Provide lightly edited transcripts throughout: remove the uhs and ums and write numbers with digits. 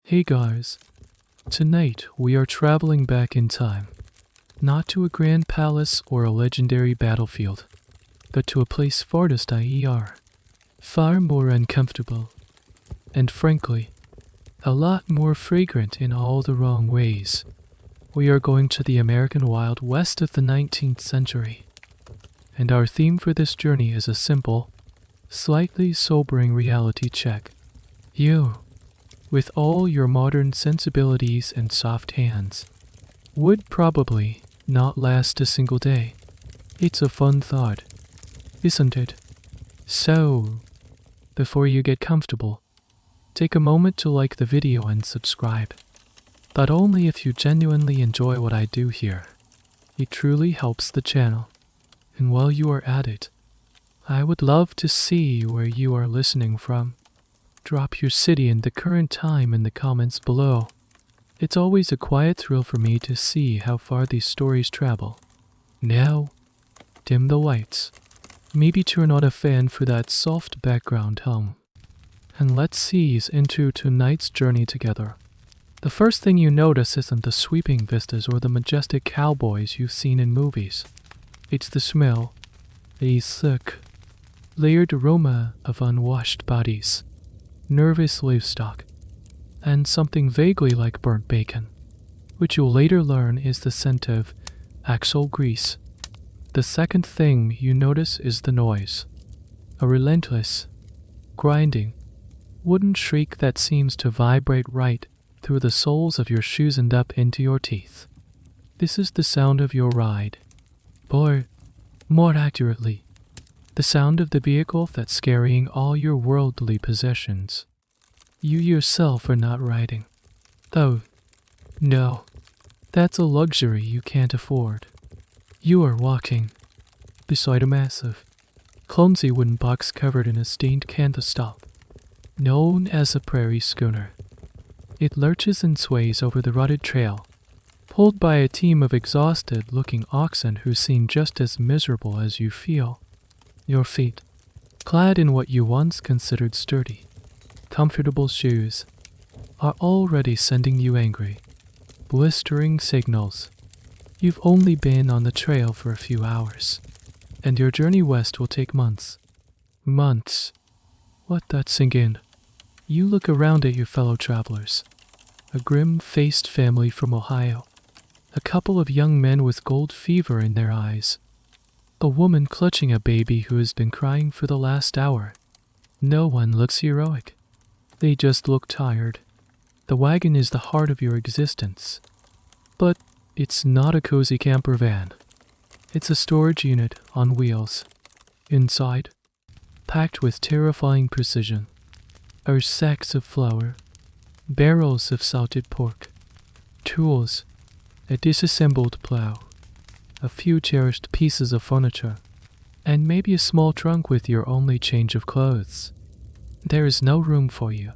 Hey guys, tonight we are traveling back in time. Not to a grand palace or a legendary battlefield, but to a place farthest IER. Far more uncomfortable, and frankly, a lot more fragrant in all the wrong ways. We are going to the American Wild West of the 19th century. And our theme for this journey is a simple, slightly sobering reality check. You, with all your modern sensibilities and soft hands, would probably not last a single day. It's a fun thought, isn't it? So, before you get comfortable, take a moment to like the video and subscribe. But only if you genuinely enjoy what I do here. It truly helps the channel. And while you are at it, I would love to see where you are listening from. Drop your city and the current time in the comments below. It's always a quiet thrill for me to see how far these stories travel. Now, dim the lights. Maybe turn on a fan for that soft background hum. And let's ease into tonight's journey together. The first thing you notice isn't the sweeping vistas or the majestic cowboys you've seen in movies. It's the smell, a thick, layered aroma of unwashed bodies, nervous livestock, and something vaguely like burnt bacon, which you'll later learn is the scent of axle grease. The second thing you notice is the noise, a relentless, grinding, wooden shriek that seems to vibrate right through the soles of your shoes and up into your teeth. This is the sound of your ride, or, more accurately, the sound of the vehicle that's carrying all your worldly possessions. You yourself are not riding. Oh, no, that's a luxury you can't afford. You are walking beside a massive, clumsy wooden box covered in a stained canvas top, known as a prairie schooner. It lurches and sways over the rutted trail, pulled by a team of exhausted-looking oxen who seem just as miserable as you feel. Your feet, clad in what you once considered sturdy, comfortable shoes, are already sending you angry, blistering signals. You've only been on the trail for a few hours, and your journey west will take months. Months. Let that sink in. You look around at your fellow travelers, a grim-faced family from Ohio, a couple of young men with gold fever in their eyes, a woman clutching a baby who has been crying for the last hour. No one looks heroic. They just look tired. The wagon is the heart of your existence. But it's not a cozy camper van. It's a storage unit on wheels. Inside, packed with terrifying precision, are sacks of flour, barrels of salted pork, tools, a disassembled plow, a few cherished pieces of furniture, and maybe a small trunk with your only change of clothes. There is no room for you.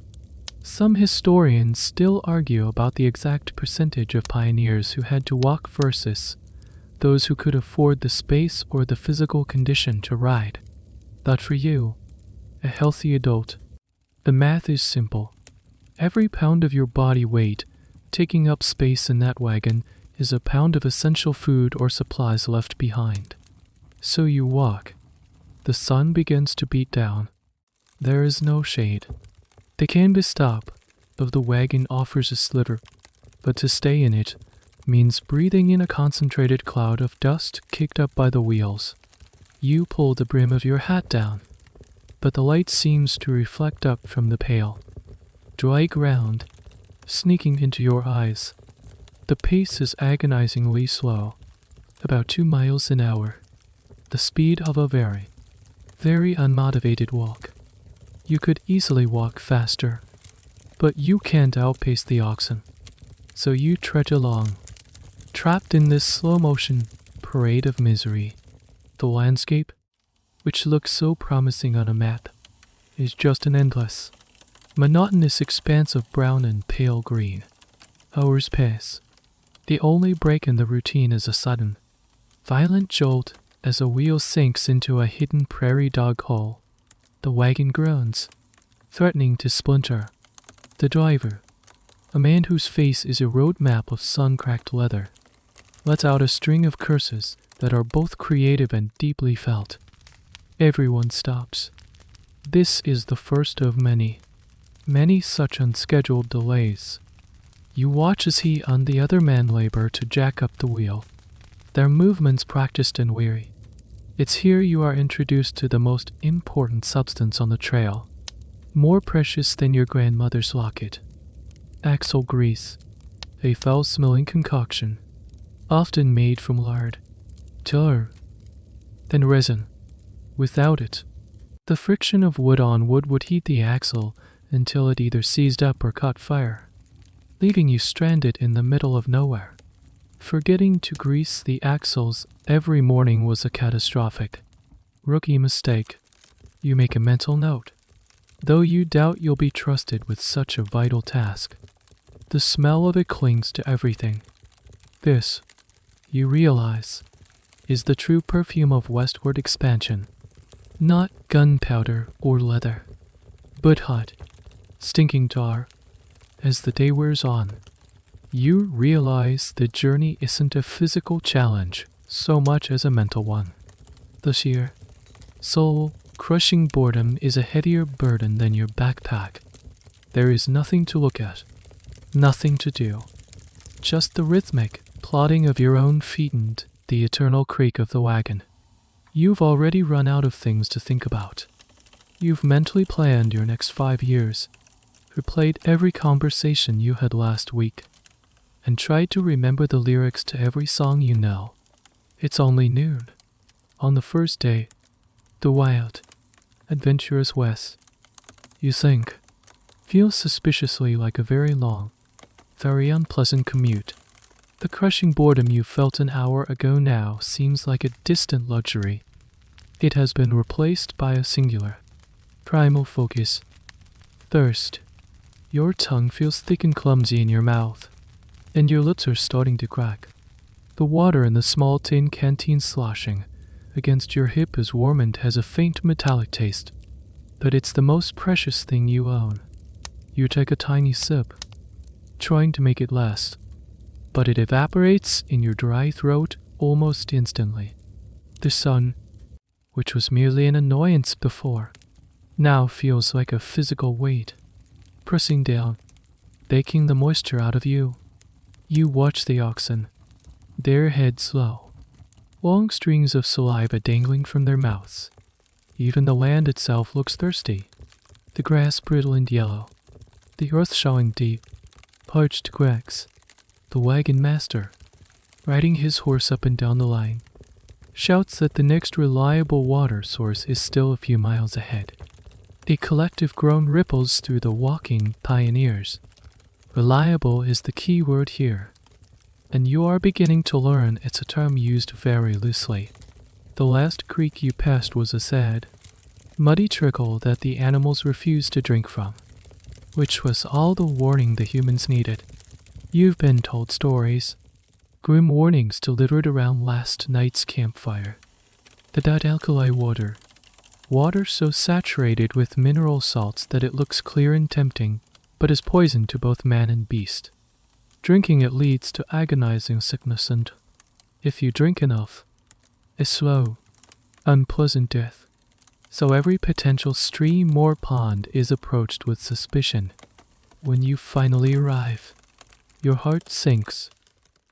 Some historians still argue about the exact percentage of pioneers who had to walk versus those who could afford the space or the physical condition to ride. But for you, a healthy adult, the math is simple. Every pound of your body weight taking up space in that wagon is a pound of essential food or supplies left behind. So you walk. The sun begins to beat down. There is no shade. The canvas top of the wagon offers a sliver, but to stay in it means breathing in a concentrated cloud of dust kicked up by the wheels. You pull the brim of your hat down, but the light seems to reflect up from the pail, dry ground, sneaking into your eyes. The pace is agonizingly slow, about 2 miles an hour, the speed of a very, very unmotivated walk. You could easily walk faster, but you can't outpace the oxen, so you trudge along, trapped in this slow-motion parade of misery. The landscape, which looks so promising on a map, is just an endless, monotonous expanse of brown and pale green. Hours pass. The only break in the routine is a sudden, violent jolt as a wheel sinks into a hidden prairie dog hole. The wagon groans, threatening to splinter. The driver, A man whose face is a roadmap of sun-cracked leather lets out a string of curses that are both creative and deeply felt. Everyone stops. This is the first of many such unscheduled delays. You watch as he and the other man labor to jack up the wheel, their movements practiced and weary. It's here you are introduced to the most important substance on the trail, more precious than your grandmother's locket. Axle grease, a foul-smelling concoction, often made from lard, tar, and resin. Without it, the friction of wood on wood would heat the axle until it either seized up or caught fire, leaving you stranded in the middle of nowhere. Forgetting to grease the axles every morning was a catastrophic rookie mistake. You make a mental note, though you doubt you'll be trusted with such a vital task. The smell of it clings to everything. This, you realize, is the true perfume of westward expansion. Not gunpowder or leather, but hot, stinking tar. As the day wears on, you realize the journey isn't a physical challenge so much as a mental one. The sheer, soul-crushing boredom is a heavier burden than your backpack. There is nothing to look at, nothing to do, just the rhythmic plodding of your own feet and the eternal creak of the wagon. You've already run out of things to think about. You've mentally planned your next 5 years, replayed every conversation you had last week, and tried to remember the lyrics to every song you know. It's only noon. On the first day, the wild, adventurous West, you think, feels suspiciously like a very long, very unpleasant commute. The crushing boredom you felt an hour ago now seems like a distant luxury. It has been replaced by a singular, primal focus. Thirst. Your tongue feels thick and clumsy in your mouth, and your lips are starting to crack. The water in the small tin canteen sloshing against your hip is warm and has a faint metallic taste, but it's the most precious thing you own. You take a tiny sip, trying to make it last, but it evaporates in your dry throat almost instantly. The sun, which was merely an annoyance before, now feels like a physical weight, pressing down, baking the moisture out of you. You watch the oxen, their heads low, long strings of saliva dangling from their mouths. Even the land itself looks thirsty, the grass brittle and yellow, the earth showing deep, parched cracks. The wagon master, riding his horse up and down the line, shouts that the next reliable water source is still a few miles ahead. A collective groan ripples through the walking pioneers. Reliable is the key word here, and you are beginning to learn it's a term used very loosely. The last creek you passed was a sad, muddy trickle that the animals refused to drink from, which was all the warning the humans needed. You've been told stories, grim warnings delivered around last night's campfire. That alkali water so saturated with mineral salts that it looks clear and tempting, but is poison to both man and beast. Drinking it leads to agonizing sickness and, if you drink enough, a slow, unpleasant death. So every potential stream or pond is approached with suspicion. When you finally arrive, your heart sinks.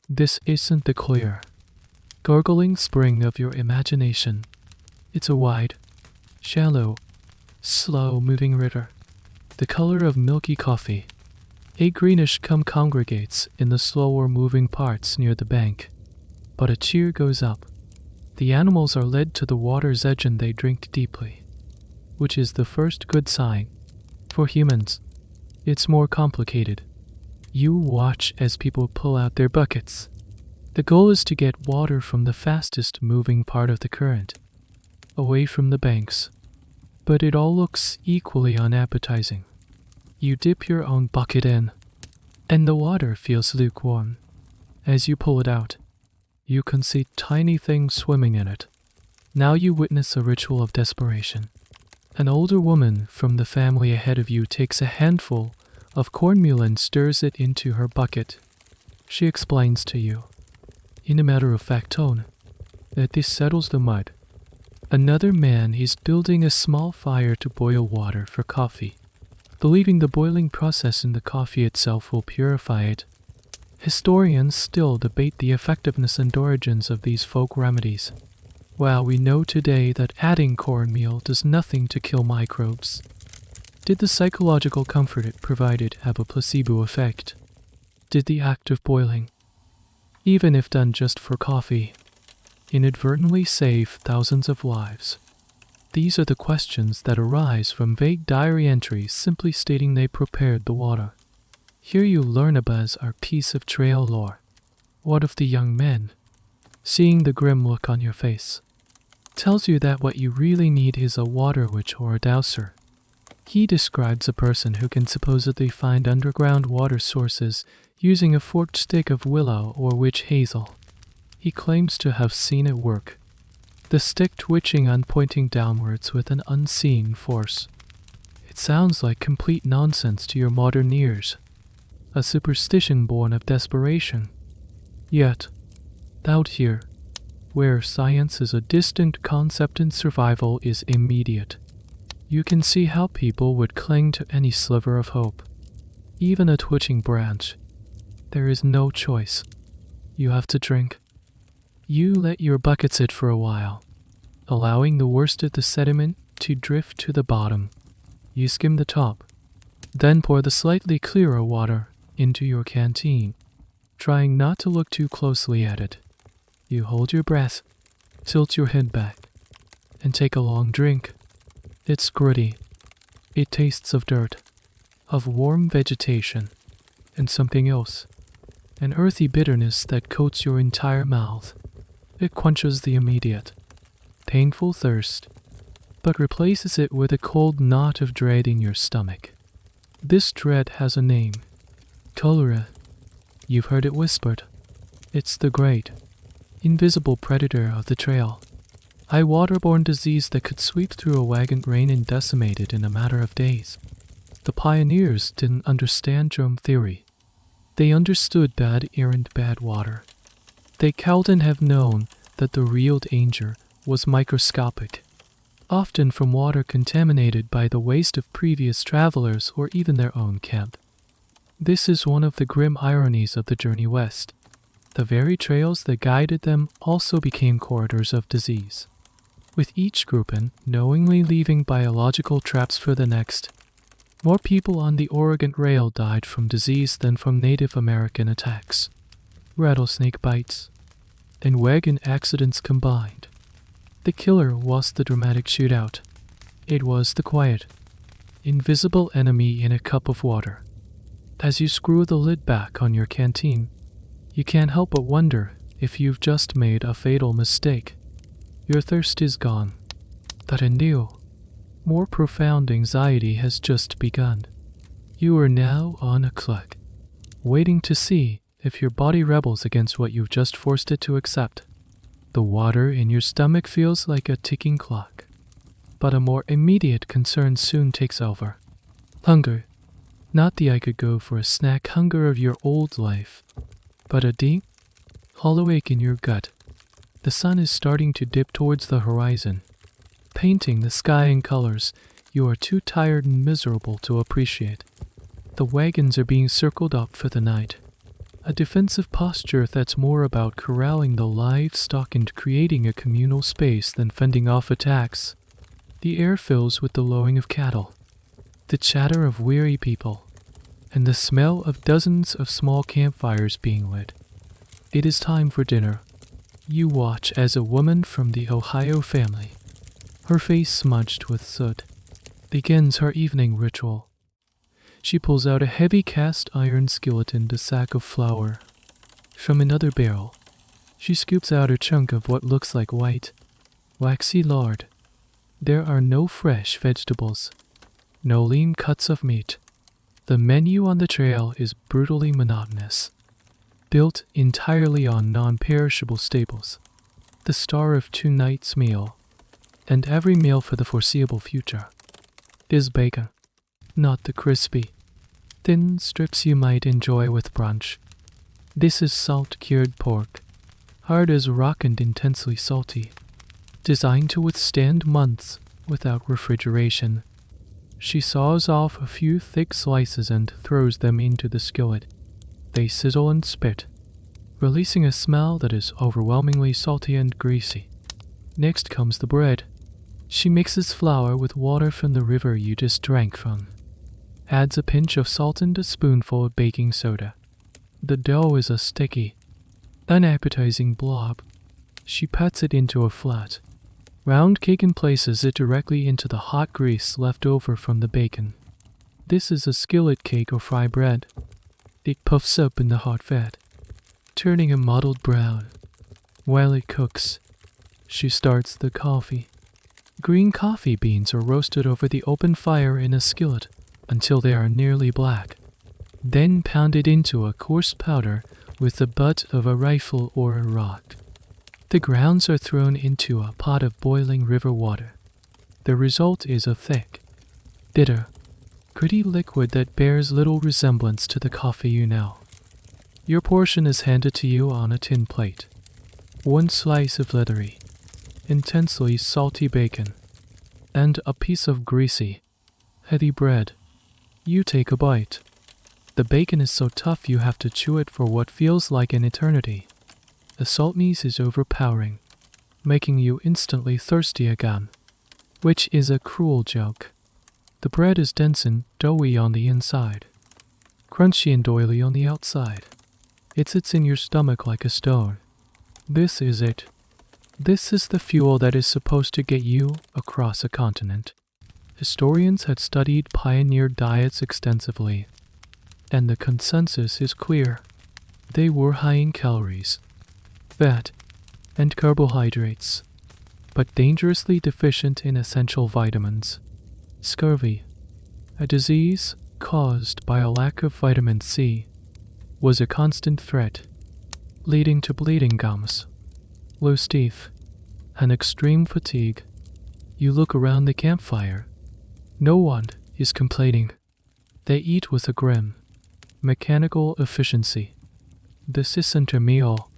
This isn't the clear, gurgling spring of your imagination. It's a wide, shallow, slow-moving river, the color of milky coffee. A greenish cum congregates in the slower-moving parts near the bank, but a cheer goes up. The animals are led to the water's edge and they drink deeply, which is the first good sign. For humans, it's more complicated. You watch as people pull out their buckets. The goal is to get water from the fastest moving part of the current, away from the banks. But it all looks equally unappetizing. You dip your own bucket in, and the water feels lukewarm. As you pull it out, you can see tiny things swimming in it. Now you witness a ritual of desperation. An older woman from the family ahead of you takes a handful of cornmeal and stirs it into her bucket. She explains to you, in a matter-of-fact tone, that this settles the mud. Another man is building a small fire to boil water for coffee, believing the boiling process in the coffee itself will purify it. Historians still debate the effectiveness and origins of these folk remedies, while we know today that adding cornmeal does nothing to kill microbes. Did the psychological comfort it provided have a placebo effect? Did the act of boiling, even if done just for coffee, inadvertently save thousands of lives? These are the questions that arise from vague diary entries simply stating they prepared the water. Here you learn about our piece of trail lore. What of the young men? Seeing the grim look on your face tells you that what you really need is a water witch or a dowser. He describes a person who can supposedly find underground water sources using a forked stick of willow or witch hazel. He claims to have seen it work, the stick twitching and pointing downwards with an unseen force. It sounds like complete nonsense to your modern ears, a superstition born of desperation. Yet, out here, where science is a distant concept and survival is immediate, you can see how people would cling to any sliver of hope. Even a twitching branch. There is no choice. You have to drink. You let your bucket sit for a while, allowing the worst of the sediment to drift to the bottom. You skim the top, then pour the slightly clearer water into your canteen, trying not to look too closely at it. You hold your breath, tilt your head back, and take a long drink. It's gritty. It tastes of dirt, of warm vegetation, and something else, an earthy bitterness that coats your entire mouth. It quenches the immediate, painful thirst, but replaces it with a cold knot of dread in your stomach. This dread has a name, cholera. You've heard it whispered. It's the great, invisible predator of the trail. A waterborne disease that could sweep through a wagon train and decimate it in a matter of days. The pioneers didn't understand germ theory. They understood bad errant bad water. They couldn't have known that the real danger was microscopic, often from water contaminated by the waste of previous travelers or even their own camp. This is one of the grim ironies of the journey west. The very trails that guided them also became corridors of disease, with each grouping knowingly leaving biological traps for the next. More people on the Oregon Trail died from disease than from Native American attacks, rattlesnake bites, and wagon accidents combined. The killer was the dramatic shootout. It was the quiet, invisible enemy in a cup of water. As you screw the lid back on your canteen, you can't help but wonder if you've just made a fatal mistake. Your thirst is gone, but a new, more profound anxiety has just begun. You are now on a clock, waiting to see if your body rebels against what you've just forced it to accept. The water in your stomach feels like a ticking clock, but a more immediate concern soon takes over. Hunger. Not the I could go for a snack hunger of your old life, but a deep, hollow ache in your gut. The sun is starting to dip towards the horizon, painting the sky in colors you are too tired and miserable to appreciate. The wagons are being circled up for the night, a defensive posture that's more about corralling the livestock and creating a communal space than fending off attacks. The air fills with the lowing of cattle, the chatter of weary people, and the smell of dozens of small campfires being lit. It is time for dinner. You watch as a woman from the Ohio family, her face smudged with soot, begins her evening ritual. She pulls out a heavy cast iron skillet and a sack of flour. From another barrel, she scoops out a chunk of what looks like white, waxy lard. There are no fresh vegetables, no lean cuts of meat. The menu on the trail is brutally monotonous, built entirely on non-perishable staples. The star of tonight's meal, and every meal for the foreseeable future, is bacon. Not the crispy, Thin strips you might enjoy with brunch. This is salt-cured pork, hard as rock and intensely salty, designed to withstand months without refrigeration. She saws off a few thick slices and throws them into the skillet. They sizzle and spit, releasing a smell that is overwhelmingly salty and greasy. Next comes the bread. She mixes flour with water from the river you just drank from, adds a pinch of salt and a spoonful of baking soda. The dough is a sticky, unappetizing blob. She pats it into a flat, round cake and places it directly into the hot grease left over from the bacon. This is a skillet cake or fry bread. It puffs up in the hot fat, turning a mottled brown. While it cooks, she starts the coffee. Green coffee beans are roasted over the open fire in a skillet until they are nearly black, then pounded into a coarse powder with the butt of a rifle or a rock. The grounds are thrown into a pot of boiling river water. The result is a thick, bitter, gritty liquid that bears little resemblance to the coffee you know. Your portion is handed to you on a tin plate. One slice of leathery, intensely salty bacon, and a piece of greasy, heavy bread. You take a bite. The bacon is so tough you have to chew it for what feels like an eternity. The saltness is overpowering, making you instantly thirsty again, which is a cruel joke. The bread is dense and doughy on the inside, crunchy and oily on the outside. It sits in your stomach like a stone. This is it. This is the fuel that is supposed to get you across a continent. Historians had studied pioneer diets extensively, and the consensus is clear. They were high in calories, fat, and carbohydrates, but dangerously deficient in essential vitamins. Scurvy, a disease caused by a lack of vitamin C, was a constant threat, leading to bleeding gums, loose teeth, and extreme fatigue. You look around the campfire. No one is complaining. They eat with a grim, mechanical efficiency. This isn't a meal.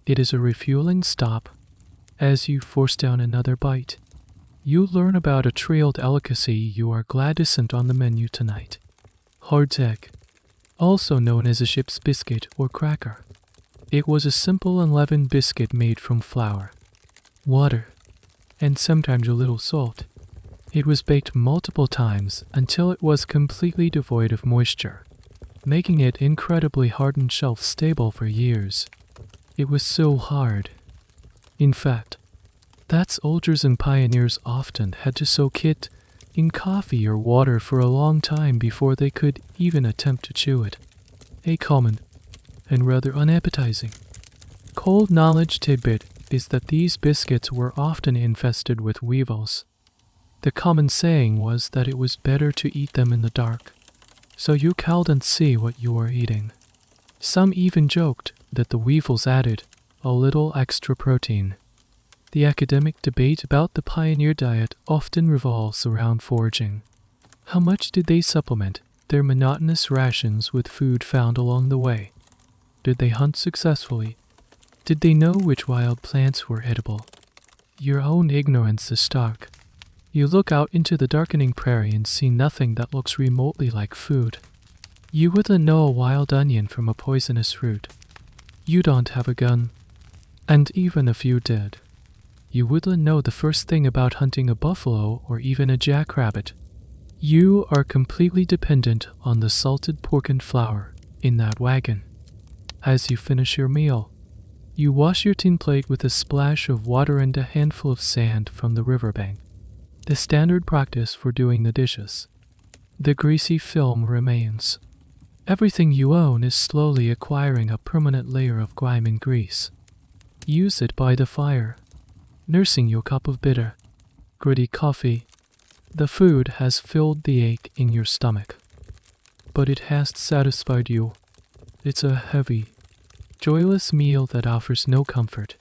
It is a refueling stop. As you force down another bite, you learn about a trail delicacy you are glad isn't on the menu tonight. Hardtack, also known as a ship's biscuit or cracker. It was a simple unleavened biscuit made from flour, water, and sometimes a little salt. It was baked multiple times until it was completely devoid of moisture, making it incredibly hard and shelf-stable for years. It was so hard. In fact, that soldiers and pioneers often had to soak it in coffee or water for a long time before they could even attempt to chew it. A common and rather unappetizing cold knowledge tidbit is that these biscuits were often infested with weevils. The common saying was that it was better to eat them in the dark, so you couldn't see what you were eating. Some even joked that the weevils added a little extra protein. The academic debate about the pioneer diet often revolves around foraging. How much did they supplement their monotonous rations with food found along the way? Did they hunt successfully? Did they know which wild plants were edible? Your own ignorance is stark. You look out into the darkening prairie and see nothing that looks remotely like food. You wouldn't know a wild onion from a poisonous root. You don't have a gun. And even if you did, you wouldn't know the first thing about hunting a buffalo or even a jackrabbit. You are completely dependent on the salted pork and flour in that wagon. As you finish your meal, you wash your tin plate with a splash of water and a handful of sand from the riverbank, the standard practice for doing the dishes. The greasy film remains. Everything you own is slowly acquiring a permanent layer of grime and grease. Use it by the fire, nursing your cup of bitter, gritty coffee. The food has filled the ache in your stomach, but it has satisfied you. It's a heavy, joyless meal that offers no comfort,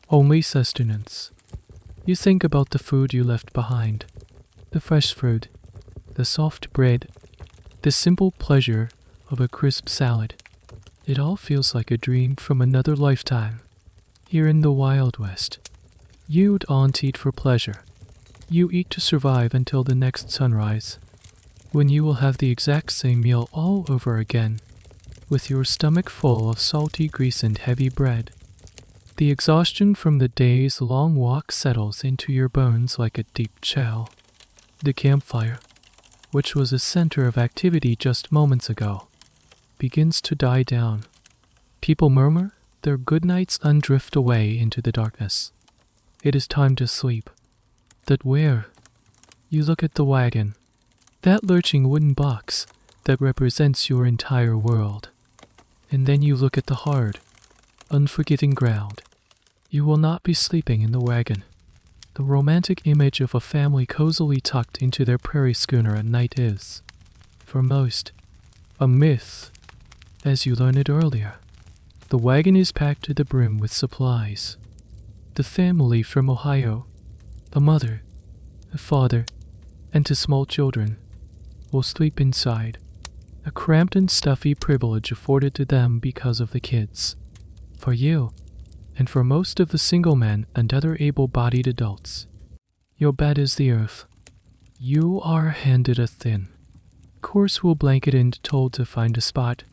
only sustenance. You think about the food you left behind, the fresh fruit, the soft bread, The simple pleasure of a crisp salad. It all feels like a dream from another lifetime. Here in the Wild West, you don't eat for pleasure. You eat to survive until the next sunrise, when you will have the exact same meal all over again, with your stomach full of salty grease and heavy bread. The exhaustion from the day's long walk settles into your bones like a deep chill. The campfire, which was a center of activity just moments ago, begins to die down. People murmur their good nights and drift away into the darkness. It is time to sleep. That where? You look at the wagon, that lurching wooden box that represents your entire world. And then you look at the hard, unforgiving ground. You will not be sleeping in the wagon. The romantic image of a family cozily tucked into their prairie schooner at night is, for most, a myth. As you learned earlier, the wagon is packed to the brim with supplies. The family from Ohio, a mother, a father, and 2 small children, will sleep inside, a cramped and stuffy privilege afforded to them because of the kids. For you, and for most of the single men and other able-bodied adults, your bed is the earth. You are handed a thin, coarse wool blanket and told to find a spot.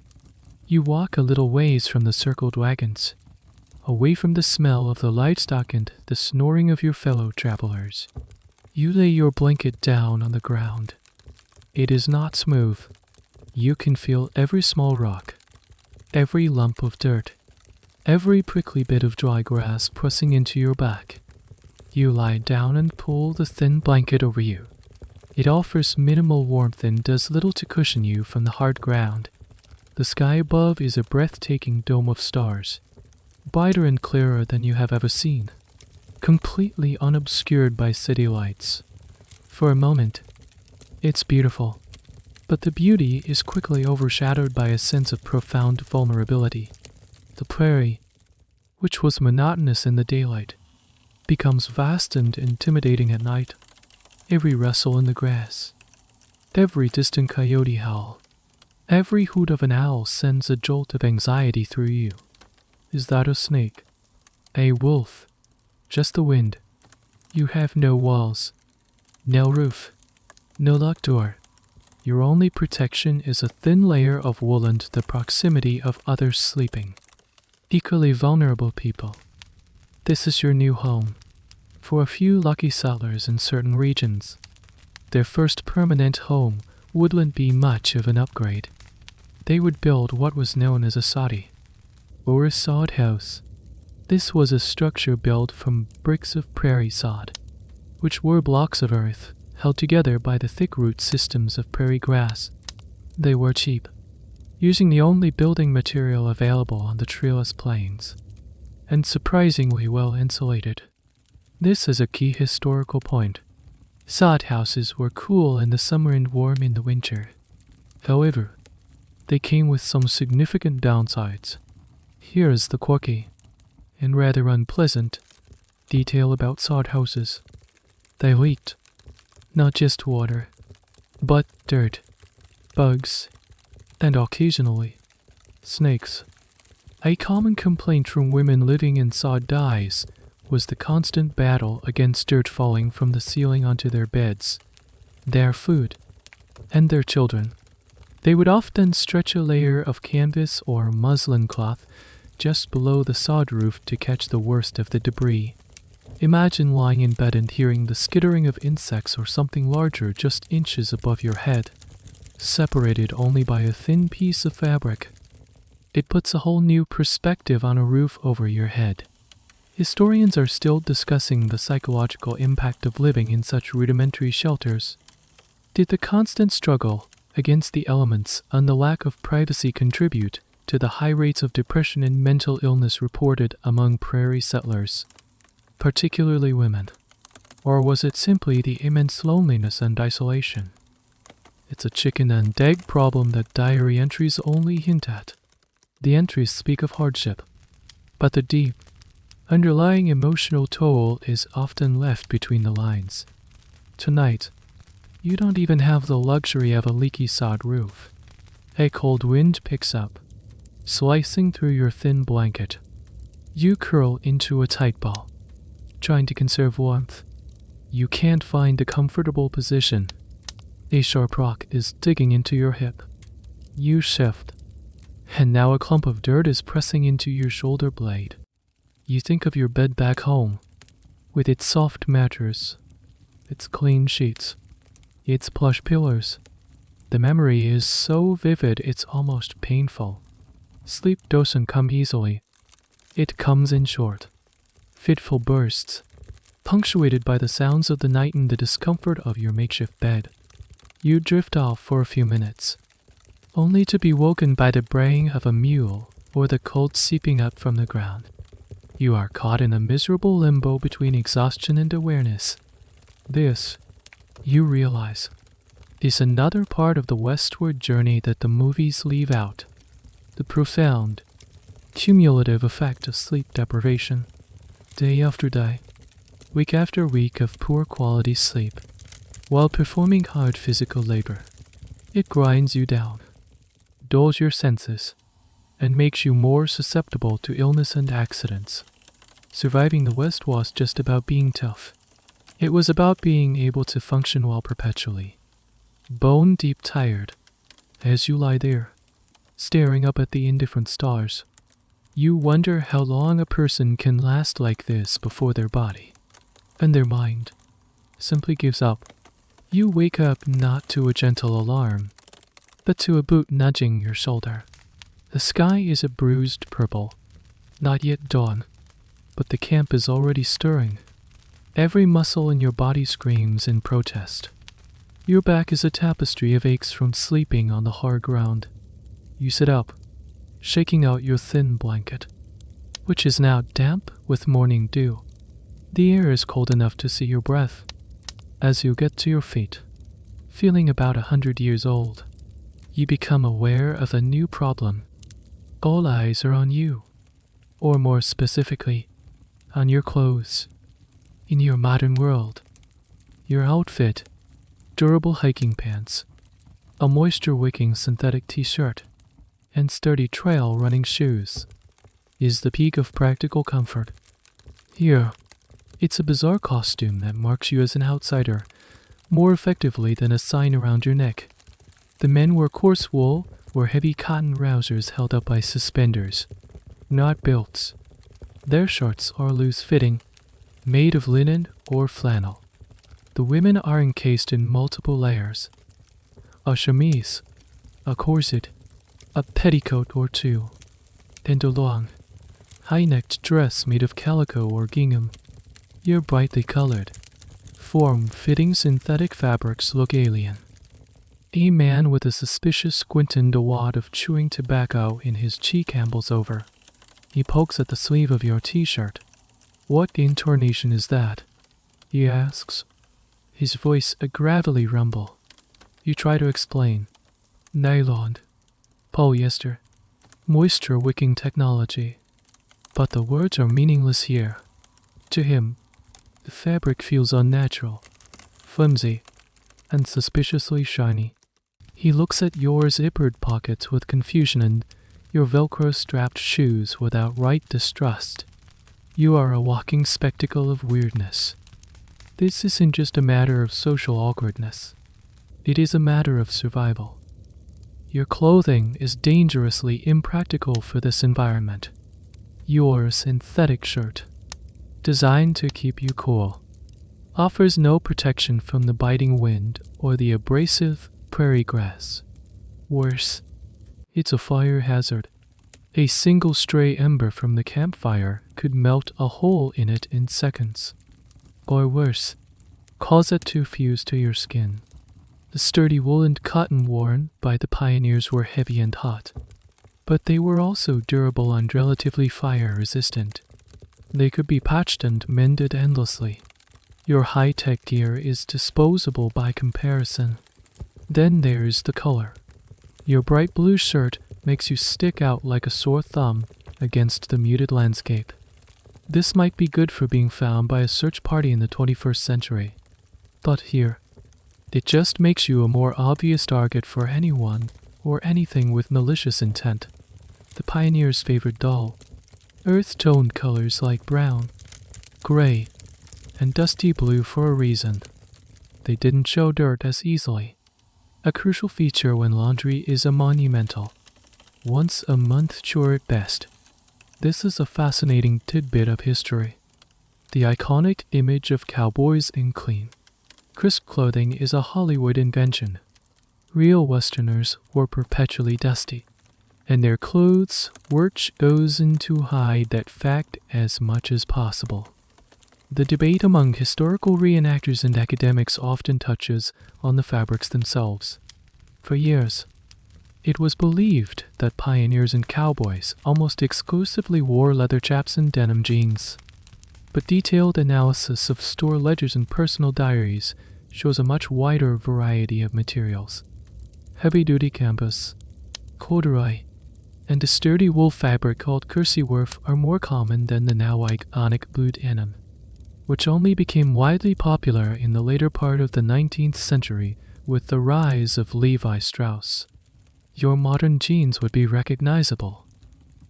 You walk a little ways from the circled wagons, away from the smell of the livestock and the snoring of your fellow travelers. You lay your blanket down on the ground. It is not smooth. You can feel every small rock, every lump of dirt, every prickly bit of dry grass pressing into your back. You lie down and pull the thin blanket over you. It offers minimal warmth and does little to cushion you from the hard ground. The sky above is a breathtaking dome of stars, brighter and clearer than you have ever seen, completely unobscured by city lights. For a moment, it's beautiful, but the beauty is quickly overshadowed by a sense of profound vulnerability. The prairie, which was monotonous in the daylight, becomes vast and intimidating at night. Every rustle in the grass, every distant coyote howl, every hoot of an owl sends a jolt of anxiety through you. Is that a snake? A wolf? Just the wind. You have no walls, no roof, no locked door. Your only protection is a thin layer of wool and the proximity of others sleeping. Equally vulnerable people. This is your new home. For a few lucky settlers in certain regions, their first permanent home wouldn't be much of an upgrade. They would build what was known as a soddy, or a sod house. This was a structure built from bricks of prairie sod, which were blocks of earth held together by the thick root systems of prairie grass. They were cheap, using the only building material available on the treeless plains, and surprisingly well insulated. This is a key historical point. Sod houses were cool in the summer and warm in the winter. However, they came with some significant downsides. Here is the quirky, and rather unpleasant, detail about sod houses. They leaked not just water, but dirt, bugs, and occasionally, snakes. A common complaint from women living in sod dyes was the constant battle against dirt falling from the ceiling onto their beds, their food, and their children. They would often stretch a layer of canvas or muslin cloth just below the sod roof to catch the worst of the debris. Imagine lying in bed and hearing the skittering of insects or something larger just inches above your head, separated only by a thin piece of fabric. It puts a whole new perspective on a roof over your head. Historians are still discussing the psychological impact of living in such rudimentary shelters. Did the constant struggle against the elements and the lack of privacy contribute to the high rates of depression and mental illness reported among prairie settlers, particularly women? Or was it simply the immense loneliness and isolation? It's a chicken and egg problem that diary entries only hint at. The entries speak of hardship, but the deep, underlying emotional toll is often left between the lines. Tonight, You don't even have the luxury of a leaky sod roof. A cold wind picks up, slicing through your thin blanket. You curl into a tight ball, trying to conserve warmth. You can't find a comfortable position. A sharp rock is digging into your hip. You shift, and now a clump of dirt is pressing into your shoulder blade. You think of your bed back home, with its soft mattress, its clean sheets, its plush pillows. The memory is so vivid it's almost painful. Sleep doesn't come easily. It comes in short, fitful bursts, punctuated by the sounds of the night and the discomfort of your makeshift bed. You drift off for a few minutes, only to be woken by the braying of a mule or the cold seeping up from the ground. You are caught in a miserable limbo between exhaustion and awareness. This, you realize, is another part of the westward journey that the movies leave out. The profound, cumulative effect of sleep deprivation. Day after day, week after week of poor quality sleep, while performing hard physical labor. It grinds you down, dulls your senses, and makes you more susceptible to illness and accidents. Surviving the West was just about being tough. It was about being able to function well perpetually. Bone deep tired, as you lie there, staring up at the indifferent stars. You wonder how long a person can last like this before their body and their mind simply gives up. You wake up not to a gentle alarm, but to a boot nudging your shoulder. The sky is a bruised purple, not yet dawn, but the camp is already stirring. Every muscle in your body screams in protest. Your back is a tapestry of aches from sleeping on the hard ground. You sit up, shaking out your thin blanket, which is now damp with morning dew. The air is cold enough to see your breath. As you get to your feet, feeling about 100 years old, you become aware of a new problem. All eyes are on you, or more specifically, on your clothes. In your modern world, your outfit, durable hiking pants, a moisture-wicking synthetic t-shirt, and sturdy trail running shoes, is the peak of practical comfort. Here, it's a bizarre costume that marks you as an outsider, more effectively than a sign around your neck. The men wear coarse wool or heavy cotton trousers held up by suspenders, not belts. Their shorts are loose-fitting, made of linen or flannel. The women are encased in multiple layers. A chemise, a corset, a petticoat or two, and a long, high-necked dress made of calico or gingham. Your brightly colored, form-fitting synthetic fabrics look alien. A man with a suspicious squint and a wad of chewing tobacco in his cheek ambles over. He pokes at the sleeve of your t-shirt. "What intonation is that?" he asks, his voice a gravelly rumble. You try to explain. Nylon, polyester, moisture-wicking technology. But the words are meaningless here. To him, the fabric feels unnatural, flimsy, and suspiciously shiny. He looks at your zippered pockets with confusion and your Velcro-strapped shoes with outright distrust. You are a walking spectacle of weirdness. This isn't just a matter of social awkwardness. It is a matter of survival. Your clothing is dangerously impractical for this environment. Your synthetic shirt, designed to keep you cool, offers no protection from the biting wind or the abrasive prairie grass. Worse, it's a fire hazard. A single stray ember from the campfire could melt a hole in it in seconds. Or worse, cause it to fuse to your skin. The sturdy wool and cotton worn by the pioneers were heavy and hot, but they were also durable and relatively fire-resistant. They could be patched and mended endlessly. Your high-tech gear is disposable by comparison. Then there's the color. Your bright blue shirt makes you stick out like a sore thumb against the muted landscape. This might be good for being found by a search party in the 21st century. But here, It just makes you a more obvious target for anyone or anything with malicious intent. The pioneers favored dull, earth-toned colors like brown, gray, and dusty blue for a reason. They didn't show dirt as easily, a crucial feature when laundry is a monumental, once a month chore at best. This is a fascinating tidbit of history. The iconic image of cowboys in clean, crisp clothing is a Hollywood invention. Real Westerners were perpetually dusty, and their clothes were chosen to hide that fact as much as possible. The debate among historical reenactors and academics often touches on the fabrics themselves. For years, it was believed that pioneers and cowboys almost exclusively wore leather chaps and denim jeans. But detailed analysis of store ledgers and personal diaries shows a much wider variety of materials. Heavy-duty canvas, corduroy, and a sturdy wool fabric called kerseymere are more common than the now iconic blue denim, which only became widely popular in the later part of the 19th century with the rise of Levi Strauss. Your modern jeans would be recognizable,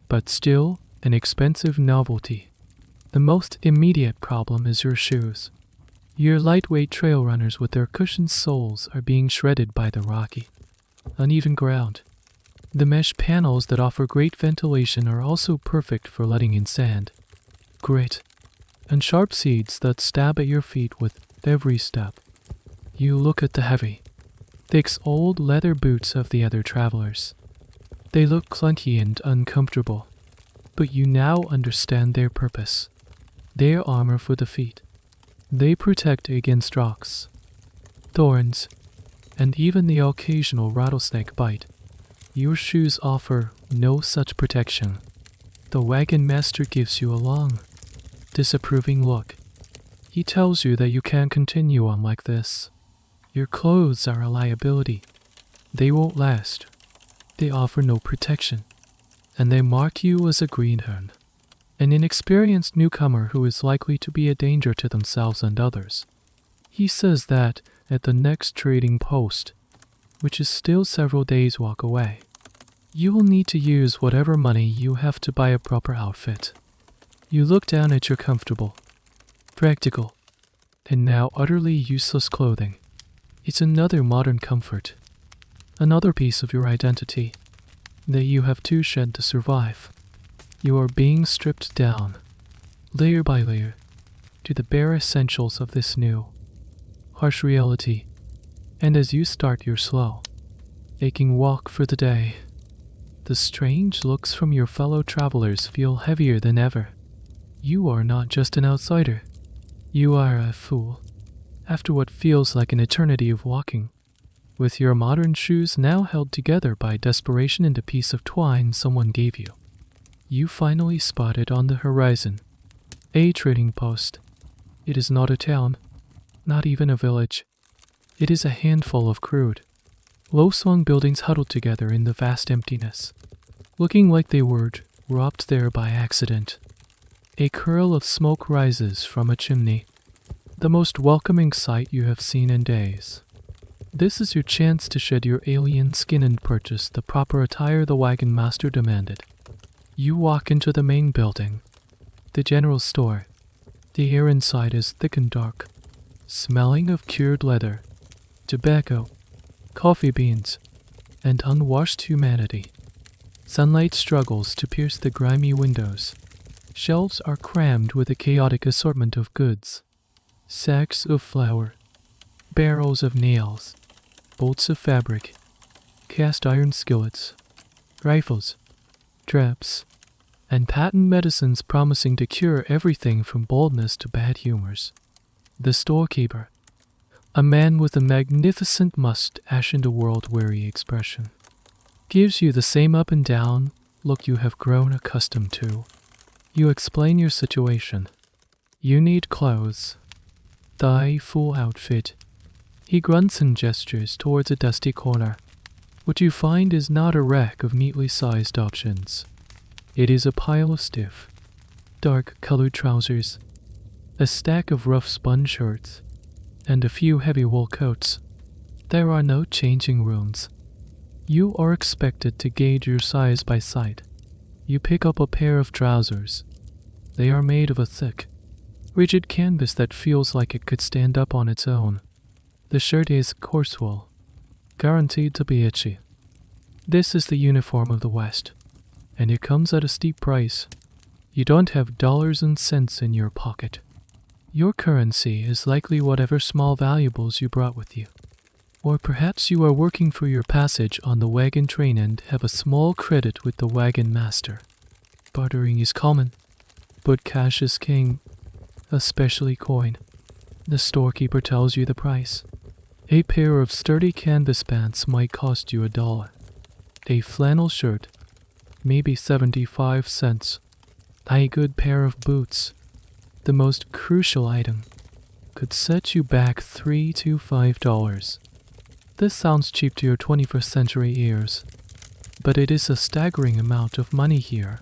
but still an expensive novelty. The most immediate problem is your shoes. Your lightweight trail runners with their cushioned soles are being shredded by the rocky, uneven ground. The mesh panels that offer great ventilation are also perfect for letting in sand, grit, and sharp seeds that stab at your feet with every step. You look at the heavy, thick old leather boots of the other travelers. They look clunky and uncomfortable, but you now understand their purpose. They are armor for the feet. They protect against rocks, thorns, and even the occasional rattlesnake bite. Your shoes offer no such protection. The wagon master gives you a long, disapproving look. He tells you that you can't continue on like this. Your clothes are a liability. They won't last. They offer no protection. And they mark you as a greenhorn, an inexperienced newcomer who is likely to be a danger to themselves and others. He says that at the next trading post, which is still several days' walk away, you will need to use whatever money you have to buy a proper outfit. You look down at your comfortable, practical, and now utterly useless clothing. It's another modern comfort, another piece of your identity that you have to shed to survive. You are being stripped down, layer by layer, to the bare essentials of this new, harsh reality. And as you start your slow, aching walk for the day, the strange looks from your fellow travelers feel heavier than ever. You are not just an outsider. You are a fool. After what feels like an eternity of walking, with your modern shoes now held together by desperation and a piece of twine someone gave you, you finally spot it on the horizon. A trading post. It is not a town, not even a village. It is a handful of crude, low-swung buildings huddled together in the vast emptiness, looking like they were dropped there by accident. A curl of smoke rises from a chimney, the most welcoming sight you have seen in days. This is your chance to shed your alien skin and purchase the proper attire the wagon master demanded. You walk into the main building, the general store. The air inside is thick and dark, smelling of cured leather, tobacco, coffee beans, and unwashed humanity. Sunlight struggles to pierce the grimy windows. Shelves are crammed with a chaotic assortment of goods. Sacks of flour, barrels of nails, bolts of fabric, cast iron skillets, rifles, traps, and patent medicines promising to cure everything from baldness to bad humors. The storekeeper, a man with a magnificent mustache and a world-weary expression, gives you the same up and down look you have grown accustomed to. You explain your situation. You need clothes. Thy full outfit. He grunts and gestures towards a dusty corner. What you find is not a rack of neatly sized options. It is a pile of stiff, dark-colored trousers, a stack of rough spun shirts, and a few heavy wool coats. There are no changing rooms. You are expected to gauge your size by sight. You pick up a pair of trousers. They are made of a thick, rigid canvas that feels like it could stand up on its own. The shirt is coarse wool, guaranteed to be itchy. This is the uniform of the West, and it comes at a steep price. You don't have dollars and cents in your pocket. Your currency is likely whatever small valuables you brought with you. Or perhaps you are working for your passage on the wagon train and have a small credit with the wagon master. Bartering is common, but cash is king, especially coin. The storekeeper tells you the price. A pair of sturdy canvas pants might cost you $1. A flannel shirt, maybe 75 cents. A good pair of boots, the most crucial item, could set you back $3 to $5. This sounds cheap to your 21st century ears, but it is a staggering amount of money here.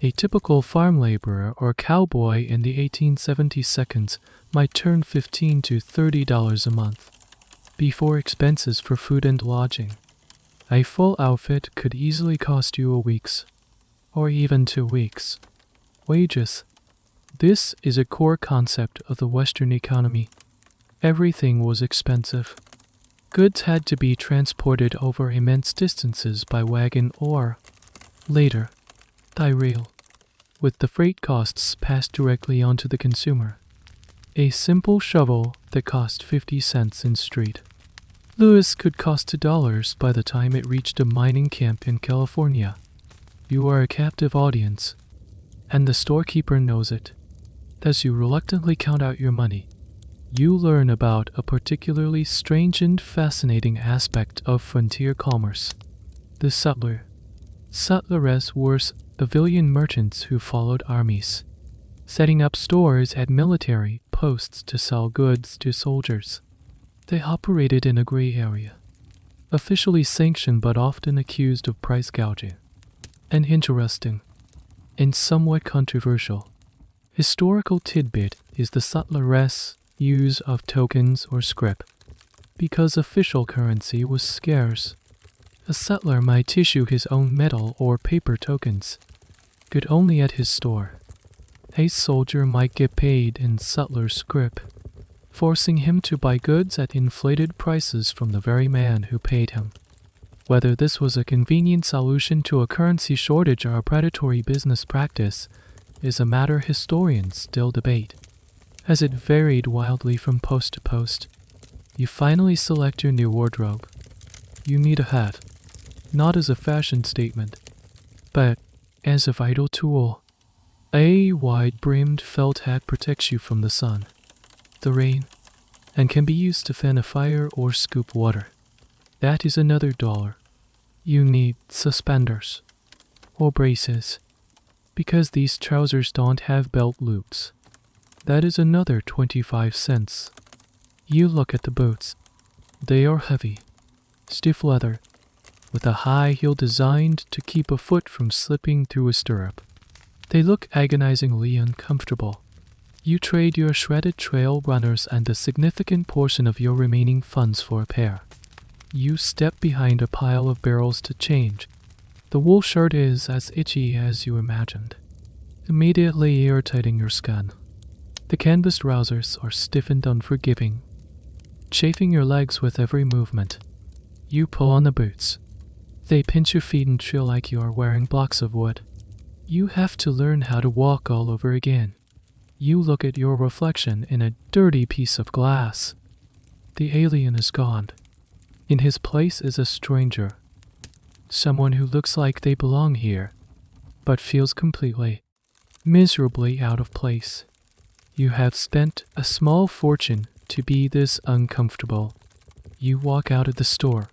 A typical farm laborer or cowboy in the 1872 might turn $15 to $30 a month, before expenses for food and lodging. A full outfit could easily cost you a week's, or even 2 weeks' wages. This is a core concept of the Western economy. Everything was expensive. Goods had to be transported over immense distances by wagon or, later, by rail, with the freight costs passed directly onto the consumer. A simple shovel that cost 50 cents in street Lewis could cost $2 by the time it reached a mining camp in California. You are a captive audience, and the storekeeper knows it. As you reluctantly count out your money, you learn about a particularly strange and fascinating aspect of frontier commerce. The sutler. Sutlers were civilian merchants who followed armies, setting up stores at military posts to sell goods to soldiers. They operated in a gray area, officially sanctioned but often accused of price gouging. An interesting, and somewhat controversial, historical tidbit is the sutlers' use of tokens or scrip. Because official currency was scarce, a sutler might issue his own metal or paper tokens, good only at his store. A soldier might get paid in sutler scrip, forcing him to buy goods at inflated prices from the very man who paid him. Whether this was a convenient solution to a currency shortage or a predatory business practice is a matter historians still debate, as it varied wildly from post to post. You finally select your new wardrobe. You need a hat, not as a fashion statement, but as a vital tool. A wide-brimmed felt hat protects you from the sun, the rain, and can be used to fan a fire or scoop water. That is another $1. You need suspenders or braces, because these trousers don't have belt loops. That is another 25 cents. You look at the boots. They are heavy, stiff leather, with a high heel designed to keep a foot from slipping through a stirrup. They look agonizingly uncomfortable. You trade your shredded trail runners and a significant portion of your remaining funds for a pair. You step behind a pile of barrels to change. The wool shirt is as itchy as you imagined, immediately irritating your skin. The canvas trousers are stiff and unforgiving, chafing your legs with every movement. You pull on the boots. They pinch your feet and feel like you are wearing blocks of wood. You have to learn how to walk all over again. You look at your reflection in a dirty piece of glass. The alien is gone. In his place is a stranger, someone who looks like they belong here, but feels completely, miserably out of place. You have spent a small fortune to be this uncomfortable. You walk out of the store,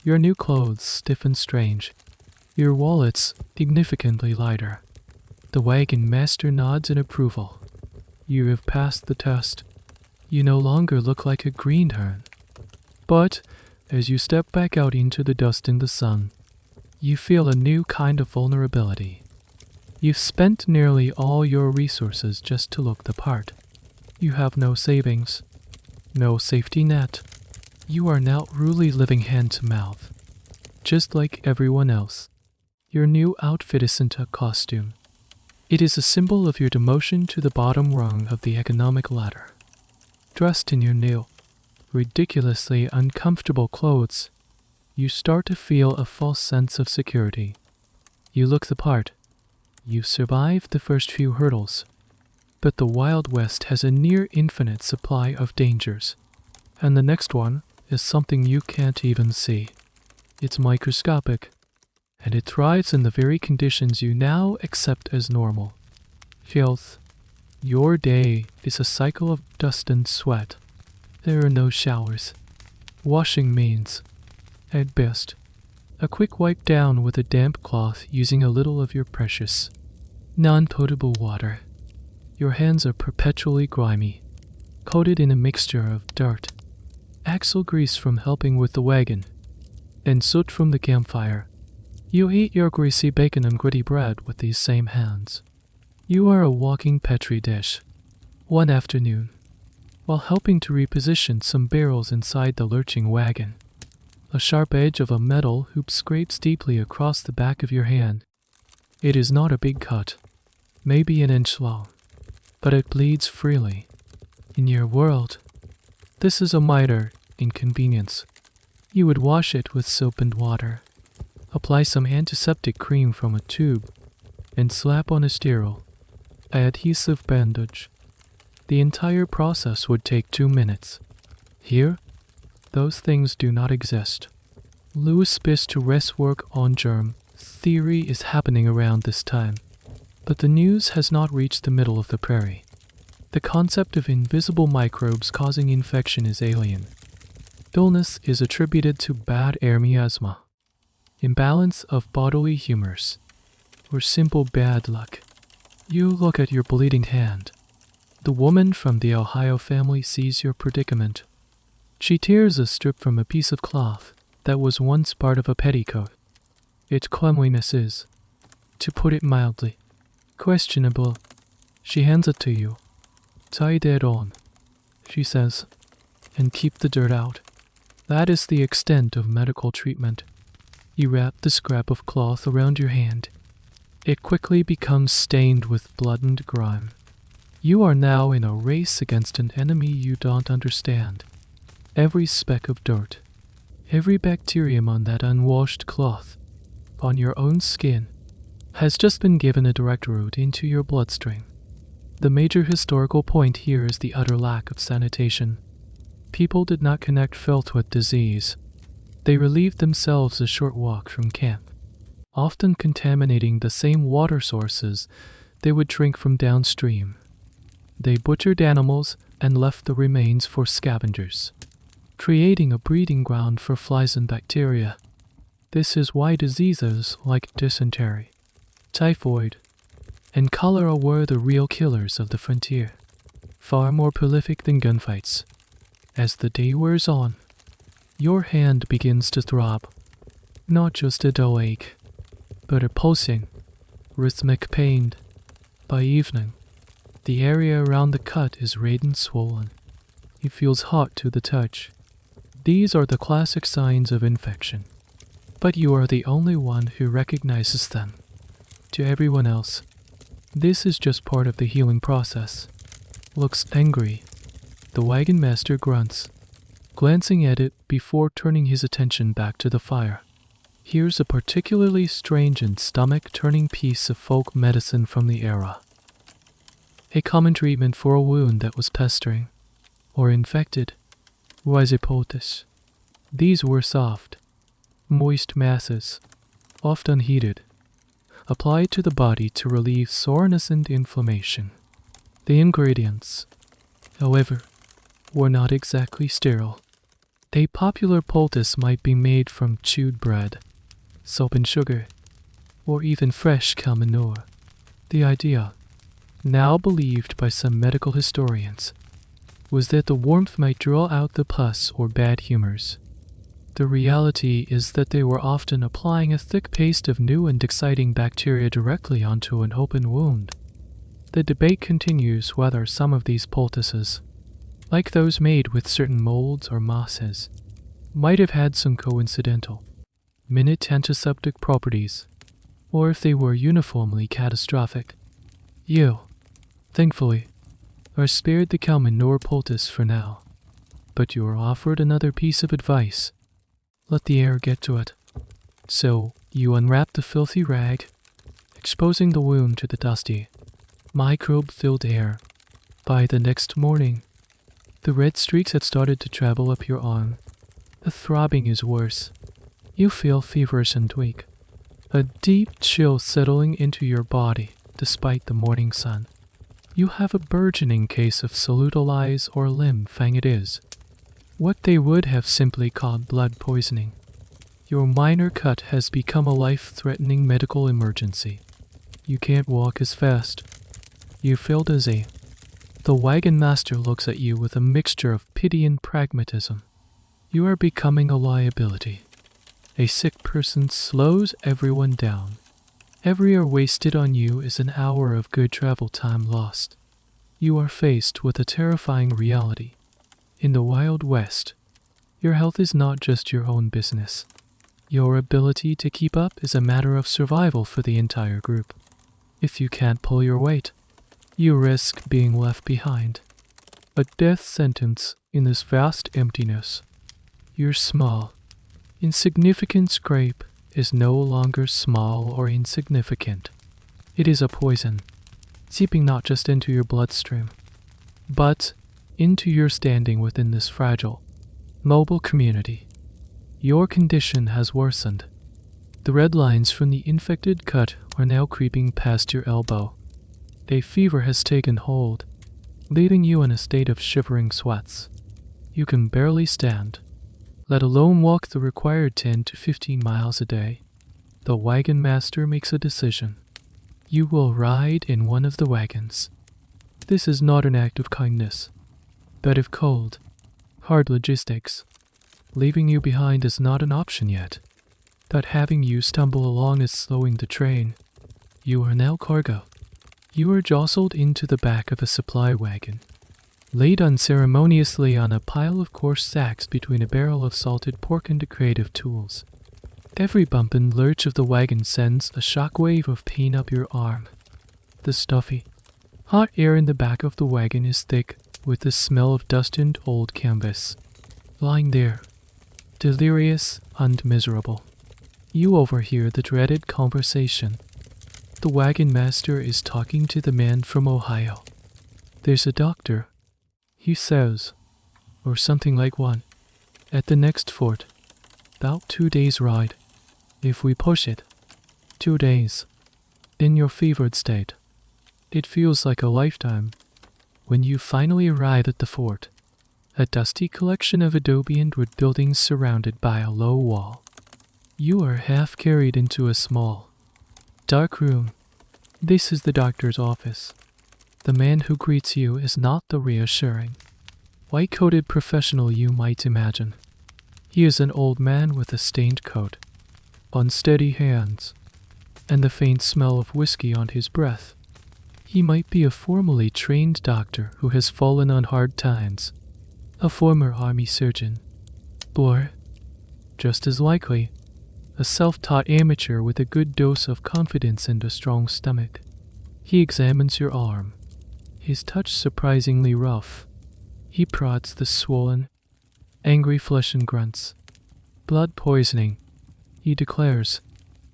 your new clothes stiff and strange, your wallets significantly lighter. The wagon master nods in approval. You have passed the test. You no longer look like a greenhorn. But as you step back out into the dust in the sun, you feel a new kind of vulnerability. You've spent nearly all your resources just to look the part. You have no savings, no safety net. You are now really living hand to mouth, just like everyone else. Your new outfit isn't a costume. It is a symbol of your demotion to the bottom rung of the economic ladder. Dressed in your new, ridiculously uncomfortable clothes, you start to feel a false sense of security. You look the part. You survive the first few hurdles. But the Wild West has a near infinite supply of dangers. And the next one is something you can't even see. It's microscopic, and it thrives in the very conditions you now accept as normal. Filth. Your day is a cycle of dust and sweat. There are no showers. Washing means, at best, a quick wipe down with a damp cloth using a little of your precious, non-potable water. Your hands are perpetually grimy, coated in a mixture of dirt, axle grease from helping with the wagon, and soot from the campfire. You eat your greasy bacon and gritty bread with these same hands. You are a walking petri dish. One afternoon, while helping to reposition some barrels inside the lurching wagon, a sharp edge of a metal hoop scrapes deeply across the back of your hand. It is not a big cut, maybe an inch long, but it bleeds freely. In your world, this is a minor inconvenience. You would wash it with soap and water, apply some antiseptic cream from a tube, and slap on a sterile, adhesive bandage. The entire process would take 2 minutes. Here, those things do not exist. Louis Spiss to rest work on germ theory is happening around this time, but the news has not reached the middle of the prairie. The concept of invisible microbes causing infection is alien. Illness is attributed to bad air miasma, imbalance of bodily humors, or simple bad luck. You look at your bleeding hand. The woman from the Ohio family sees your predicament. She tears a strip from a piece of cloth that was once part of a petticoat. Its cleanliness is, to put it mildly, questionable. She hands it to you. Tie that on, she says, and keep the dirt out. That is the extent of medical treatment. You wrap the scrap of cloth around your hand. It quickly becomes stained with blood and grime. You are now in a race against an enemy you don't understand. Every speck of dirt, every bacterium on that unwashed cloth, on your own skin, has just been given a direct route into your bloodstream. The major historical point here is the utter lack of sanitation. People did not connect filth with disease. They relieved themselves a short walk from camp, often contaminating the same water sources they would drink from downstream. They butchered animals and left the remains for scavengers, creating a breeding ground for flies and bacteria. This is why diseases like dysentery, typhoid, and cholera were the real killers of the frontier, far more prolific than gunfights. As the day wears on, your hand begins to throb, not just a dull ache, but a pulsing, rhythmic pain. By evening, the area around the cut is red and swollen. It feels hot to the touch. These are the classic signs of infection, but you are the only one who recognizes them. To everyone else, this is just part of the healing process. Looks angry. The wagon master grunts, glancing at it before turning his attention back to the fire. Here's a particularly strange and stomach-turning piece of folk medicine from the era. A common treatment for a wound that was pestering or infected was a poultice. These were soft, moist masses, often heated, applied to the body to relieve soreness and inflammation. The ingredients, however, were not exactly sterile. A popular poultice might be made from chewed bread, soap and sugar, or even fresh cow manure. The idea, now believed by some medical historians, was that the warmth might draw out the pus or bad humors. The reality is that they were often applying a thick paste of new and exciting bacteria directly onto an open wound. The debate continues whether some of these poultices, like those made with certain molds or mosses, might have had some coincidental, minute antiseptic properties, or if they were uniformly catastrophic. You, thankfully, are spared the calming poultice for now, but you are offered another piece of advice. Let the air get to it. So, you unwrap the filthy rag, exposing the wound to the dusty, microbe-filled air. By the next morning, the red streaks had started to travel up your arm. The throbbing is worse. You feel feverish and weak. A deep chill settling into your body despite the morning sun. You have a burgeoning case of cellulitis or lymphangitis, what they would have simply called blood poisoning. Your minor cut has become a life-threatening medical emergency. You can't walk as fast. You feel dizzy. The wagon master looks at you with a mixture of pity and pragmatism. You are becoming a liability. A sick person slows everyone down. Every hour wasted on you is an hour of good travel time lost. You are faced with a terrifying reality. In the Wild West, your health is not just your own business. Your ability to keep up is a matter of survival for the entire group. If you can't pull your weight, you risk being left behind. A death sentence in this vast emptiness. Your small, insignificant scrape is no longer small or insignificant. It is a poison, seeping not just into your bloodstream, but into your standing within this fragile, mobile community. Your condition has worsened. The red lines from the infected cut are now creeping past your elbow. A fever has taken hold, leaving you in a state of shivering sweats. You can barely stand, let alone walk the required 10 to 15 miles a day. The wagon master makes a decision. You will ride in one of the wagons. This is not an act of kindness, but of cold, hard logistics. Leaving you behind is not an option yet, but having you stumble along is slowing the train. You are now cargo. You are jostled into the back of a supply wagon, laid unceremoniously on a pile of coarse sacks between a barrel of salted pork and decorative tools. Every bump and lurch of the wagon sends a shockwave of pain up your arm. The stuffy, hot air in the back of the wagon is thick with the smell of dust and old canvas. Lying there, delirious and miserable, you overhear the dreaded conversation. The wagon master is talking to the man from Ohio. There's a doctor, he says, or something like one, at the next fort. About 2 days' ride, if we push it. 2 days. In your fevered state. It feels like a lifetime. When you finally arrive at the fort, a dusty collection of adobe and wood buildings surrounded by a low wall, you are half carried into a small, dark room. This is the doctor's office. The man who greets you is not the reassuring, white-coated professional you might imagine. He is an old man with a stained coat, unsteady hands, and the faint smell of whiskey on his breath. He might be a formally trained doctor who has fallen on hard times, a former army surgeon, or, just as likely, a self-taught amateur with a good dose of confidence and a strong stomach. He examines your arm, his touch surprisingly rough. He prods the swollen, angry flesh and grunts. Blood poisoning, he declares,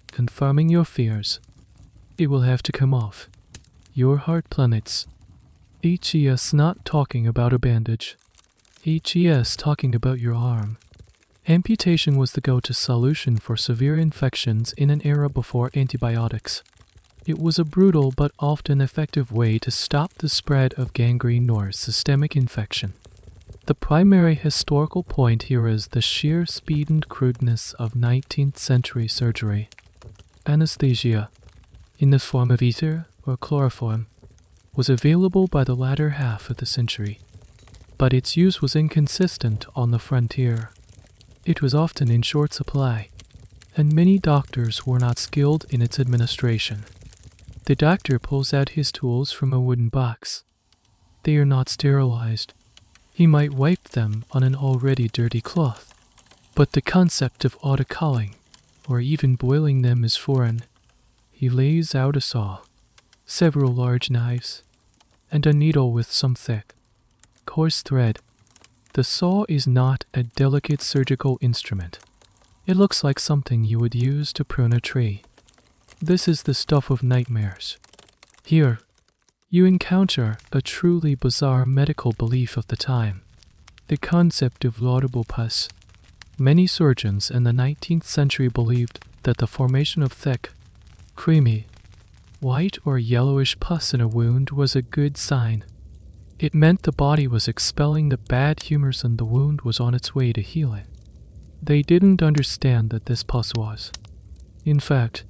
confirming your fears. It will have to come off. Your heart plummets. HES not talking about a bandage. HES talking about your arm. Amputation was the go-to solution for severe infections in an era before antibiotics. It was a brutal but often effective way to stop the spread of gangrene or systemic infection. The primary historical point here is the sheer speed and crudeness of 19th century surgery. Anesthesia, in the form of ether or chloroform, was available by the latter half of the century, but its use was inconsistent on the frontier. It was often in short supply, and many doctors were not skilled in its administration. The doctor pulls out his tools from a wooden box. They are not sterilized. He might wipe them on an already dirty cloth. But the concept of autoculling, or even boiling them, is foreign. He lays out a saw, several large knives, and a needle with some thick, coarse thread. The saw is not a delicate surgical instrument. It looks like something you would use to prune a tree. This is the stuff of nightmares. Here, you encounter a truly bizarre medical belief of the time, the concept of laudable pus. Many surgeons in the 19th century believed that the formation of thick, creamy, white or yellowish pus in a wound was a good sign. It meant the body was expelling the bad humors and the wound was on its way to healing. They didn't understand that this pus was, in fact,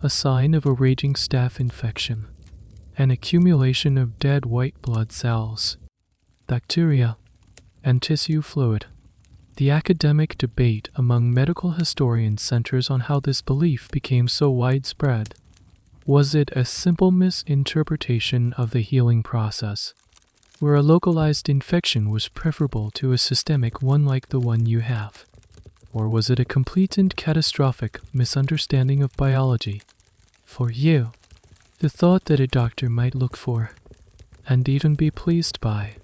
a sign of a raging staph infection, an accumulation of dead white blood cells, bacteria, and tissue fluid. The academic debate among medical historians centers on how this belief became so widespread. Was it a simple misinterpretation of the healing process, where a localized infection was preferable to a systemic one like the one you have? Or was it a complete and catastrophic misunderstanding of biology? For you, the thought that a doctor might look for, and even be pleased by,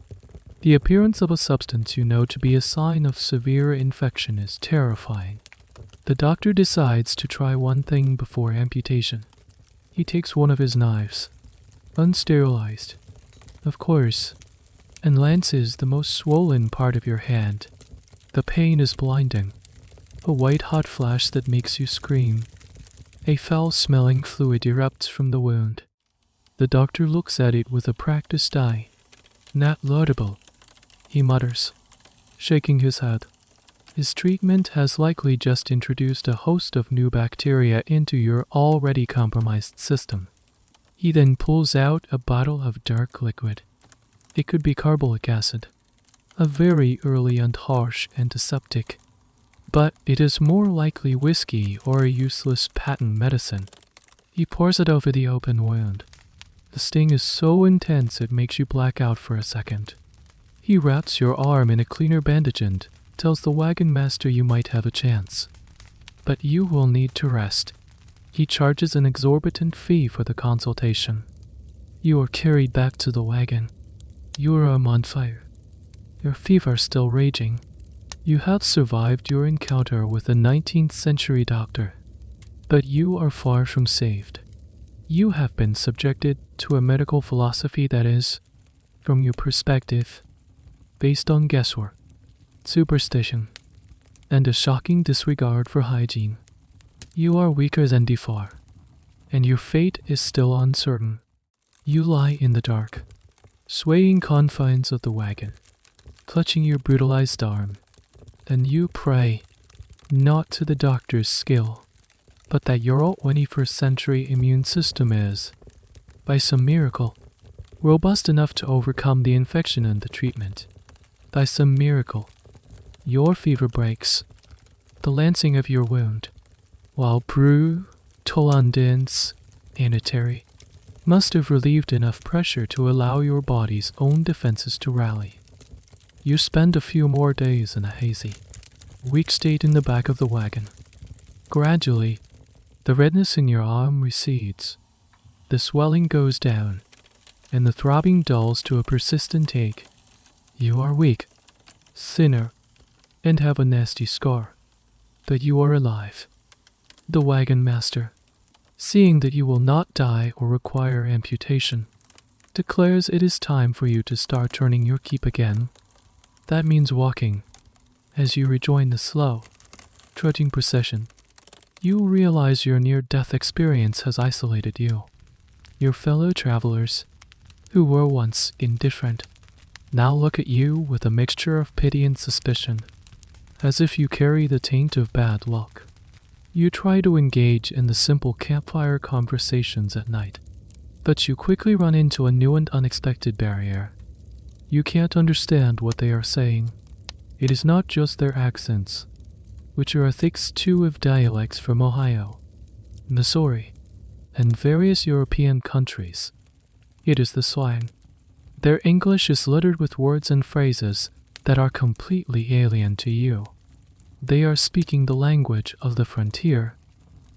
the appearance of a substance you know to be a sign of severe infection is terrifying. The doctor decides to try one thing before amputation. He takes one of his knives, unsterilized, of course, and lances the most swollen part of your hand. The pain is blinding. A white-hot flash that makes you scream. A foul-smelling fluid erupts from the wound. The doctor looks at it with a practiced eye. Not laudable, he mutters, shaking his head. His treatment has likely just introduced a host of new bacteria into your already compromised system. He then pulls out a bottle of dark liquid. It could be carbolic acid, a very early and harsh antiseptic. But it is more likely whiskey or a useless patent medicine. He pours it over the open wound. The sting is so intense it makes you black out for a second. He wraps your arm in a cleaner bandage and tells the wagon master you might have a chance. But you will need to rest. He charges an exorbitant fee for the consultation. You are carried back to the wagon. Your arm on fire. Your fever still raging. You have survived your encounter with a 19th century doctor, but you are far from saved. You have been subjected to a medical philosophy that is, from your perspective, based on guesswork, superstition, and a shocking disregard for hygiene. You are weaker than before, and your fate is still uncertain. You lie in the dark, swaying confines of the wagon, clutching your brutalized arm. And you pray, not to the doctor's skill, but that your 21st century immune system is, by some miracle, robust enough to overcome the infection and the treatment. By some miracle, your fever breaks, the lancing of your wound, while Tolandin's sanitary must have relieved enough pressure to allow your body's own defenses to rally. You spend a few more days in a hazy, weak state in the back of the wagon. Gradually, the redness in your arm recedes, the swelling goes down, and the throbbing dulls to a persistent ache. You are weak, thinner, and have a nasty scar, but you are alive. The wagon master, seeing that you will not die or require amputation, declares it is time for you to start turning your keep again. That means walking. As you rejoin the slow, trudging procession, you realize your near-death experience has isolated you. Your fellow travelers, who were once indifferent, now look at you with a mixture of pity and suspicion, as if you carry the taint of bad luck. You try to engage in the simple campfire conversations at night, but you quickly run into a new and unexpected barrier. You can't understand what they are saying. It is not just their accents, which are a thick stew of dialects from Ohio, Missouri, and various European countries. It is the slang. Their English is littered with words and phrases that are completely alien to you. They are speaking the language of the frontier.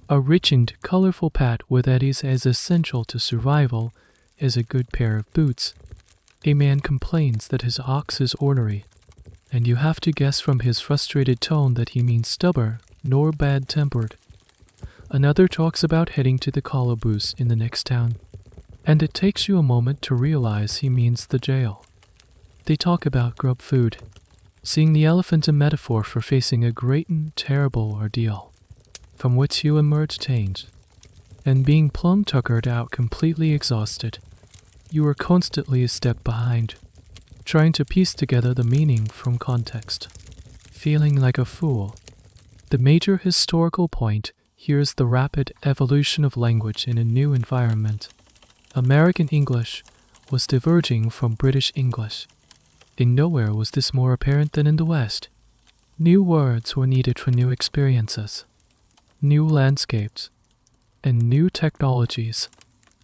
A rich and colorful pad that is as essential to survival as a good pair of boots. A man complains that his ox is ornery, and you have to guess from his frustrated tone that he means stubborn nor bad-tempered. Another talks about heading to the calaboose in the next town, and it takes you a moment to realize he means the jail. They talk about grub food, seeing the elephant a metaphor for facing a great and terrible ordeal, from which you emerge changed, and being plumb tuckered out completely exhausted. You are constantly a step behind, trying to piece together the meaning from context, feeling like a fool. The major historical point here is the rapid evolution of language in a new environment. American English was diverging from British English. In nowhere was this more apparent than in the West. New words were needed for new experiences, new landscapes, and new technologies.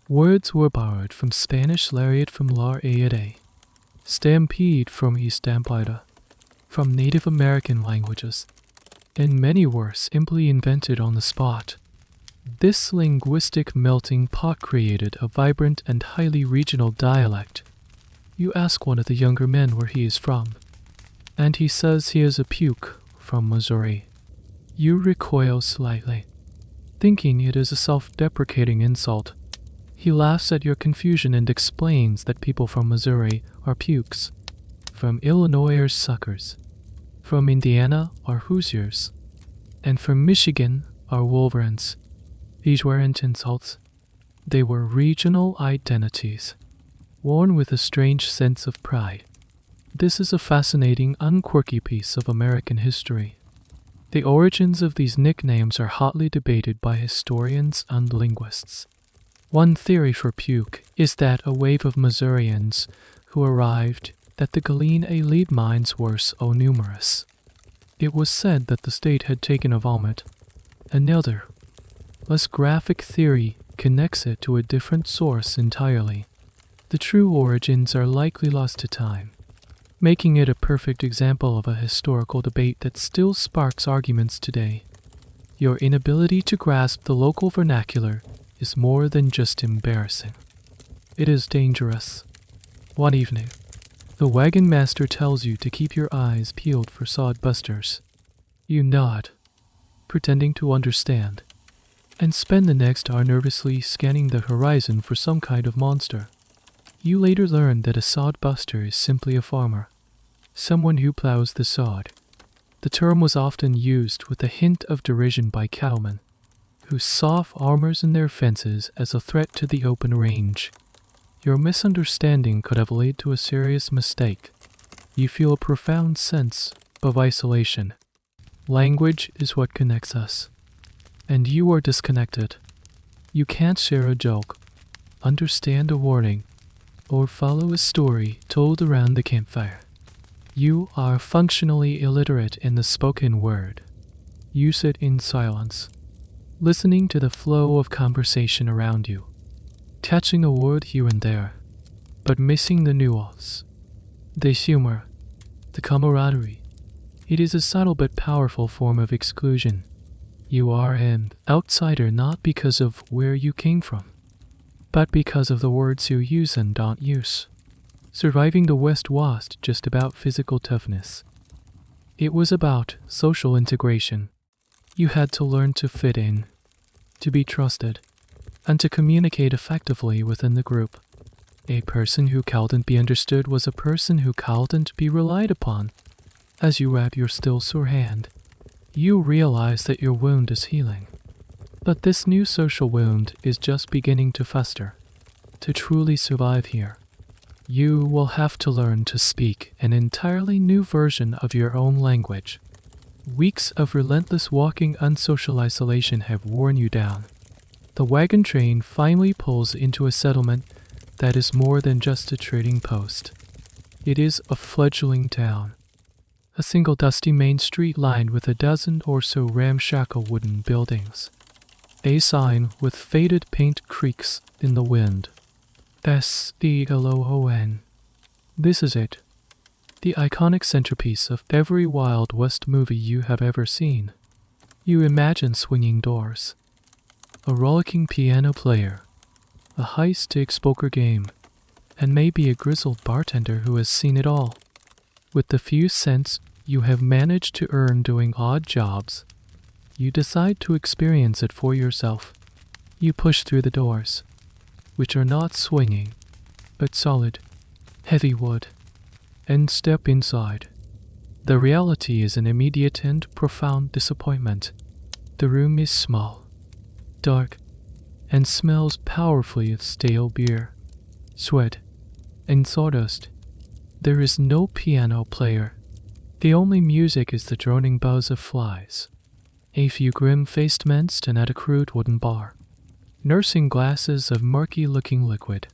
Words were borrowed from Spanish lariat from lar aide, stampede from estampida, from Native American languages, and many were simply invented on the spot. This linguistic melting pot created a vibrant and highly regional dialect. You ask one of the younger men where he is from, and he says he is a puke from Missouri. You recoil slightly, thinking it is a self-deprecating insult. He laughs at your confusion and explains that people from Missouri are pukes, from Illinois are suckers, from Indiana are Hoosiers, and from Michigan are Wolverines. These weren't insults. They were regional identities, worn with a strange sense of pride. This is a fascinating, unquirky piece of American history. The origins of these nicknames are hotly debated by historians and linguists. One theory for puke is that a wave of Missourians who arrived at the Galena lead mines were so numerous. It was said that the state had taken a vomit. Another, less graphic theory connects it to a different source entirely. The true origins are likely lost to time, making it a perfect example of a historical debate that still sparks arguments today. Your inability to grasp the local vernacular is more than just embarrassing. It is dangerous. One evening, the wagon master tells you to keep your eyes peeled for sodbusters. You nod, pretending to understand, and spend the next hour nervously scanning the horizon for some kind of monster. You later learn that a sodbuster is simply a farmer, someone who plows the sod. The term was often used with a hint of derision by cattlemen, who saw farmers and their fences as a threat to the open range. Your misunderstanding could have led to a serious mistake. You feel a profound sense of isolation. Language is what connects us, and you are disconnected. You can't share a joke, understand a warning, or follow a story told around the campfire. You are functionally illiterate in the spoken word. You sit in silence, listening to the flow of conversation around you, catching a word here and there, but missing the nuance, the humor, the camaraderie. It is a subtle but powerful form of exclusion. You are an outsider not because of where you came from, but because of the words you use and don't use. Surviving the West wasn't just about physical toughness. It was about social integration. You had to learn to fit in, to be trusted, and to communicate effectively within the group. A person who couldn't be understood was a person who couldn't be relied upon. As you wrap your still sore hand, you realize that your wound is healing. But this new social wound is just beginning to fester. To truly survive here, you will have to learn to speak an entirely new version of your own language. Weeks of relentless walking and social isolation have worn you down. The wagon train finally pulls into a settlement that is more than just a trading post. It is a fledgling town. A single dusty main street lined with a dozen or so ramshackle wooden buildings. A sign with faded paint creaks in the wind. S-D-L-O-O-N. This is it. the iconic centerpiece of every Wild West movie you have ever seen. You imagine swinging doors, a rollicking piano player, a high-stakes poker game, and maybe a grizzled bartender who has seen it all. With the few cents you have managed to earn doing odd jobs, you decide to experience it for yourself. You push through the doors, which are not swinging, but solid, heavy wood, and step inside. The reality is an immediate and profound disappointment. The room is small, dark, and smells powerfully of stale beer, sweat, and sawdust. There is no piano player. The only music is the droning buzz of flies. A few grim-faced men stand at a crude wooden bar, nursing glasses of murky-looking liquid.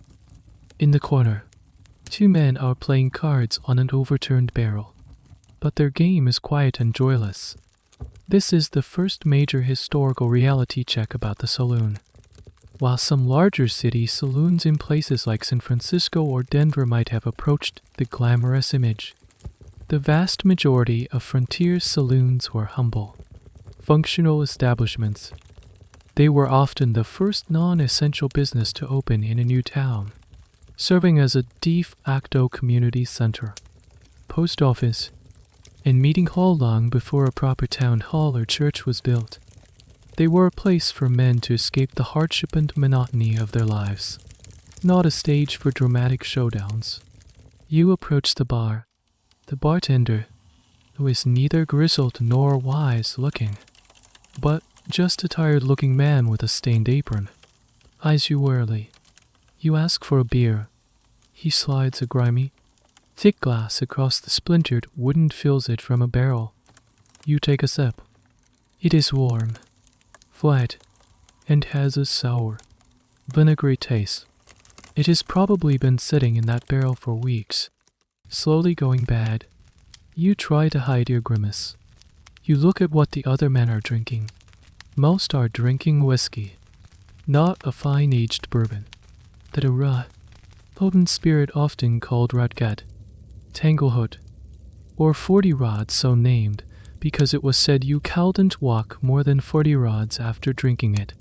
In the corner, two men are playing cards on an overturned barrel, but their game is quiet and joyless. This is the first major historical reality check about the saloon. While some larger city saloons in places like San Francisco or Denver might have approached the glamorous image, the vast majority of frontier saloons were humble, functional establishments. They were often the first non-essential business to open in a new town, serving as a de facto community center, post office, and meeting hall long before a proper town hall or church was built. They were a place for men to escape the hardship and monotony of their lives, not a stage for dramatic showdowns. You approach the bar. The bartender, who is neither grizzled nor wise-looking, but just a tired-looking man with a stained apron, eyes you warily. You ask for a beer. He slides a grimy, thick glass across the splintered wood and fills it from a barrel. You take a sip. It is warm, flat, and has a sour, vinegary taste. It has probably been sitting in that barrel for weeks, slowly going bad. You try to hide your grimace. You look at what the other men are drinking. Most are drinking whiskey, not a fine-aged bourbon, but a raw, potent spirit often called Rotgut, Tanglehood, or 40 rods, so named because it was said you couldn't walk more than 40 rods after drinking it.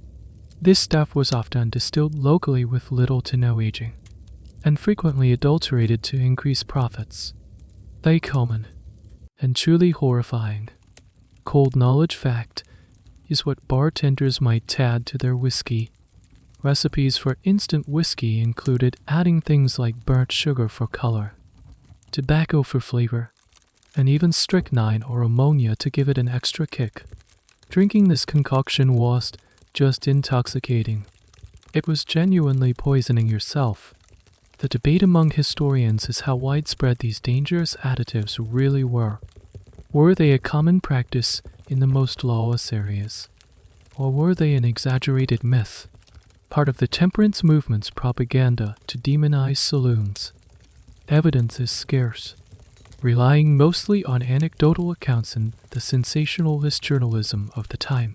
This stuff was often distilled locally with little to no aging, and frequently adulterated to increase profits. They common, and truly horrifying, cold knowledge fact is what bartenders might add to their whiskey. Recipes for instant whiskey included adding things like burnt sugar for color, tobacco for flavor, and even strychnine or ammonia to give it an extra kick. Drinking this concoction wasn't just intoxicating. It was genuinely poisoning yourself. The debate among historians is how widespread these dangerous additives really were. Were they a common practice in the most lawless areas? Or were they an exaggerated myth, part of the temperance movement's propaganda to demonize saloons? Evidence is scarce, relying mostly on anecdotal accounts and the sensationalist journalism of the time.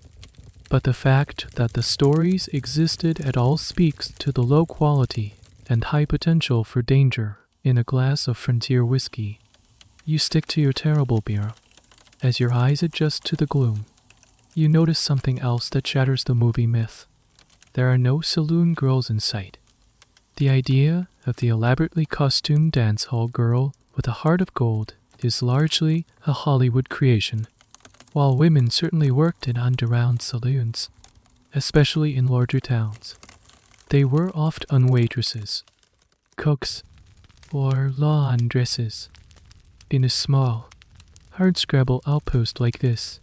But the fact that the stories existed at all speaks to the low quality and high potential for danger in a glass of frontier whiskey. You stick to your terrible beer. As your eyes adjust to the gloom, you notice something else that shatters the movie myth. There are no saloon girls in sight. The idea of the elaborately costumed dance hall girl with a heart of gold is largely a Hollywood creation. While women certainly worked in underground saloons, especially in larger towns, they were often waitresses, cooks, or laundresses. In a small, hardscrabble outpost like this,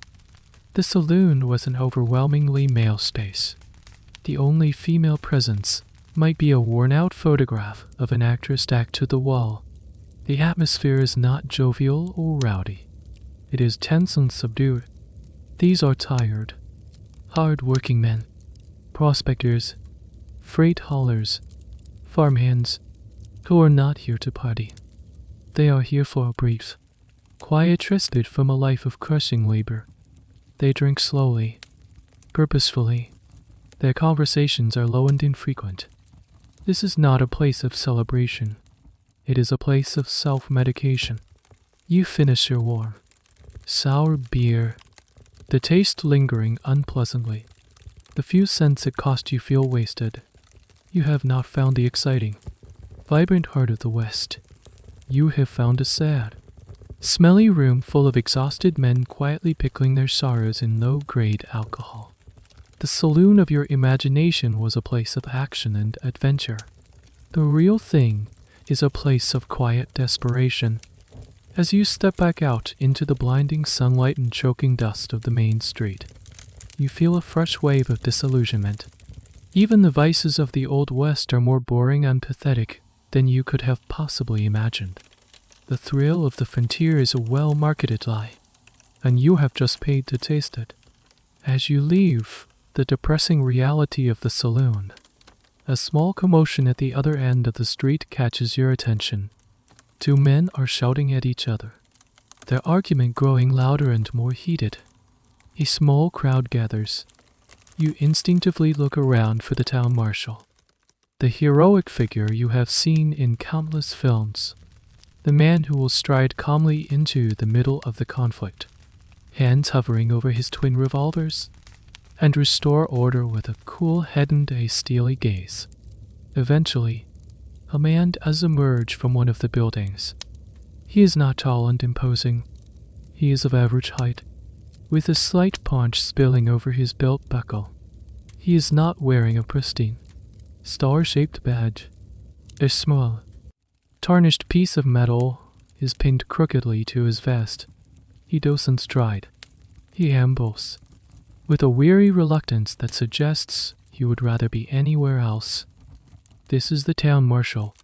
the saloon was an overwhelmingly male space. The only female presence might be a worn-out photograph of an actress stacked to the wall. The atmosphere is not jovial or rowdy. It is tense and subdued. These are tired, hard-working men, prospectors, freight haulers, farmhands, who are not here to party. They are here for a brief, quiet respite from a life of crushing labor. They drink slowly, purposefully. Their conversations are low and infrequent. This is not a place of celebration. It is a place of self-medication. You finish your warm, sour beer, the taste lingering unpleasantly. The few cents it cost you feel wasted. You have not found the exciting, vibrant heart of the West. You have found a sad, smelly room full of exhausted men quietly pickling their sorrows in low-grade alcohol. The saloon of your imagination was a place of action and adventure. The real thing is a place of quiet desperation. As you step back out into the blinding sunlight and choking dust of the main street, you feel a fresh wave of disillusionment. Even the vices of the Old West are more boring and pathetic than you could have possibly imagined. The thrill of the frontier is a well-marketed lie, and you have just paid to taste it. As you leave the depressing reality of the saloon, a small commotion at the other end of the street catches your attention. Two men are shouting at each other, their argument growing louder and more heated. A small crowd gathers. You instinctively look around for the town marshal, the heroic figure you have seen in countless films, the man who will stride calmly into the middle of the conflict, hands hovering over his twin revolvers, and restore order with a cool head and a steely gaze. Eventually, a man does emerge from one of the buildings. He is not tall and imposing. He is of average height, with a slight paunch spilling over his belt buckle. He is not wearing a pristine, star-shaped badge. A small, tarnished piece of metal is pinned crookedly to his vest. He doesn't stride. He ambles, with a weary reluctance that suggests he would rather be anywhere else. This is the town marshal,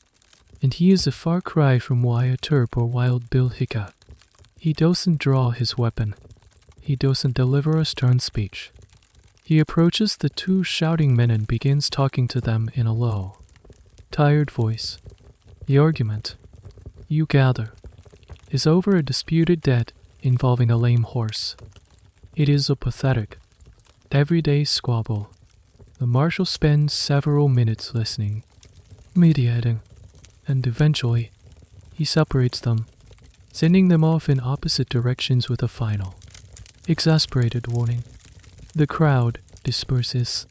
and he is a far cry from Wyatt Earp or Wild Bill Hickok. He doesn't draw his weapon. He doesn't deliver a stern speech. He approaches the two shouting men and begins talking to them in a low, tired voice. The argument, you gather, is over a disputed debt involving a lame horse. It is a pathetic, everyday squabble. The marshal spends several minutes listening, mediating, and eventually, he separates them, sending them off in opposite directions with a final, exasperated warning. The crowd disperses,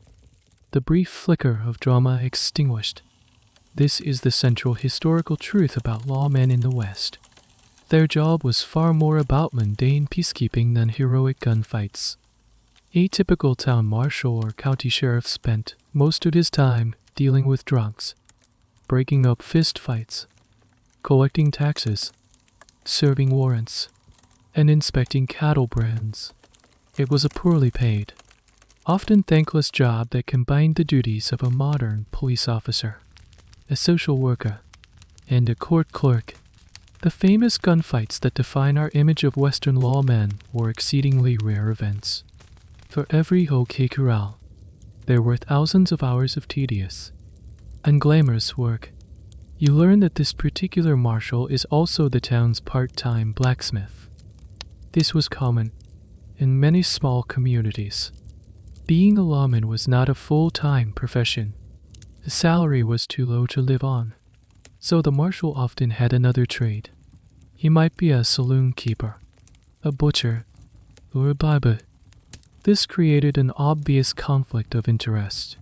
the brief flicker of drama extinguished. This is the central historical truth about lawmen in the West. Their job was far more about mundane peacekeeping than heroic gunfights. A typical town marshal or county sheriff spent most of his time dealing with drugs, breaking up fistfights, collecting taxes, serving warrants, and inspecting cattle brands. It was a poorly paid, often thankless job that combined the duties of a modern police officer, a social worker, and a court clerk. The famous gunfights that define our image of Western lawmen were exceedingly rare events. For every OK Corral, there were thousands of hours of tedious, unglamorous work. You learn that this particular marshal is also the town's part-time blacksmith. This was common in many small communities. Being a lawman was not a full-time profession. The salary was too low to live on, so the marshal often had another trade. He might be a saloon keeper, a butcher, or a barber. This created an obvious conflict of interest,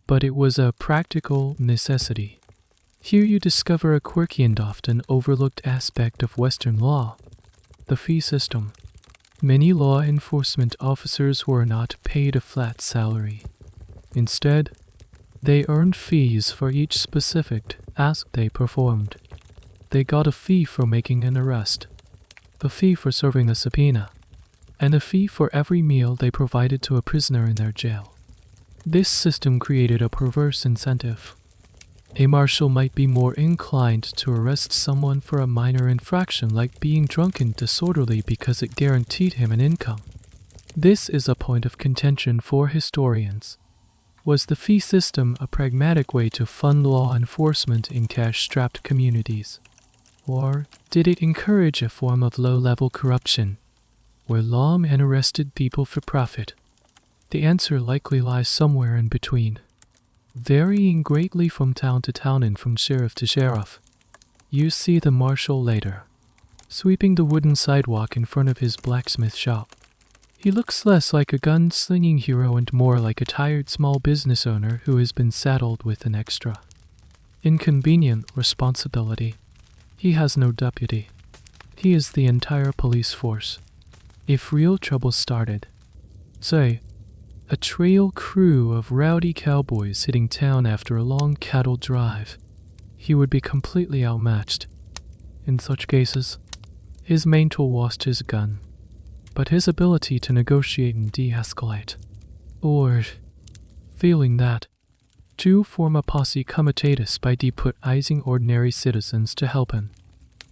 but it was a practical necessity. Here you discover a quirky and often overlooked aspect of Western law, the fee system. Many law enforcement officers were not paid a flat salary. Instead, they earned fees for each specific task they performed. They got a fee for making an arrest, a fee for serving a subpoena, and a fee for every meal they provided to a prisoner in their jail. This system created a perverse incentive. A marshal might be more inclined to arrest someone for a minor infraction like being drunk and disorderly because it guaranteed him an income. This is a point of contention for historians. Was the fee system a pragmatic way to fund law enforcement in cash-strapped communities? Or did it encourage a form of low-level corruption, where lawmen arrested people for profit? The answer likely lies somewhere in between, varying greatly from town to town and from sheriff to sheriff. You see the marshal later, sweeping the wooden sidewalk in front of his blacksmith shop. He looks less like a gun-slinging hero and more like a tired small business owner who has been saddled with an extra inconvenient responsibility. He has no deputy. He is the entire police force. If real trouble started, say, a trail crew of rowdy cowboys hitting town after a long cattle drive, he would be completely outmatched. In such cases, his main tool was his gun, but his ability to negotiate and de-escalate, or, failing that, to form a posse comitatus by deputizing ordinary citizens to help him.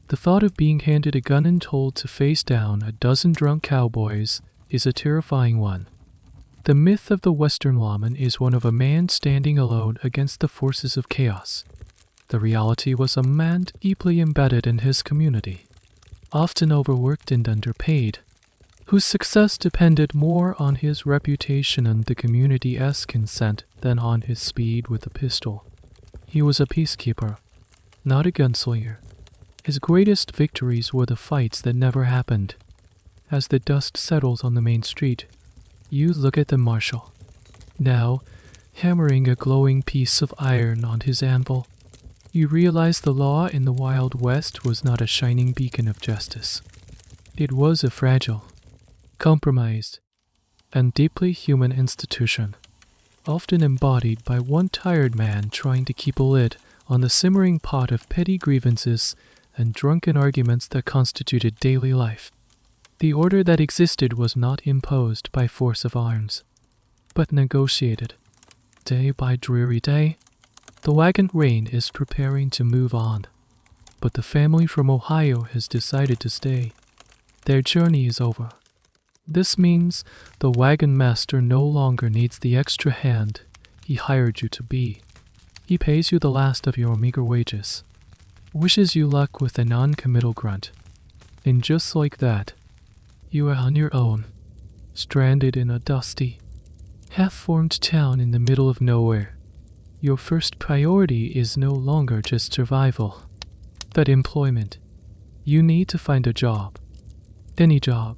The thought of being handed a gun and told to face down a dozen drunk cowboys is a terrifying one. The myth of the Western lawman is one of a man standing alone against the forces of chaos. The reality was a man deeply embedded in his community, often overworked and underpaid, whose success depended more on his reputation and the community's consent than on his speed with a pistol. He was a peacekeeper, not a gunslinger. His greatest victories were the fights that never happened. As the dust settles on the main street, you look at the marshal, now hammering a glowing piece of iron on his anvil. You realize the law in the Wild West was not a shining beacon of justice. It was a fragile, compromised, and deeply human institution, often embodied by one tired man trying to keep a lid on the simmering pot of petty grievances and drunken arguments that constituted daily life. The order that existed was not imposed by force of arms, but negotiated. Day by dreary day, the wagon train is preparing to move on, but the family from Ohio has decided to stay. Their journey is over. This means the wagon master no longer needs the extra hand he hired you to be. He pays you the last of your meager wages, wishes you luck with a non-committal grunt, and just like that, you are on your own, stranded in a dusty, half-formed town in the middle of nowhere. Your first priority is no longer just survival, but employment. You need to find a job, any job,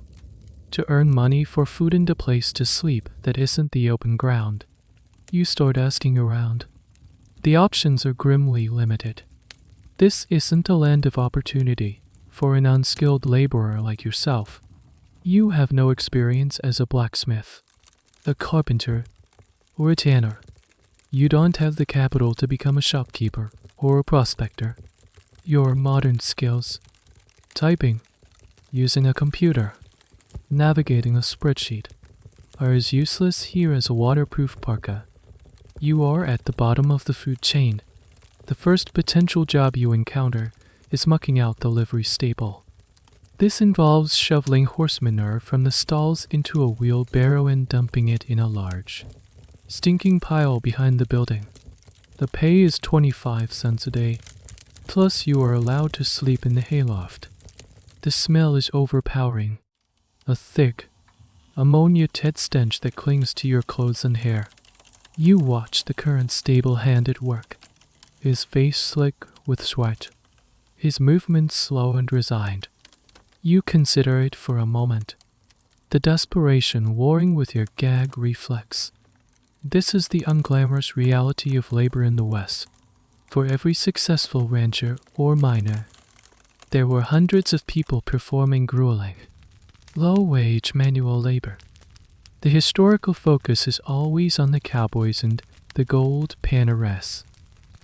to earn money for food and a place to sleep that isn't the open ground. You start asking around. The options are grimly limited. This isn't a land of opportunity for an unskilled laborer like yourself. You have no experience as a blacksmith, a carpenter, or a tanner. You don't have the capital to become a shopkeeper or a prospector. Your modern skills, typing, using a computer, navigating a spreadsheet, are as useless here as a waterproof parka. You are at the bottom of the food chain. The first potential job you encounter is mucking out the livery stable. This involves shoveling horse manure from the stalls into a wheelbarrow and dumping it in a large, stinking pile behind the building. The pay is 25 cents a day, plus you are allowed to sleep in the hayloft. The smell is overpowering, a thick, ammonia-ted stench that clings to your clothes and hair. You watch the current stable hand at work, his face slick with sweat, his movements slow and resigned. You consider it for a moment, the desperation warring with your gag reflex. This is the unglamorous reality of labor in the West. For every successful rancher or miner, there were hundreds of people performing grueling, low-wage manual labor. The historical focus is always on the cowboys and the gold panares,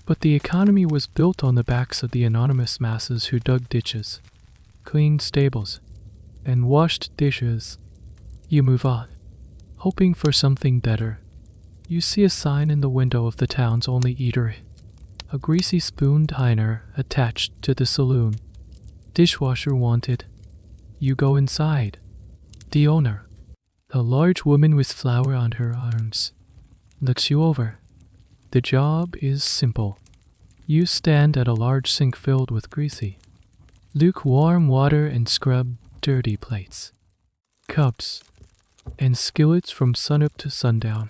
but the economy was built on the backs of the anonymous masses who dug ditches, cleaned stables, and washed dishes. You move on, hoping for something better. You see a sign in the window of the town's only eatery, a greasy spoon diner attached to the saloon. Dishwasher wanted. You go inside. The owner, a large woman with flour on her arms, looks you over. The job is simple. You stand at a large sink filled with greasy, lukewarm water and scrub dirty plates, cups, and skillets from sunup to sundown.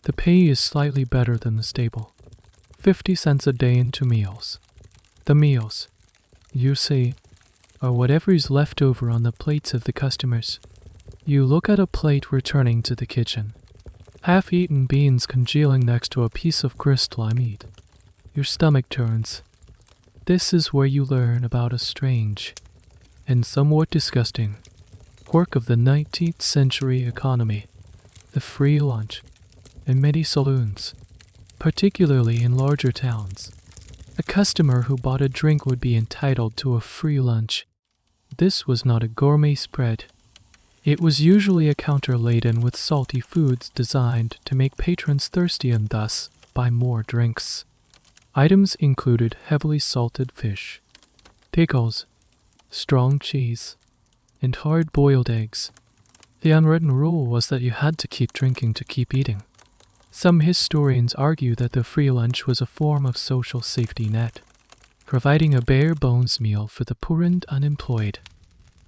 The pay is slightly better than the stable, 50 cents a day into meals. The meals, you see, or whatever is left over on the plates of the customers. You look at a plate returning to the kitchen. Half-eaten beans congealing next to a piece of crystalline meat. Your stomach turns. This is where you learn about a strange and somewhat disgusting quirk of the 19th century economy, the free lunch. In many saloons, particularly in larger towns, a customer who bought a drink would be entitled to a free lunch. This was not a gourmet spread. It was usually a counter laden with salty foods designed to make patrons thirsty and thus buy more drinks. Items included heavily salted fish, pickles, strong cheese, and hard-boiled eggs. The unwritten rule was that you had to keep drinking to keep eating. Some historians argue that the free lunch was a form of social safety net, providing a bare-bones meal for the poor and unemployed.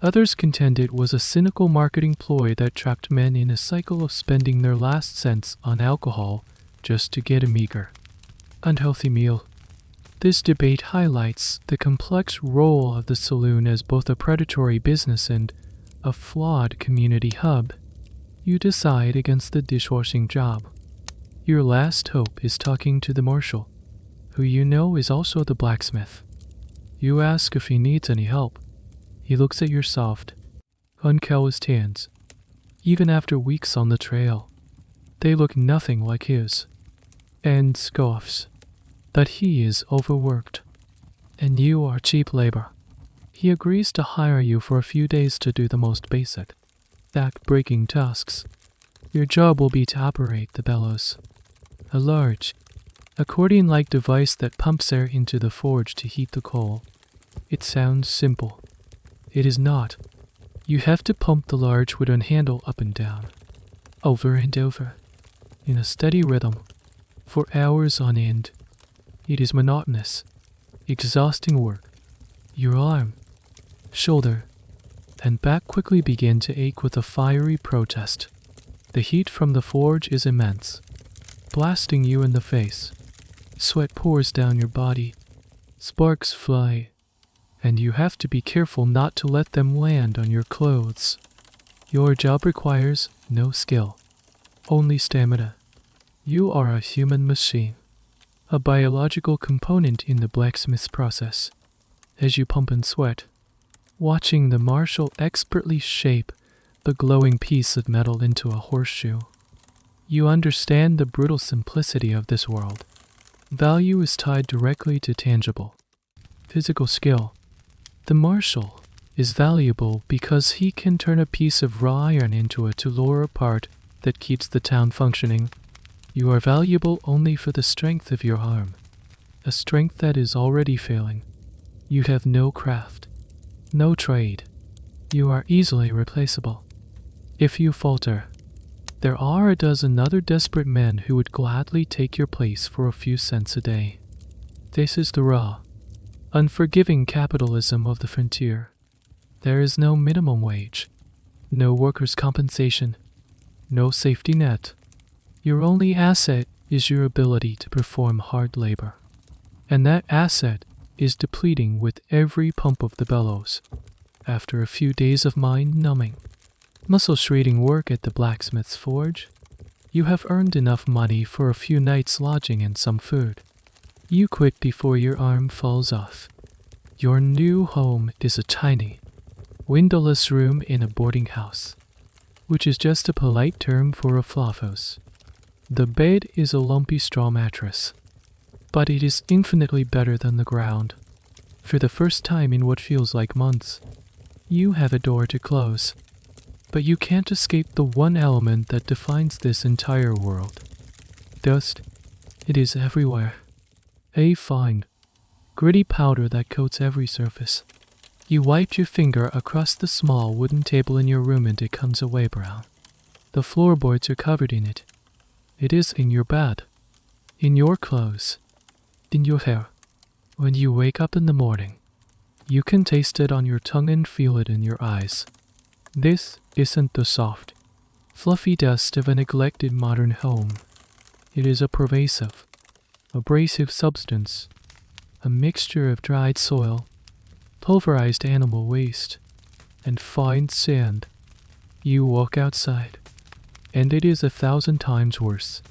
Others contend it was a cynical marketing ploy that trapped men in a cycle of spending their last cents on alcohol just to get a meager, unhealthy meal. This debate highlights the complex role of the saloon as both a predatory business and a flawed community hub. You decide against the dishwashing job. Your last hope is talking to the marshal, who you know is also the blacksmith. You ask if he needs any help. He looks at your soft, uncalloused hands. Even after weeks on the trail, they look nothing like his, and scoffs that he is overworked, and you are cheap labor. He agrees to hire you for a few days to do the most basic, back-breaking tasks. Your job will be to operate the bellows, a large, accordion-like device that pumps air into the forge to heat the coal. It sounds simple. It is not. You have to pump the large wooden handle up and down, over and over, in a steady rhythm, for hours on end. It is monotonous, exhausting work. Your arm, shoulder, and back quickly begin to ache with a fiery protest. The heat from the forge is immense, blasting you in the face. Sweat pours down your body, sparks fly, and you have to be careful not to let them land on your clothes. Your job requires no skill, only stamina. You are a human machine, a biological component in the blacksmith's process. As you pump and sweat, watching the marshal expertly shape the glowing piece of metal into a horseshoe, you understand the brutal simplicity of this world. Value is tied directly to tangible, physical skill. The marshal is valuable because he can turn a piece of raw iron into a lower part that keeps the town functioning. You are valuable only for the strength of your arm, a strength that is already failing. You have no craft, no trade. You are easily replaceable. If you falter, there are a dozen other desperate men who would gladly take your place for a few cents a day. This is the raw, unforgiving capitalism of the frontier. There is no minimum wage, no workers' compensation, no safety net. Your only asset is your ability to perform hard labor, and that asset is depleting with every pump of the bellows. After a few days of mind-numbing, muscle-shredding work at the blacksmith's forge, you have earned enough money for a few nights' lodging and some food. You quit before your arm falls off. Your new home is a tiny, windowless room in a boarding house, which is just a polite term for a flophouse. The bed is a lumpy straw mattress, but it is infinitely better than the ground. For the first time in what feels like months, you have a door to close, but you can't escape the one element that defines this entire world. Dust. It is everywhere. A fine, gritty powder that coats every surface. You wipe your finger across the small wooden table in your room and it comes away brown. The floorboards are covered in it. It is in your bed, in your clothes, in your hair. When you wake up in the morning, you can taste it on your tongue and feel it in your eyes. This isn't the soft, fluffy dust of a neglected modern home. It is a pervasive, abrasive substance, a mixture of dried soil, pulverized animal waste, and fine sand. You walk outside, and it is 1,000 times worse.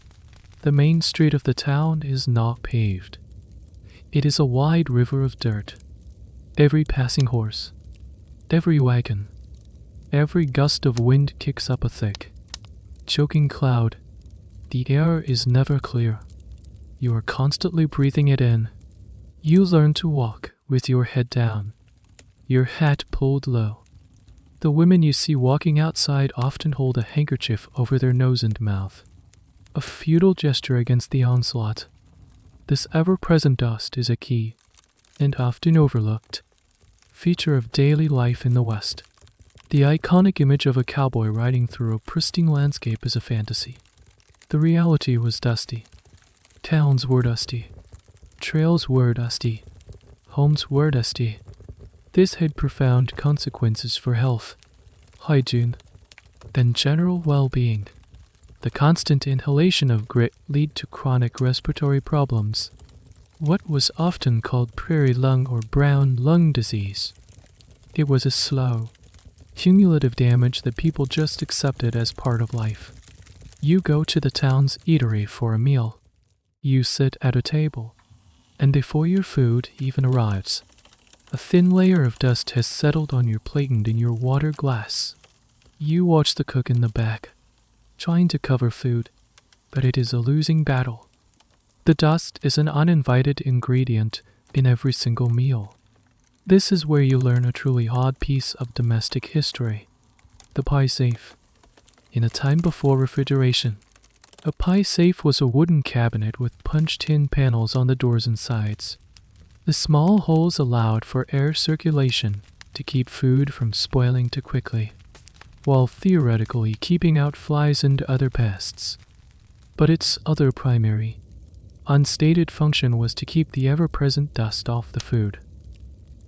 The main street of the town is not paved. It is a wide river of dirt. Every passing horse, every wagon, every gust of wind kicks up a thick, choking cloud. The air is never clear. You are constantly breathing it in. You learn to walk with your head down, your hat pulled low. The women you see walking outside often hold a handkerchief over their nose and mouth, a futile gesture against the onslaught. This ever-present dust is a key, and often overlooked, feature of daily life in the West. The iconic image of a cowboy riding through a pristine landscape is a fantasy. The reality was dusty. Towns were dusty. Trails were dusty. Homes were dusty. This had profound consequences for health, hygiene, and general well-being. The constant inhalation of grit led to chronic respiratory problems, what was often called prairie lung or brown lung disease. It was a slow, cumulative damage that people just accepted as part of life. You go to the town's eatery for a meal. You sit at a table, and before your food even arrives, a thin layer of dust has settled on your plate and in your water glass. You watch the cook in the back, trying to cover food, but it is a losing battle. The dust is an uninvited ingredient in every single meal. This is where you learn a truly odd piece of domestic history. The pie safe. In a time before refrigeration, a pie safe was a wooden cabinet with punched-in panels on the doors and sides. The small holes allowed for air circulation to keep food from spoiling too quickly, while theoretically keeping out flies and other pests. But its other primary, unstated function was to keep the ever-present dust off the food.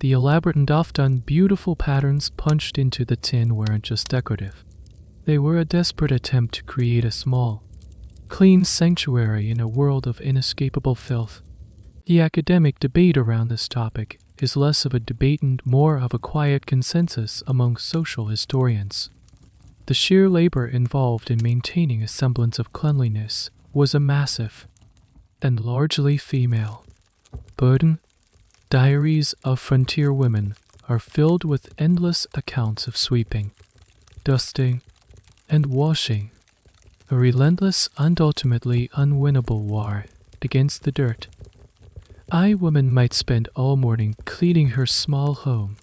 The elaborate and often beautiful patterns punched into the tin weren't just decorative. They were a desperate attempt to create a small, clean sanctuary in a world of inescapable filth. The academic debate around this topic is less of a debate and more of a quiet consensus among social historians. The sheer labor involved in maintaining a semblance of cleanliness was a massive, and largely female, burden. Diaries of frontier women are filled with endless accounts of sweeping, dusting, and washing, a relentless and ultimately unwinnable war against the dirt. A woman might spend all morning cleaning her small home,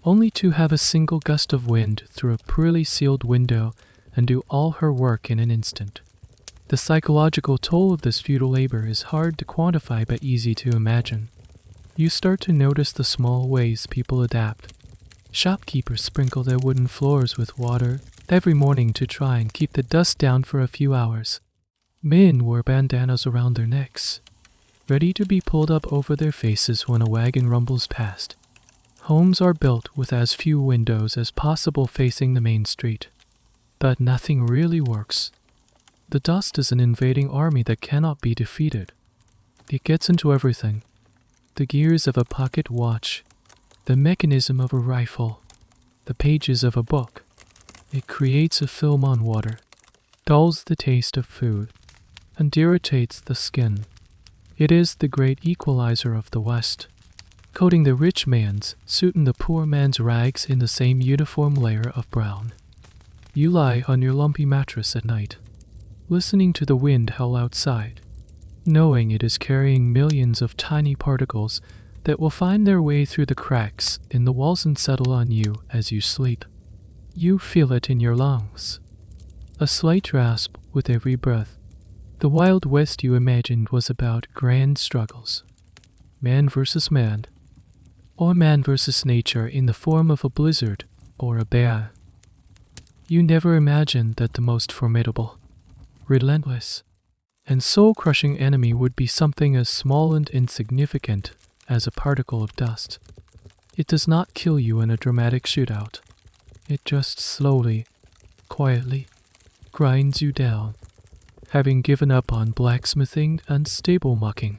only to have a single gust of wind through a poorly sealed window and do all her work in an instant. The psychological toll of this futile labor is hard to quantify but easy to imagine. You start to notice the small ways people adapt. Shopkeepers sprinkle their wooden floors with water every morning to try and keep the dust down for a few hours. Men wear bandanas around their necks, ready to be pulled up over their faces when a wagon rumbles past. Homes are built with as few windows as possible facing the main street. But nothing really works. The dust is an invading army that cannot be defeated. It gets into everything. The gears of a pocket watch, the mechanism of a rifle, the pages of a book. It creates a film on water, dulls the taste of food, and irritates the skin. It is the great equalizer of the West, coating the rich man's suit and the poor man's rags in the same uniform layer of brown. You lie on your lumpy mattress at night, listening to the wind howl outside, knowing it is carrying millions of tiny particles that will find their way through the cracks in the walls and settle on you as you sleep. You feel it in your lungs, a slight rasp with every breath. The Wild West you imagined was about grand struggles, man versus man, or man versus nature in the form of a blizzard or a bear. You never imagined that the most formidable, relentless, and soul-crushing enemy would be something as small and insignificant as a particle of dust. It does not kill you in a dramatic shootout. It just slowly, quietly, grinds you down. Having given up on blacksmithing and stable mucking,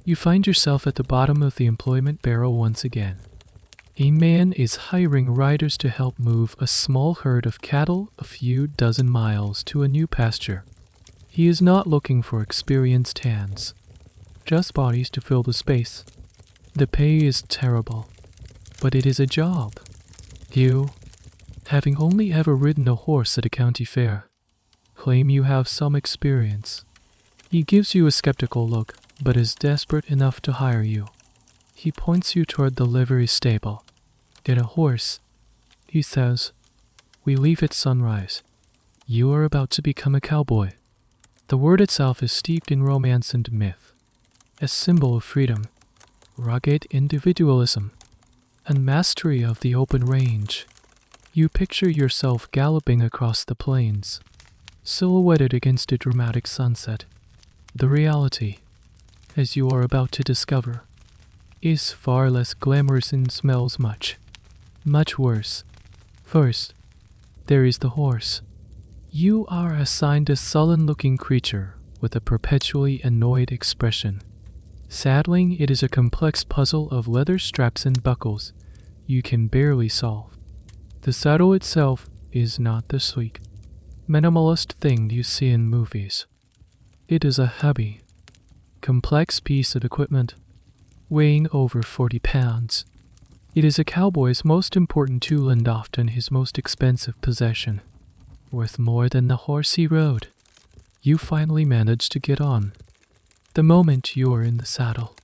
you find yourself at the bottom of the employment barrel once again. A man is hiring riders to help move a small herd of cattle a few dozen miles to a new pasture. He is not looking for experienced hands, just bodies to fill the space. The pay is terrible, but it is a job. You, having only ever ridden a horse at a county fair, claim you have some experience. He gives you a skeptical look, but is desperate enough to hire you. He points you toward the livery stable. Get a horse, he says. We leave at sunrise. You are about to become a cowboy. The word itself is steeped in romance and myth, a symbol of freedom, rugged individualism, and mastery of the open range. You picture yourself galloping across the plains, silhouetted against a dramatic sunset. The reality, as you are about to discover, is far less glamorous and smells much worse. First, there is the horse. You are assigned a sullen-looking creature with a perpetually annoyed expression. Saddling it is a complex puzzle of leather straps and buckles you can barely solve. The saddle itself is not the sleek, minimalist thing you see in movies. It is a heavy, complex piece of equipment, weighing over 40 pounds. It is a cowboy's most important tool and often his most expensive possession, worth more than the horse he rode. You finally manage to get on. The moment you are in the saddle,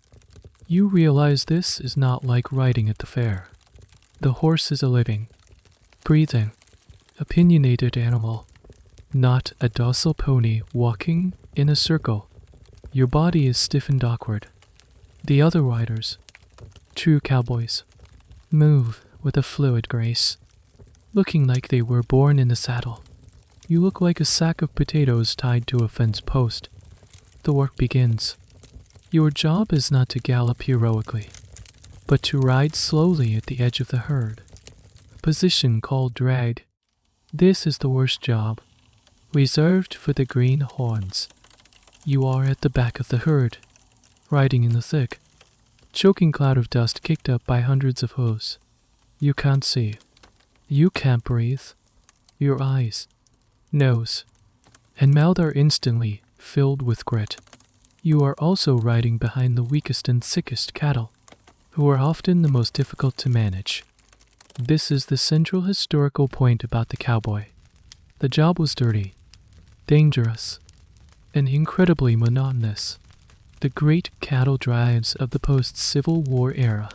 you realize this is not like riding at the fair. The horse is a living, breathing, opinionated animal, not a docile pony walking in a circle. Your body is stiff and awkward. The other riders, true cowboys, move with a fluid grace, looking like they were born in the saddle. You look like a sack of potatoes tied to a fence post. The work begins. Your job is not to gallop heroically, but to ride slowly at the edge of the herd, a position called drag. This is the worst job, reserved for the greenhorns. You are at the back of the herd, riding in the thick, choking cloud of dust kicked up by hundreds of hooves. You can't see. You can't breathe. Your eyes, nose, and mouth are instantly filled with grit. You are also riding behind the weakest and sickest cattle, who are often the most difficult to manage. This is the central historical point about the cowboy. The job was dirty, dangerous, and incredibly monotonous. The great cattle drives of the post-Civil War era,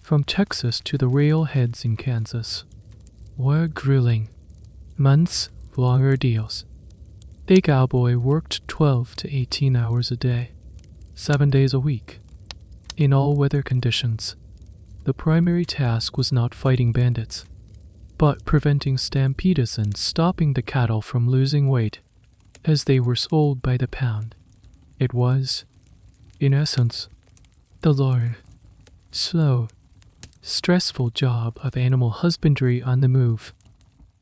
from Texas to the railheads in Kansas, were grueling, months-long ordeals. The cowboy worked 12 to 18 hours a day, 7 days a week, in all weather conditions. The primary task was not fighting bandits, but preventing stampedes and stopping the cattle from losing weight as they were sold by the pound. It was, in essence, the long, slow, stressful job of animal husbandry on the move.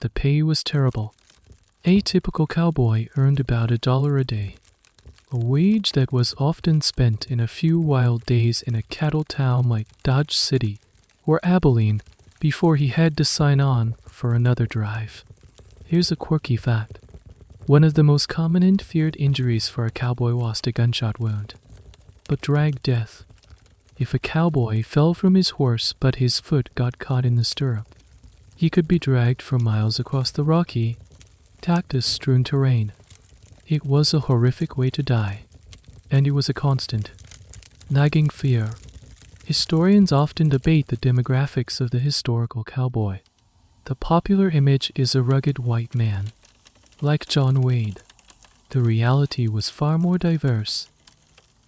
The pay was terrible. A typical cowboy earned about $1 a day, a wage that was often spent in a few wild days in a cattle town like Dodge City or Abilene before he had to sign on for another drive. Here's a quirky fact. One of the most common and feared injuries for a cowboy was a gunshot wound, but drag death. If a cowboy fell from his horse but his foot got caught in the stirrup, he could be dragged for miles across the rocky, cactus-strewn terrain. It was a horrific way to die, and it was a constant, nagging fear. Historians often debate the demographics of the historical cowboy. The popular image is a rugged white man, like John Wayne. The reality was far more diverse.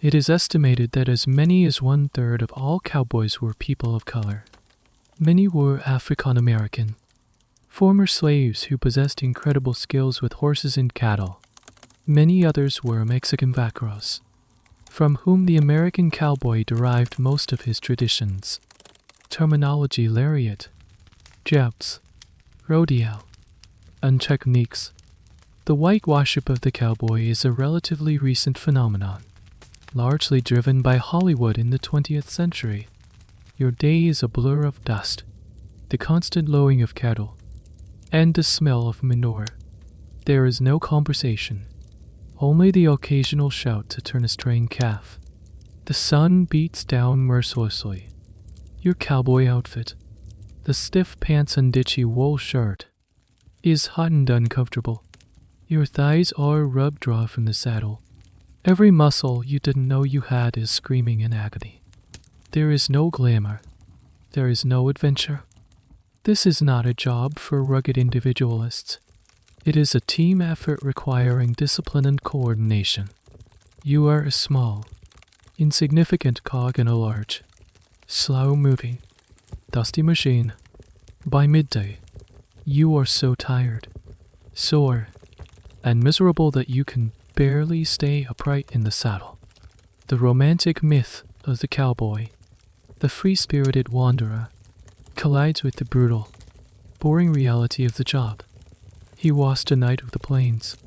It is estimated that as many as 1/3 of all cowboys were people of color. Many were African American, former slaves who possessed incredible skills with horses and cattle. Many others were Mexican vaqueros, from whom the American cowboy derived most of his traditions. Terminology: lariat, jabs, rodeo, and techniques. The whitewashing of the cowboy is a relatively recent phenomenon, largely driven by Hollywood in the 20th century. Your day is a blur of dust, the constant lowing of cattle, and the smell of manure. There is no conversation, only the occasional shout to turn a straying calf. The sun beats down mercilessly. Your cowboy outfit, the stiff pants and ditchy wool shirt, is hot and uncomfortable. Your thighs are rubbed dry from the saddle. Every muscle you didn't know you had is screaming in agony. There is no glamour. There is no adventure. This is not a job for rugged individualists. It is a team effort requiring discipline and coordination. You are a small, insignificant cog in a large, slow-moving, dusty machine. By midday, you are so tired, sore, and miserable that you can barely stay upright in the saddle. The romantic myth of the cowboy, the free-spirited wanderer, collides with the brutal, boring reality of the job. He was a knight of the plains.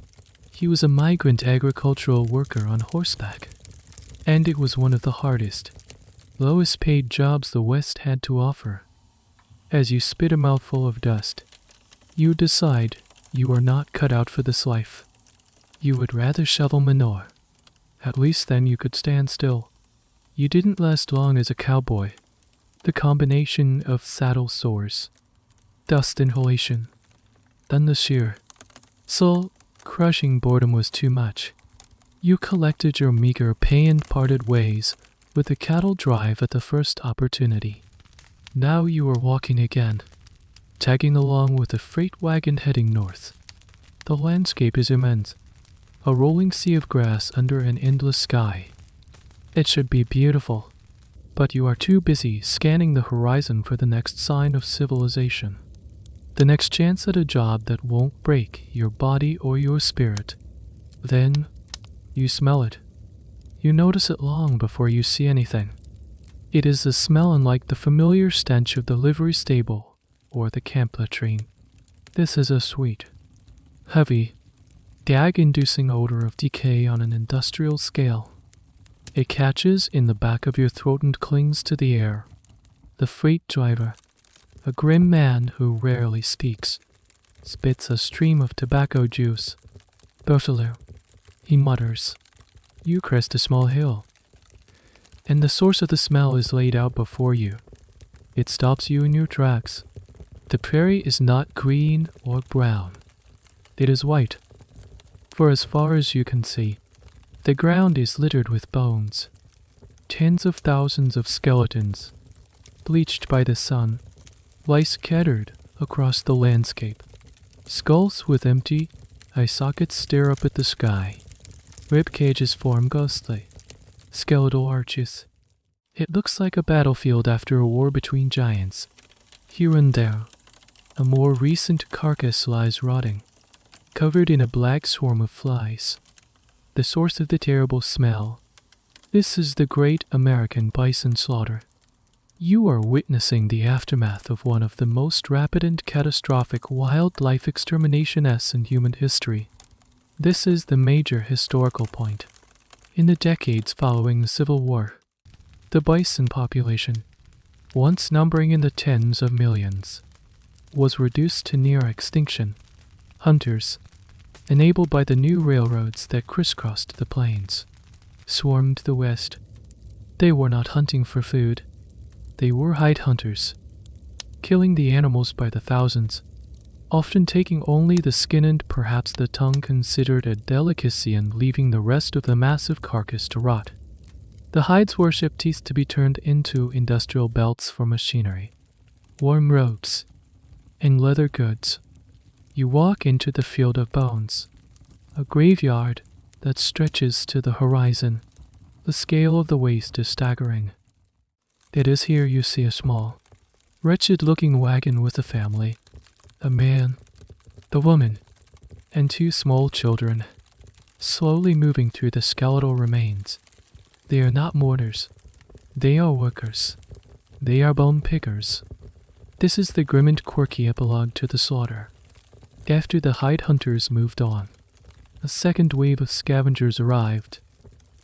He was a migrant agricultural worker on horseback, and it was one of the hardest, lowest paid jobs the West had to offer. As you spit a mouthful of dust, you decide you are not cut out for this life. You would rather shovel manure. At least then you could stand still. You didn't last long as a cowboy. The combination of saddle sores, dust inhalation, then the sheer, soul-crushing boredom was too much. You collected your meager pay and parted ways with the cattle drive at the first opportunity. Now you are walking again, tagging along with the freight wagon heading north. The landscape is immense, a rolling sea of grass under an endless sky. It should be beautiful, but you are too busy scanning the horizon for the next sign of civilization. The next chance at a job that won't break your body or your spirit. Then, you smell it. You notice it long before you see anything. It is a smell unlike the familiar stench of the livery stable or the camp latrine. This is a sweet, heavy, gag-inducing odor of decay on an industrial scale. It catches in the back of your throat and clings to the air. The freight driver, a grim man who rarely speaks, spits a stream of tobacco juice. Buffalo, he mutters. You crest a small hill, and the source of the smell is laid out before you. It stops you in your tracks. The prairie is not green or brown. It is white. For as far as you can see, the ground is littered with bones. Tens of thousands of skeletons, bleached by the sun, lie scattered across the landscape. Skulls with empty eye sockets stare up at the sky. Rib cages form ghostly, skeletal arches. It looks like a battlefield after a war between giants. Here and there, a more recent carcass lies rotting, covered in a black swarm of flies. The source of the terrible smell. This is the great American bison slaughter. You are witnessing the aftermath of one of the most rapid and catastrophic wildlife exterminations in human history. This is the major historical point. In the decades following the Civil War, the bison population, once numbering in the tens of millions, was reduced to near extinction. Hunters, enabled by the new railroads that crisscrossed the plains, swarmed the west. They were not hunting for food. They were hide hunters, killing the animals by the thousands, often taking only the skin and perhaps the tongue considered a delicacy and leaving the rest of the massive carcass to rot. The hides were shipped east to be turned into industrial belts for machinery, warm robes, and leather goods. You walk into the field of bones, a graveyard that stretches to the horizon. The scale of the waste is staggering. It is here you see a small, wretched-looking wagon with a family, a man, the woman, and two small children, slowly moving through the skeletal remains. They are not mourners. They are workers. They are bone pickers. This is the grim and quirky epilogue to the slaughter. After the hide hunters moved on, a second wave of scavengers arrived.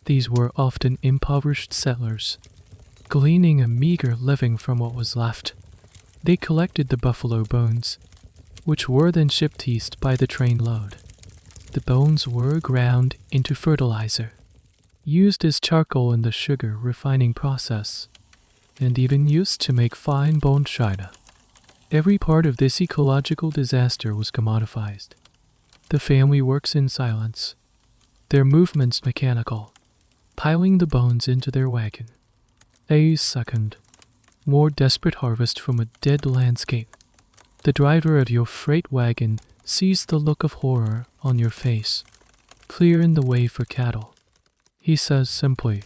These were often impoverished settlers, gleaning a meager living from what was left. They collected the buffalo bones, which were then shipped east by the trainload. The bones were ground into fertilizer, used as charcoal in the sugar refining process, and even used to make fine bone china. Every part of this ecological disaster was commodified. The family works in silence, their movements mechanical, piling the bones into their wagon. A second, more desperate harvest from a dead landscape. The driver of your freight wagon sees the look of horror on your face, clearing the way for cattle. He says simply,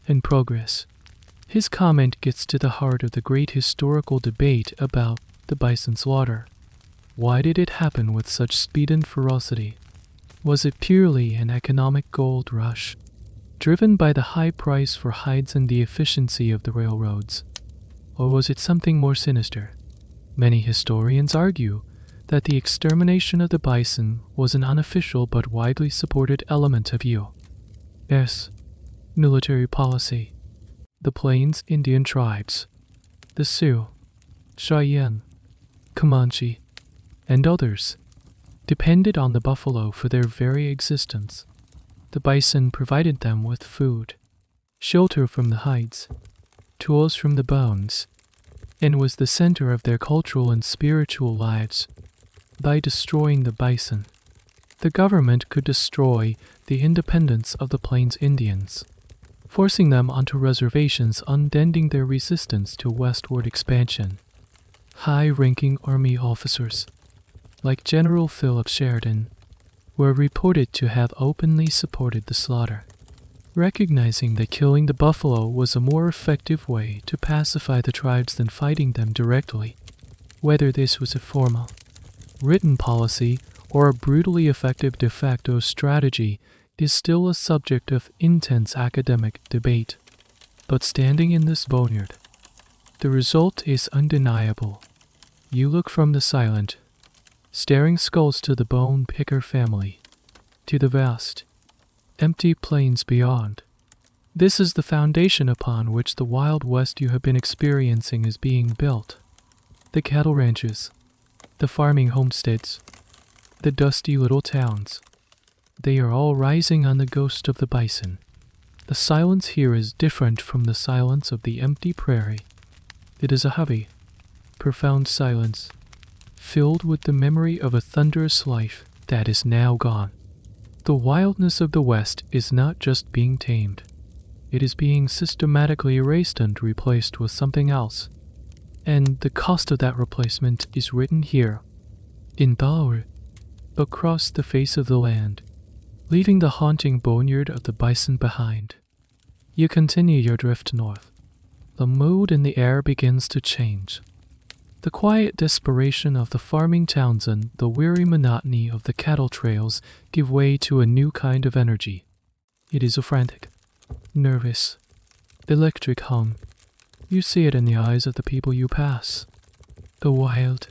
"In progress." His comment gets to the heart of the great historical debate about the bison slaughter. Why did it happen with such speed and ferocity? Was it purely an economic gold rush, driven by the high price for hides and the efficiency of the railroads? Or was it something more sinister? Many historians argue that the extermination of the bison was an unofficial but widely supported element of U.S. military policy. The Plains Indian tribes, the Sioux, Cheyenne, Comanche, and others, depended on the buffalo for their very existence. The bison provided them with food, shelter from the hides, tools from the bones, and was the center of their cultural and spiritual lives. By destroying the bison, the government could destroy the independence of the Plains Indians, forcing them onto reservations, unending their resistance to westward expansion. High-ranking Army officers, like General Philip Sheridan, were reported to have openly supported the slaughter, recognizing that killing the buffalo was a more effective way to pacify the tribes than fighting them directly. Whether this was a formal, written policy or a brutally effective de facto strategy is still a subject of intense academic debate. But standing in this boneyard, the result is undeniable. You look from the silent, staring skulls to the bone picker family, to the vast, empty plains beyond. This is the foundation upon which the Wild West you have been experiencing is being built. The cattle ranches, the farming homesteads, the dusty little towns, they are all rising on the ghost of the bison. The silence here is different from the silence of the empty prairie. It is a heavy, profound silence, filled with the memory of a thunderous life that is now gone. The wildness of the West is not just being tamed. It is being systematically erased and replaced with something else. And the cost of that replacement is written here, in dollar, across the face of the land, leaving the haunting boneyard of the bison behind. You continue your drift north. The mood in the air begins to change. The quiet desperation of the farming towns and the weary monotony of the cattle trails give way to a new kind of energy. It is a frantic, nervous, electric hum. You see it in the eyes of the people you pass. A wild,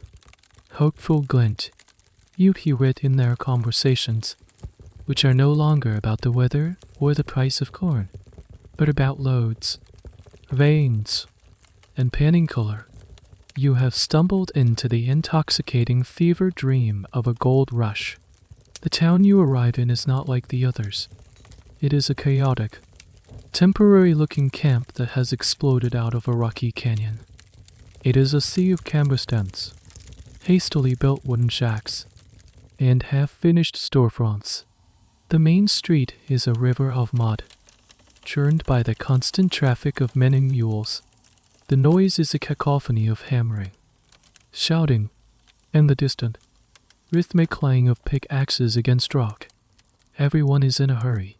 hopeful glint. You hear it in their conversations, which are no longer about the weather or the price of corn, but about loads, veins, and panning color. You have stumbled into the intoxicating fever dream of a gold rush. The town you arrive in is not like the others. It is a chaotic, temporary-looking camp that has exploded out of a rocky canyon. It is a sea of canvas tents, hastily built wooden shacks, and half-finished storefronts. The main street is a river of mud, churned by the constant traffic of men and mules. The noise is a cacophony of hammering, shouting, and the distant, rhythmic clang of pickaxes against rock. Everyone is in a hurry.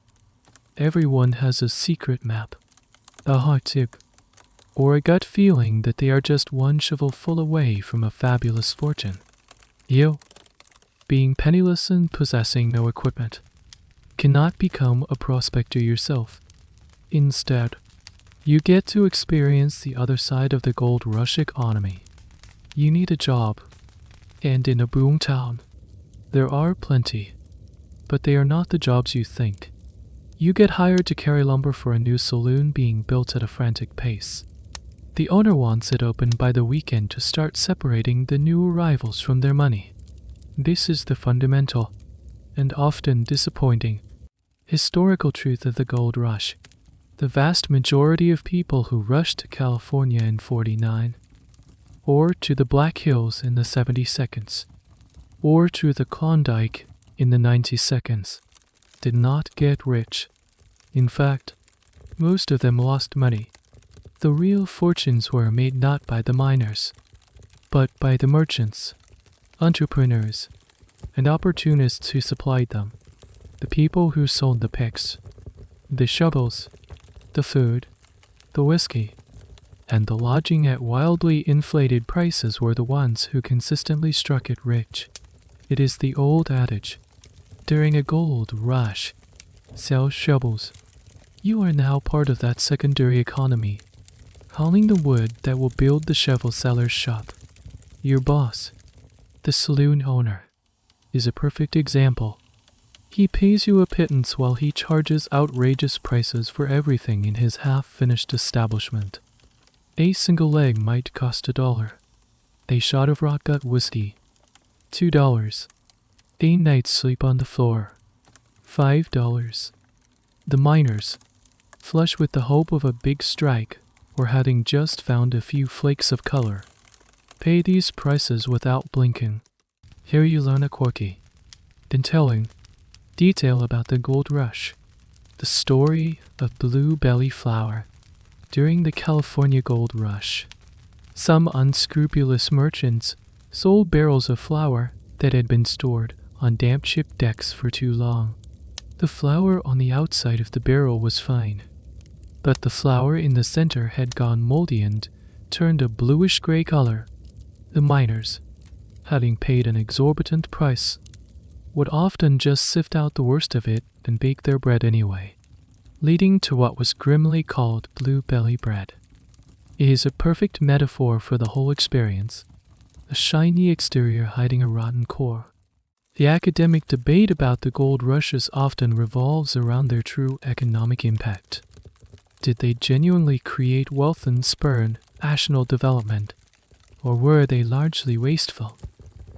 Everyone has a secret map, a hot tip, or a gut feeling that they are just one shovelful away from a fabulous fortune. You, being penniless and possessing no equipment, cannot become a prospector yourself. Instead, you get to experience the other side of the gold rush economy. You need a job, and in a boom town, there are plenty, but they are not the jobs you think. You get hired to carry lumber for a new saloon being built at a frantic pace. The owner wants it open by the weekend to start separating the new arrivals from their money. This is the fundamental, and often disappointing, historical truth of the gold rush. The vast majority of people who rushed to California in '49, or to the Black Hills in the 72nds, or to the Klondike in the 92nds, did not get rich. In fact, most of them lost money. The real fortunes were made not by the miners, but by the merchants, entrepreneurs, and opportunists who supplied them, the people who sold the picks, the shovels, the food, the whiskey, and the lodging at wildly inflated prices were the ones who consistently struck it rich. It is the old adage, during a gold rush, sell shovels. You are now part of that secondary economy, hauling the wood that will build the shovel seller's shop. Your boss, the saloon owner, is a perfect example. He pays you a pittance while he charges outrageous prices for everything in his half-finished establishment. A single leg might cost $1. A shot of rot-gut whiskey, $2. A night's sleep on the floor, $5. The miners, flush with the hope of a big strike or having just found a few flakes of color, pay these prices without blinking. Here you learn a quirky, telling detail about the gold rush, the story of blue belly flour. During the California gold rush, some unscrupulous merchants sold barrels of flour that had been stored on damp ship decks for too long. The flour on the outside of the barrel was fine, but the flour in the center had gone moldy and turned a bluish-gray color. The miners, having paid an exorbitant price, would often just sift out the worst of it and bake their bread anyway, leading to what was grimly called blue belly bread. It is a perfect metaphor for the whole experience, a shiny exterior hiding a rotten core. The academic debate about the gold rushes often revolves around their true economic impact. Did they genuinely create wealth and spur national development, or were they largely wasteful,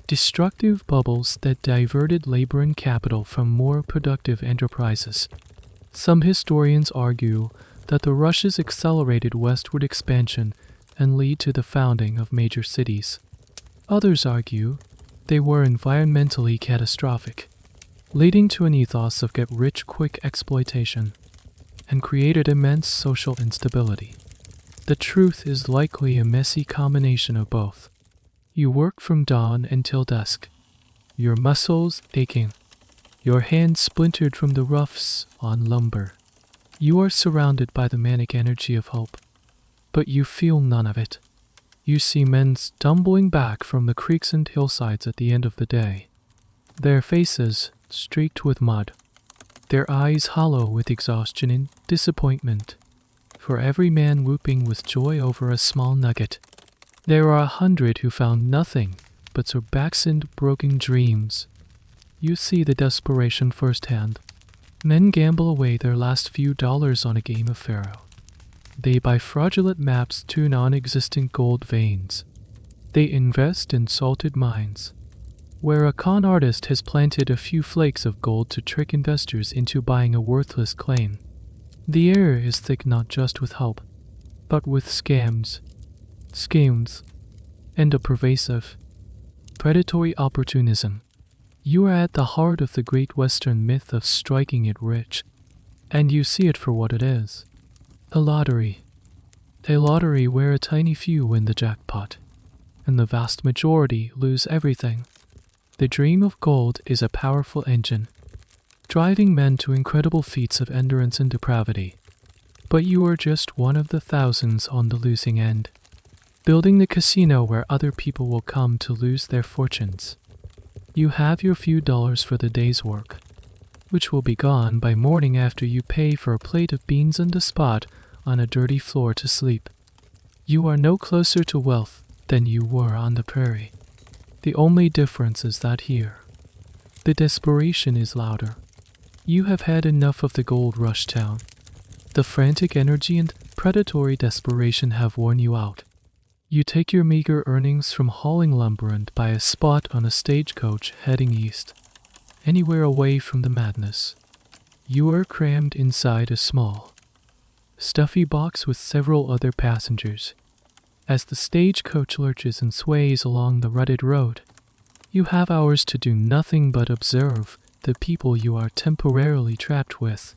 destructive bubbles that diverted labor and capital from more productive enterprises? Some historians argue that the rushes accelerated westward expansion and lead to the founding of major cities. Others argue they were environmentally catastrophic, leading to an ethos of get-rich-quick exploitation, and created immense social instability. The truth is likely a messy combination of both. You work from dawn until dusk, your muscles aching, your hands splintered from the roughs on lumber. You are surrounded by the manic energy of hope, but you feel none of it. You see men stumbling back from the creeks and hillsides at the end of the day, their faces streaked with mud, their eyes hollow with exhaustion and disappointment. For every man whooping with joy over a small nugget, there are 100 who found nothing but their backs and broken dreams. You see the desperation firsthand. Men gamble away their last few dollars on a game of faro. They buy fraudulent maps to non-existent gold veins. They invest in salted mines, where a con artist has planted a few flakes of gold to trick investors into buying a worthless claim. The air is thick not just with hope, but with scams, schemes, and a pervasive, predatory opportunism. You are at the heart of the great Western myth of striking it rich, and you see it for what it is. A lottery. A lottery where a tiny few win the jackpot, and the vast majority lose everything. The dream of gold is a powerful engine, driving men to incredible feats of endurance and depravity. But you are just one of the thousands on the losing end, building the casino where other people will come to lose their fortunes. You have your few dollars for the day's work, which will be gone by morning after you pay for a plate of beans and a spot on a dirty floor to sleep. You are no closer to wealth than you were on the prairie. The only difference is that here, the desperation is louder. You have had enough of the gold rush town. The frantic energy and predatory desperation have worn you out. You take your meager earnings from hauling lumber and buy a spot on a stagecoach heading east, anywhere away from the madness. You are crammed inside a small, stuffy box with several other passengers. As the stagecoach lurches and sways along the rutted road, you have hours to do nothing but observe the people you are temporarily trapped with,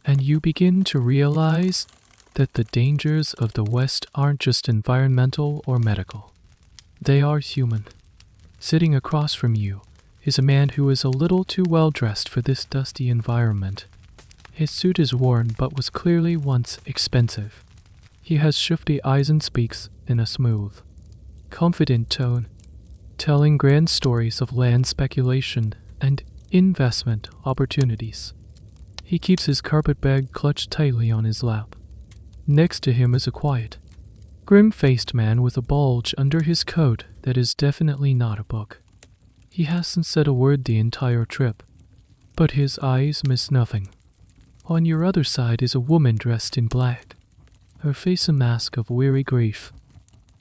and you begin to realize that the dangers of the West aren't just environmental or medical. They are human. Sitting across from you is a man who is a little too well dressed for this dusty environment. His suit is worn but was clearly once expensive. He has shifty eyes and speaks in a smooth, confident tone, telling grand stories of land speculation and investment opportunities. He keeps his carpet bag clutched tightly on his lap. Next to him is a quiet, grim-faced man with a bulge under his coat that is definitely not a book. He hasn't said a word the entire trip, but his eyes miss nothing. On your other side is a woman dressed in black, her face a mask of weary grief.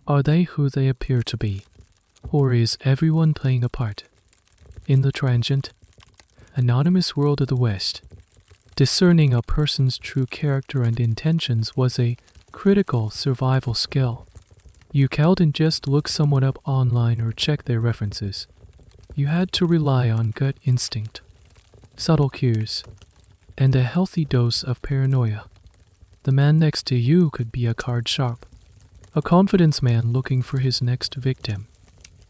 Are they who they appear to be, or is everyone playing a part? In the transient, anonymous world of the West, discerning a person's true character and intentions was a critical survival skill. You couldn't just look someone up online or check their references. You had to rely on gut instinct, subtle cues, and a healthy dose of paranoia. The man next to you could be a card sharp, a confidence man looking for his next victim.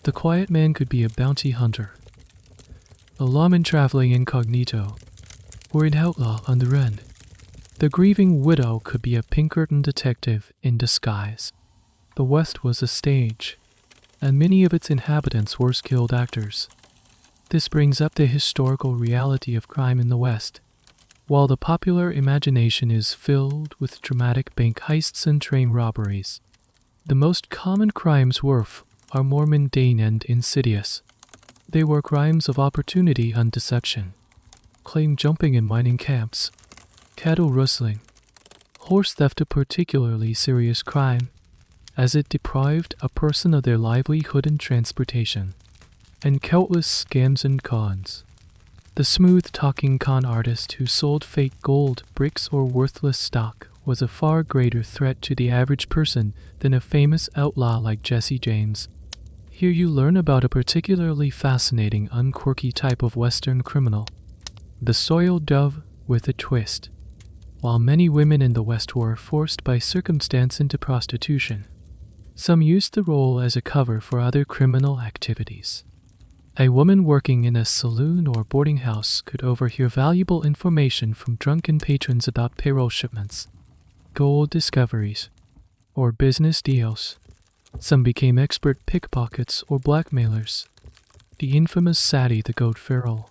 The quiet man could be a bounty hunter, a lawman traveling incognito, or an outlaw on the run. The grieving widow could be a Pinkerton detective in disguise. The West was a stage, and many of its inhabitants were skilled actors. This brings up the historical reality of crime in the West. While the popular imagination is filled with dramatic bank heists and train robberies, the most common crimes are more mundane and insidious. They were crimes of opportunity and deception. Claim jumping in mining camps, cattle rustling, horse theft a particularly serious crime, as it deprived a person of their livelihood and transportation, and countless scams and cons. The smooth-talking con artist who sold fake gold, bricks, or worthless stock was a far greater threat to the average person than a famous outlaw like Jesse James. Here you learn about a particularly fascinating, unquirky type of Western criminal, the soiled dove with a twist. While many women in the West were forced by circumstance into prostitution, some used the role as a cover for other criminal activities. A woman working in a saloon or boarding house could overhear valuable information from drunken patrons about payroll shipments, gold discoveries, or business deals. Some became expert pickpockets or blackmailers. The infamous Sadie the Goat Farrell,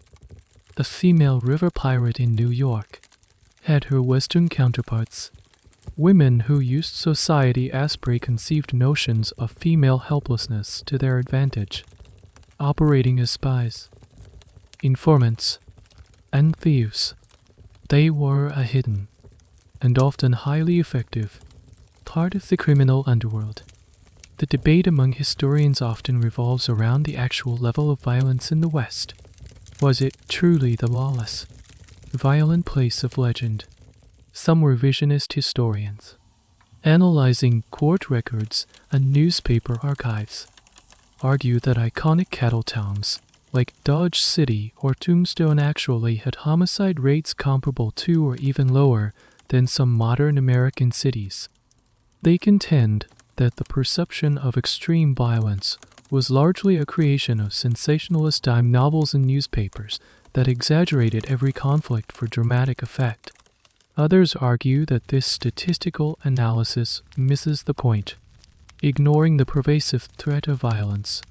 the female river pirate in New York, had her Western counterparts, women who used society as preconceived notions of female helplessness to their advantage, operating as spies, informants, and thieves. They were a hidden, and often highly effective, part of the criminal underworld. The debate among historians often revolves around the actual level of violence in the West. Was it truly the lawless, violent place of legend? Some revisionist historians, analyzing court records and newspaper archives, argue that iconic cattle towns like Dodge City or Tombstone actually had homicide rates comparable to or even lower than some modern American cities. They contend that the perception of extreme violence was largely a creation of sensationalist dime novels and newspapers that exaggerated every conflict for dramatic effect. Others argue that this statistical analysis misses the point, ignoring the pervasive threat of violence,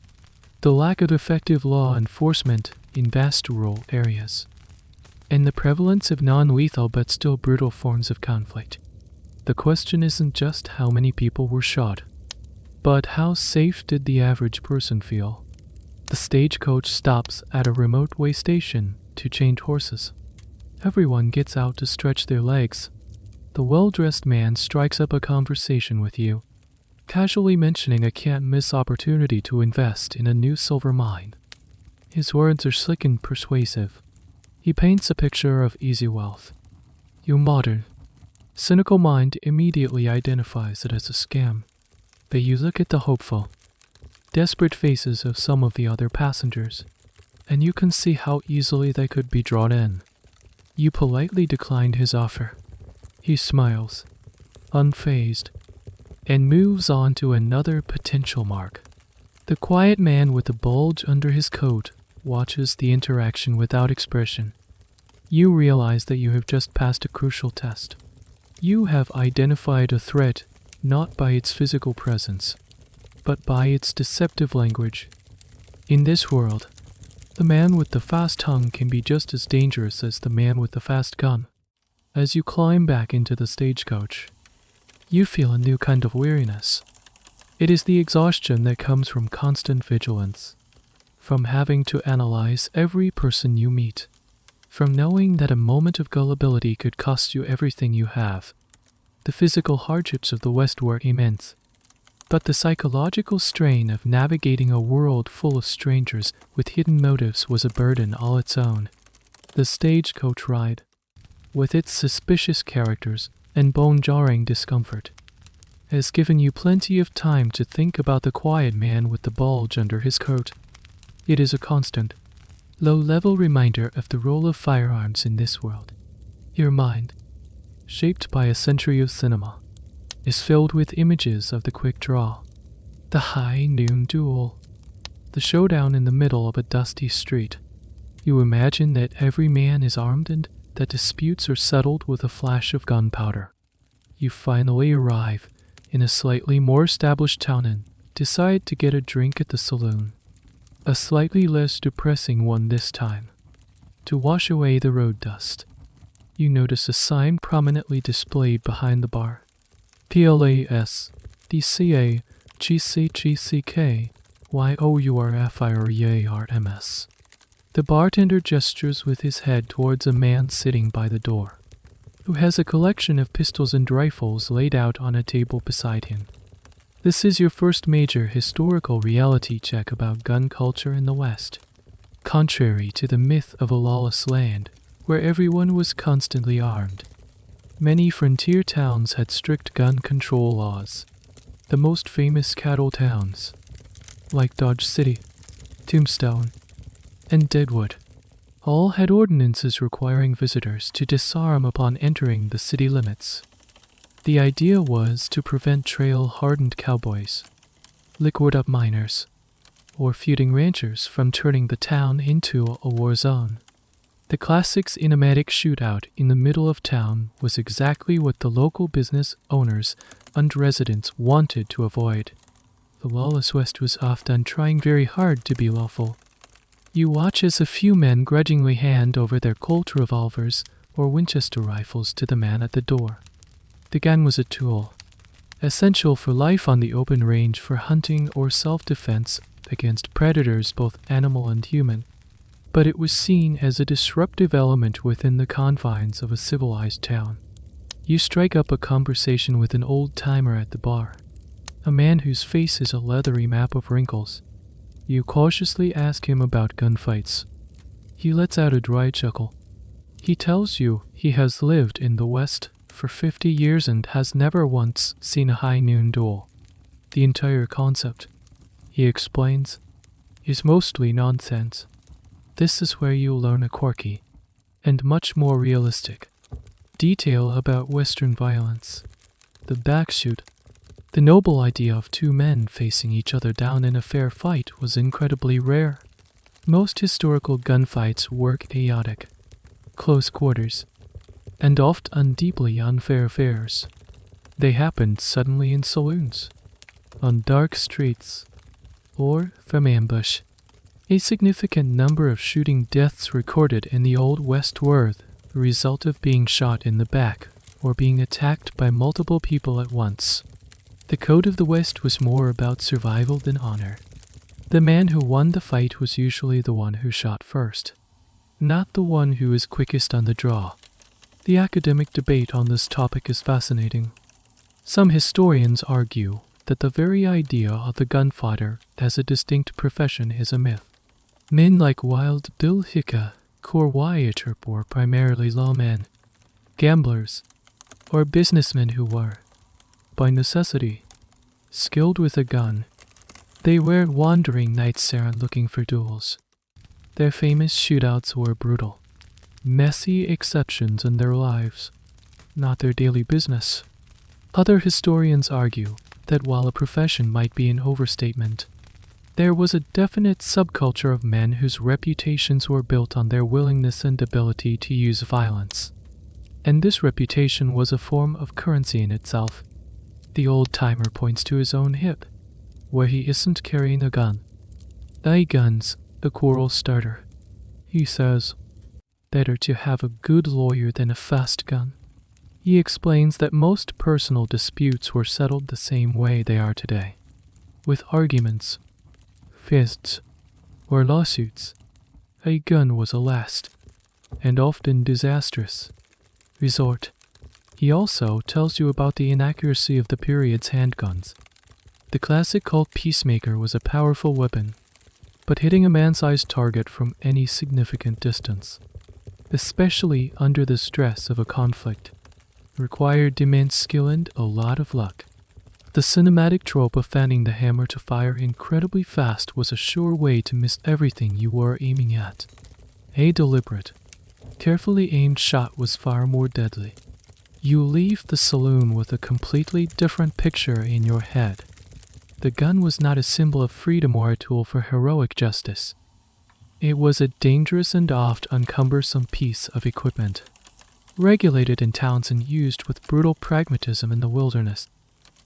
the lack of effective law enforcement in vast rural areas, and the prevalence of non-lethal but still brutal forms of conflict. The question isn't just how many people were shot, but how safe did the average person feel? The stagecoach stops at a remote way station to change horses. Everyone gets out to stretch their legs. The well-dressed man strikes up a conversation with you, casually mentioning a can't-miss opportunity to invest in a new silver mine. His words are slick and persuasive. He paints a picture of easy wealth. Your modern, cynical mind immediately identifies it as a scam, but you look at the hopeful, desperate faces of some of the other passengers, and you can see how easily they could be drawn in. You politely declined his offer. He smiles, unfazed, and moves on to another potential mark. The quiet man with the bulge under his coat watches the interaction without expression. You realize that you have just passed a crucial test. You have identified a threat not by its physical presence, but by its deceptive language. In this world, the man with the fast tongue can be just as dangerous as the man with the fast gun. As you climb back into the stagecoach, you feel a new kind of weariness. It is the exhaustion that comes from constant vigilance, from having to analyze every person you meet, from knowing that a moment of gullibility could cost you everything you have. The physical hardships of the West were immense, but the psychological strain of navigating a world full of strangers with hidden motives was a burden all its own. The stagecoach ride, with its suspicious characters and bone-jarring discomfort, has given you plenty of time to think about the quiet man with the bulge under his coat. It is a constant, low-level reminder of the role of firearms in this world. Your mind, shaped by a century of cinema, is filled with images of the quick draw, the high noon duel, the showdown in the middle of a dusty street. You imagine that every man is armed and that disputes are settled with a flash of gunpowder. You finally arrive in a slightly more established town and decide to get a drink at the saloon. A slightly less depressing one this time. To wash away the road dust, you notice a sign prominently displayed behind the bar. PLAS, DCA, GCGCK, YOURFIREARMS. The bartender gestures with his head towards a man sitting by the door, who has a collection of pistols and rifles laid out on a table beside him. This is your first major historical reality check about gun culture in the West. Contrary to the myth of a lawless land, where everyone was constantly armed, many frontier towns had strict gun control laws. The most famous cattle towns, like Dodge City, Tombstone, and Deadwood, all had ordinances requiring visitors to disarm upon entering the city limits. The idea was to prevent trail-hardened cowboys, liquid-up miners, or feuding ranchers from turning the town into a war zone. The classic cinematic shootout in the middle of town was exactly what the local business owners and residents wanted to avoid. The lawless West was often trying very hard to be lawful. You watch as a few men grudgingly hand over their Colt revolvers or Winchester rifles to the man at the door. The gun was a tool, essential for life on the open range for hunting or self-defense against predators both animal and human, but it was seen as a disruptive element within the confines of a civilized town. You strike up a conversation with an old-timer at the bar, a man whose face is a leathery map of wrinkles. You cautiously ask him about gunfights. He lets out a dry chuckle. He tells you he has lived in the West for 50 years and has never once seen a high noon duel. The entire concept, he explains, is mostly nonsense. This is where you'll learn a quirky, and much more realistic, detail about Western violence. The backshoot, the noble idea of two men facing each other down in a fair fight, was incredibly rare. Most historical gunfights were chaotic, close quarters, and often deeply unfair affairs. They happened suddenly in saloons, on dark streets, or from ambush. A significant number of shooting deaths recorded in the Old West were the result of being shot in the back or being attacked by multiple people at once. The code of the West was more about survival than honor. The man who won the fight was usually the one who shot first. not the one who is quickest on the draw. The academic debate on this topic is fascinating. Some historians argue that the very idea of the gunfighter as a distinct profession is a myth. Men like Wild Bill Hickok or Wyatt Earp were primarily lawmen, gamblers, or businessmen who were, by necessity, skilled with a gun. They weren't wandering knights errant looking for duels. Their famous shootouts were brutal, messy exceptions in their lives, not their daily business. Other historians argue that while a profession might be an overstatement, there was a definite subculture of men whose reputations were built on their willingness and ability to use violence. And this reputation was a form of currency in itself. The old-timer points to his own hip, where he isn't carrying a gun. "Thy gun's a quarrel starter," he says. "Better to have a good lawyer than a fast gun." He explains that most personal disputes were settled the same way they are today, with arguments, fists, or lawsuits. A gun was a last, and often disastrous, resort. He also tells you about the inaccuracy of the period's handguns. The classic Colt Peacemaker was a powerful weapon, but hitting a man-sized target from any significant distance, especially under the stress of a conflict, required immense skill and a lot of luck. The cinematic trope of fanning the hammer to fire incredibly fast was a sure way to miss everything you were aiming at. A deliberate, carefully aimed shot was far more deadly. You leave the saloon with a completely different picture in your head. The gun was not a symbol of freedom or a tool for heroic justice. It was a dangerous and oft uncumbersome piece of equipment, regulated in towns and used with brutal pragmatism in the wilderness.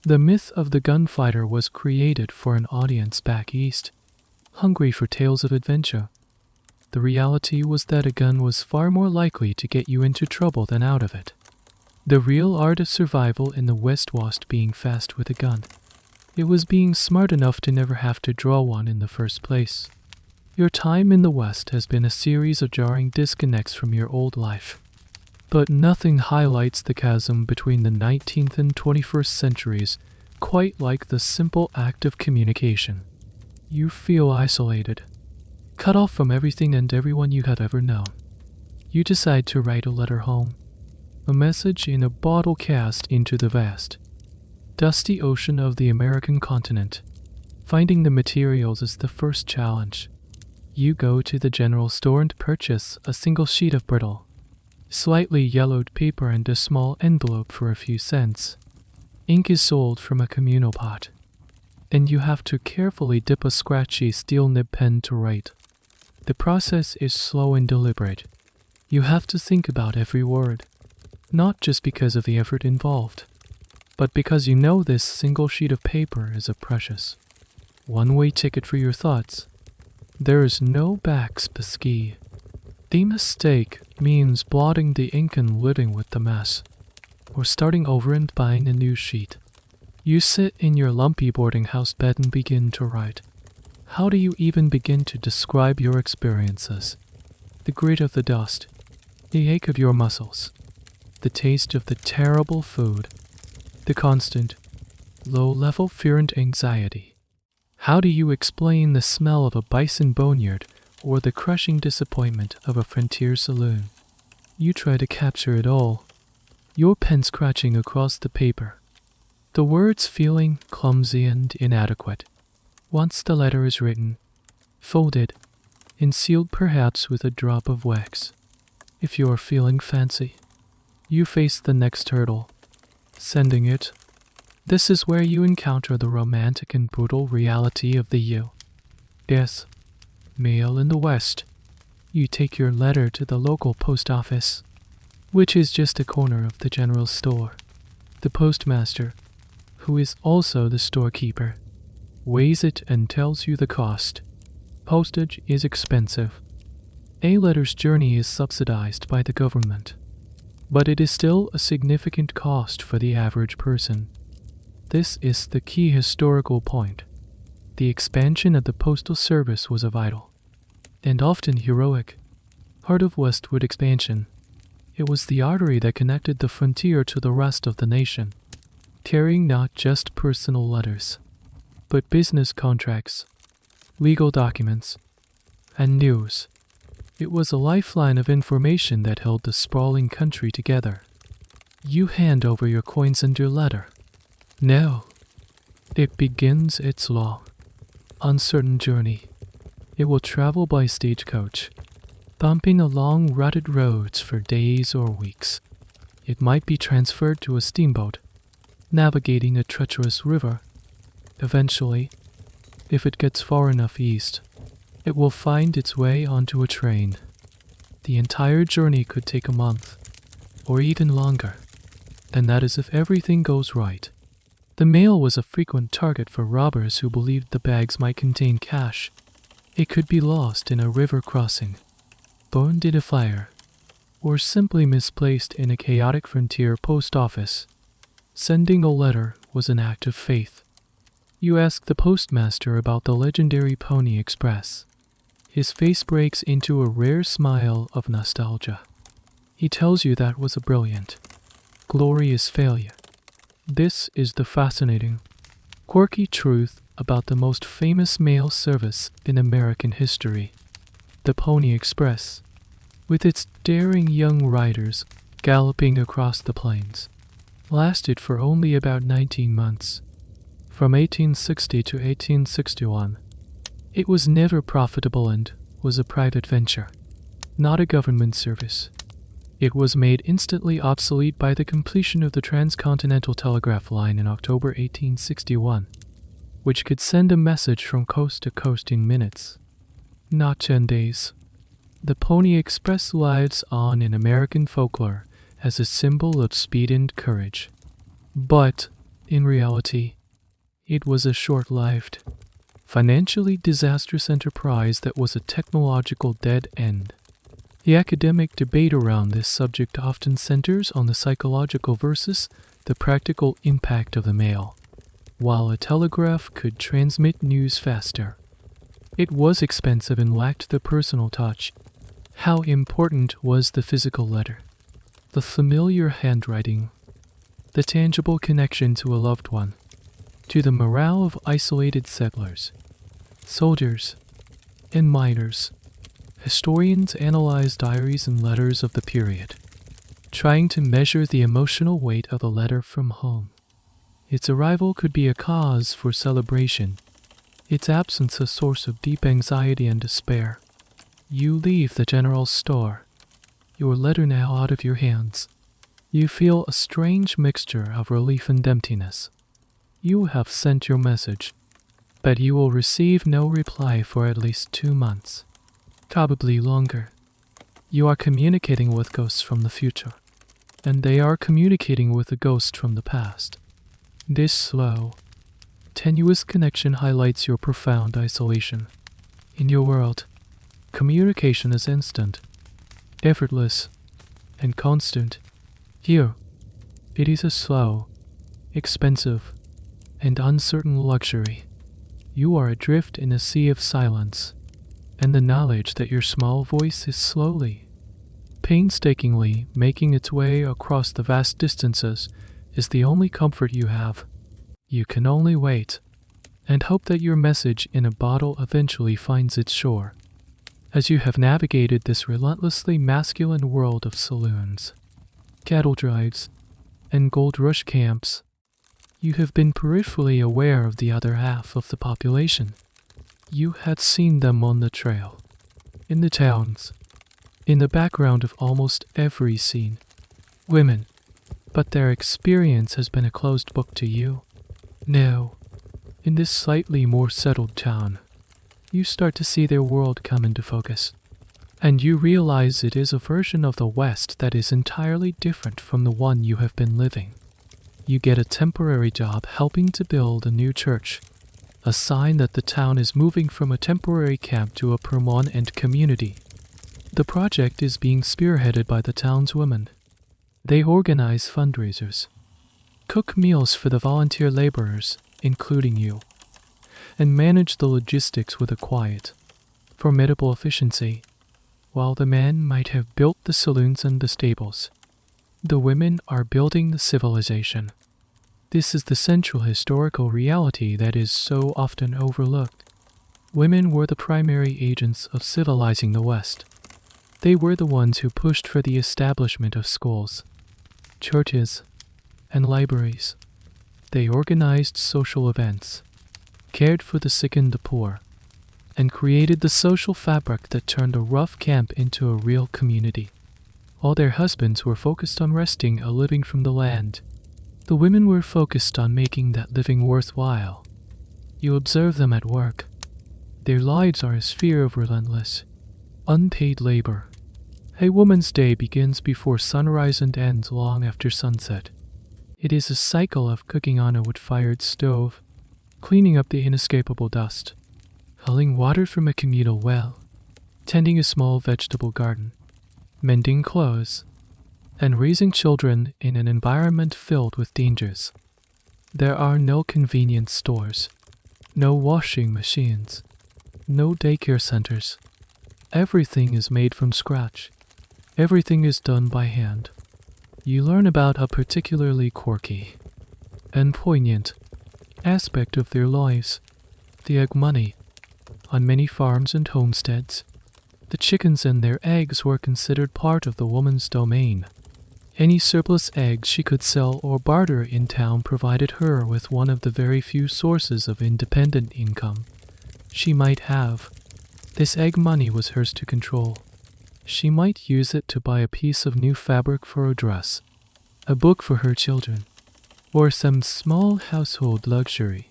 The myth of the gunfighter was created for an audience back east, hungry for tales of adventure. The reality was that a gun was far more likely to get you into trouble than out of it. The real art of survival in the West wasn't being fast with a gun. It was being smart enough to never have to draw one in the first place. Your time in the West has been a series of jarring disconnects from your old life. But nothing highlights the chasm between the 19th and 21st centuries quite like the simple act of communication. You feel isolated, cut off from everything and everyone you had ever known. You decide to write a letter home, a message in a bottle cast into the vast, dusty ocean of the American continent. Finding the materials is the first challenge. You go to the general store and purchase a single sheet of brittle, slightly yellowed paper and a small envelope for a few cents. Ink is sold from a communal pot, and you have to carefully dip a scratchy steel nib pen to write. The process is slow and deliberate. You have to think about every word, not just because of the effort involved, but because you know this single sheet of paper is a precious, one-way ticket for your thoughts. There is no backspasky. The mistake means blotting the ink and living with the mess, or starting over and buying a new sheet. You sit in your lumpy boarding house bed and begin to write. How do you even begin to describe your experiences? The grit of the dust, the ache of your muscles, the taste of the terrible food, the constant, low-level fear and anxiety. How do you explain the smell of a bison boneyard or the crushing disappointment of a frontier saloon? You try to capture it all, your pen scratching across the paper, the words feeling clumsy and inadequate. Once the letter is written, folded, and sealed perhaps with a drop of wax, if you are feeling fancy, you face the next hurdle, sending it. This is where you encounter the romantic and brutal reality of the U.S. mail in the West. You take your letter to the local post office, which is just a corner of the general store. The postmaster, who is also the storekeeper, weighs it and tells you the cost. Postage is expensive. A letter's journey is subsidized by the government, but it is still a significant cost for the average person. This is the key historical point. The expansion of the postal service was a vital, and often heroic, Heart of westward expansion. It was the artery that connected the frontier to the rest of the nation, carrying not just personal letters, but business contracts, legal documents, and news. It was a lifeline of information that held the sprawling country together. You hand over your coins and your letter. Now, it begins its long, uncertain journey. It will travel by stagecoach, bumping along rutted roads for days or weeks. It might be transferred to a steamboat, navigating a treacherous river. Eventually, if it gets far enough east, it will find its way onto a train. The entire journey could take a month, or even longer, and that is if everything goes right. The mail was a frequent target for robbers who believed the bags might contain cash. It could be lost in a river crossing, burned in a fire, or simply misplaced in a chaotic frontier post office. Sending a letter was an act of faith. You ask the postmaster about the legendary Pony Express. His face breaks into a rare smile of nostalgia. He tells you that was a brilliant, glorious failure. This is the fascinating, quirky truth about the most famous mail service in American history. The Pony Express, with its daring young riders galloping across the plains, lasted for only about 19 months, from 1860 to 1861. It was never profitable and was a private venture, not a government service. It was made instantly obsolete by the completion of the transcontinental telegraph line in October 1861, which could send a message from coast to coast in minutes, not 10 days. The Pony Express lives on in American folklore as a symbol of speed and courage. But, in reality, it was a short-lived, financially disastrous enterprise that was a technological dead end. The academic debate around this subject often centers on the psychological versus the practical impact of the mail. While a telegraph could transmit news faster, it was expensive and lacked the personal touch. How important was the physical letter? The familiar handwriting, the tangible connection to a loved one, to the morale of isolated settlers, soldiers, and miners. Historians analyze diaries and letters of the period, trying to measure the emotional weight of a letter from home. Its arrival could be a cause for celebration, its absence a source of deep anxiety and despair. You leave the general store, your letter now out of your hands. You feel a strange mixture of relief and emptiness. You have sent your message, but you will receive no reply for at least 2 months, probably longer. You are communicating with ghosts from the future, and they are communicating with a ghost from the past. This slow, tenuous connection highlights your profound isolation. In your world, communication is instant, effortless, and constant. Here, it is a slow, expensive, and uncertain luxury. You are adrift in a sea of silence, and the knowledge that your small voice is slowly, painstakingly making its way across the vast distances is the only comfort you have. You can only wait and hope that your message in a bottle eventually finds its shore. As you have navigated this relentlessly masculine world of saloons, cattle drives, and gold rush camps, you have been peripherally aware of the other half of the population. You had seen them on the trail, in the towns, in the background of almost every scene. Women, but their experience has been a closed book to you. Now, in this slightly more settled town, you start to see their world come into focus, and you realize it is a version of the West that is entirely different from the one you have been living. You get a temporary job helping to build a new church, a sign that the town is moving from a temporary camp to a permanent community. The project is being spearheaded by the town's women. They organize fundraisers, cook meals for the volunteer laborers, including you, and manage the logistics with a quiet, formidable efficiency. While the men might have built the saloons and the stables, the women are building the civilization. This is the central historical reality that is so often overlooked. Women were the primary agents of civilizing the West. They were the ones who pushed for the establishment of schools, churches, and libraries. They organized social events, cared for the sick and the poor, and created the social fabric that turned a rough camp into a real community. While their husbands were focused on wresting a living from the land, the women were focused on making that living worthwhile. You observe them at work. Their lives are a sphere of relentless, unpaid labor. A woman's day begins before sunrise and ends long after sunset. It is a cycle of cooking on a wood-fired stove, cleaning up the inescapable dust, hauling water from a communal well, tending a small vegetable garden, mending clothes, and raising children in an environment filled with dangers. There are no convenience stores, no washing machines, no daycare centers. Everything is made from scratch. Everything is done by hand. You learn about a particularly quirky and poignant aspect of their lives, the egg money. On many farms and homesteads, the chickens and their eggs were considered part of the woman's domain. Any surplus eggs she could sell or barter in town provided her with one of the very few sources of independent income she might have. This egg money was hers to control. She might use it to buy a piece of new fabric for a dress, a book for her children, or some small household luxury.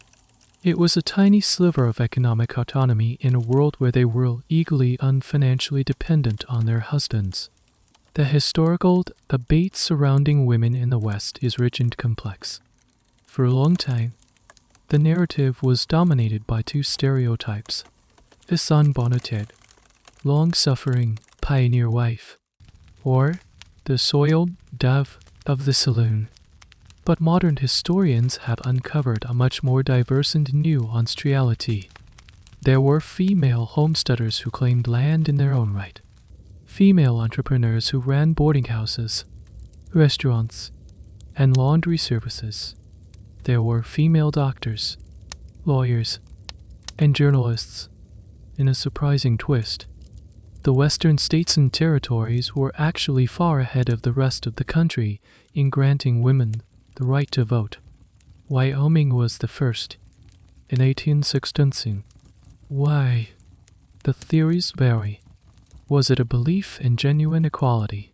It was a tiny sliver of economic autonomy in a world where they were legally unfinancially dependent on their husbands. The historical debate surrounding women in the West is rich and complex. For a long time, the narrative was dominated by two stereotypes: the sunbonneted, long-suffering pioneer wife, or the soiled dove of the saloon. But modern historians have uncovered a much more diverse and nuanced reality. There were female homesteaders who claimed land in their own right, female entrepreneurs who ran boarding houses, restaurants, and laundry services. There were female doctors, lawyers, and journalists. In a surprising twist, the western states and territories were actually far ahead of the rest of the country in granting women the right to vote. Wyoming was the first, in 1816. Why? The theories vary. Was it a belief in genuine equality?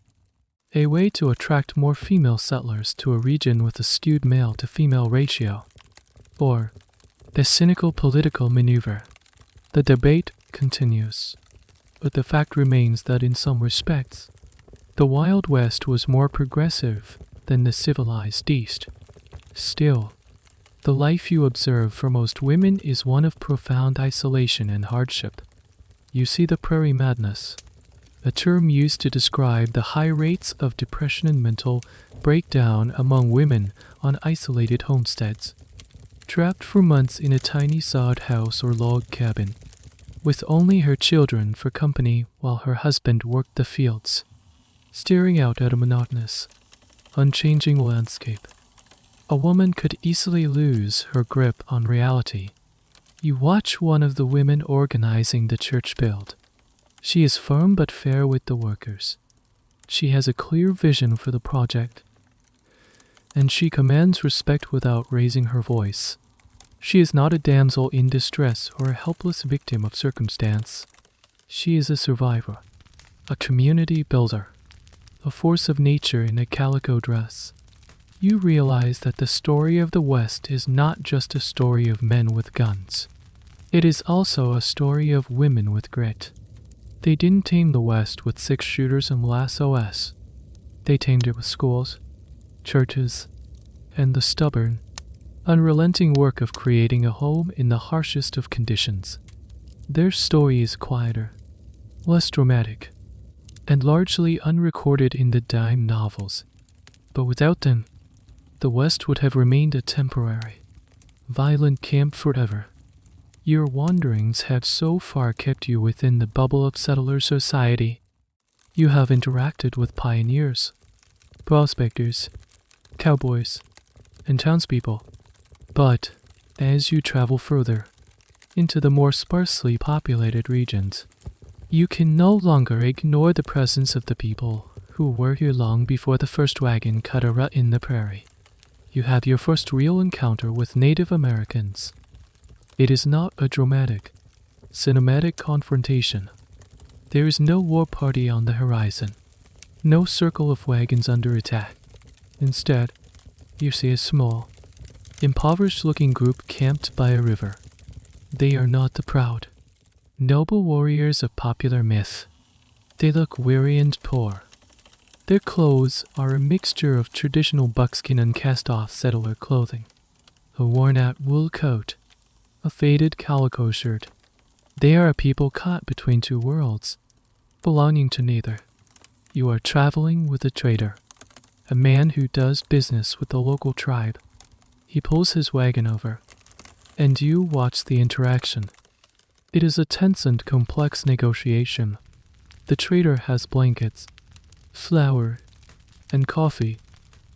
A way to attract more female settlers to a region with a skewed male-to-female ratio? Or the cynical political maneuver? The debate continues, but the fact remains that in some respects, the Wild West was more progressive than the civilized East. Still, the life you observe for most women is one of profound isolation and hardship. You see the prairie madness, a term used to describe the high rates of depression and mental breakdown among women on isolated homesteads, trapped for months in a tiny sod house or log cabin, with only her children for company while her husband worked the fields, staring out at a monotonous, unchanging landscape. A woman could easily lose her grip on reality. You watch one of the women organizing the church build. She is firm but fair with the workers. She has a clear vision for the project, and she commands respect without raising her voice. She is not a damsel in distress or a helpless victim of circumstance. She is a survivor, a community builder, a force of nature in a calico dress. You realize that the story of the West is not just a story of men with guns. It is also a story of women with grit. They didn't tame the West with 6-shooters and lassos. They tamed it with schools, churches, and the stubborn, unrelenting work of creating a home in the harshest of conditions. Their story is quieter, less dramatic, and largely unrecorded in the dime novels. But without them, the West would have remained a temporary, violent camp forever. Your wanderings have so far kept you within the bubble of settler society, You have interacted with pioneers, prospectors, cowboys, and townspeople. But as you travel further into the more sparsely populated regions, you can no longer ignore the presence of the people who were here long before the first wagon cut a rut in the prairie. You have your first real encounter with Native Americans. It is not a dramatic, cinematic confrontation. There is no war party on the horizon, no circle of wagons under attack. Instead, you see a small, impoverished-looking group camped by a river. They are not the proud, noble warriors of popular myth. They look weary and poor. Their clothes are a mixture of traditional buckskin and cast-off settler clothing, a worn-out wool coat, a faded calico shirt. They are a people caught between two worlds, belonging to neither. You are traveling with a trader, a man who does business with the local tribe. He pulls his wagon over, and you watch the interaction. It is a tense and complex negotiation. The trader has blankets, flour, and coffee.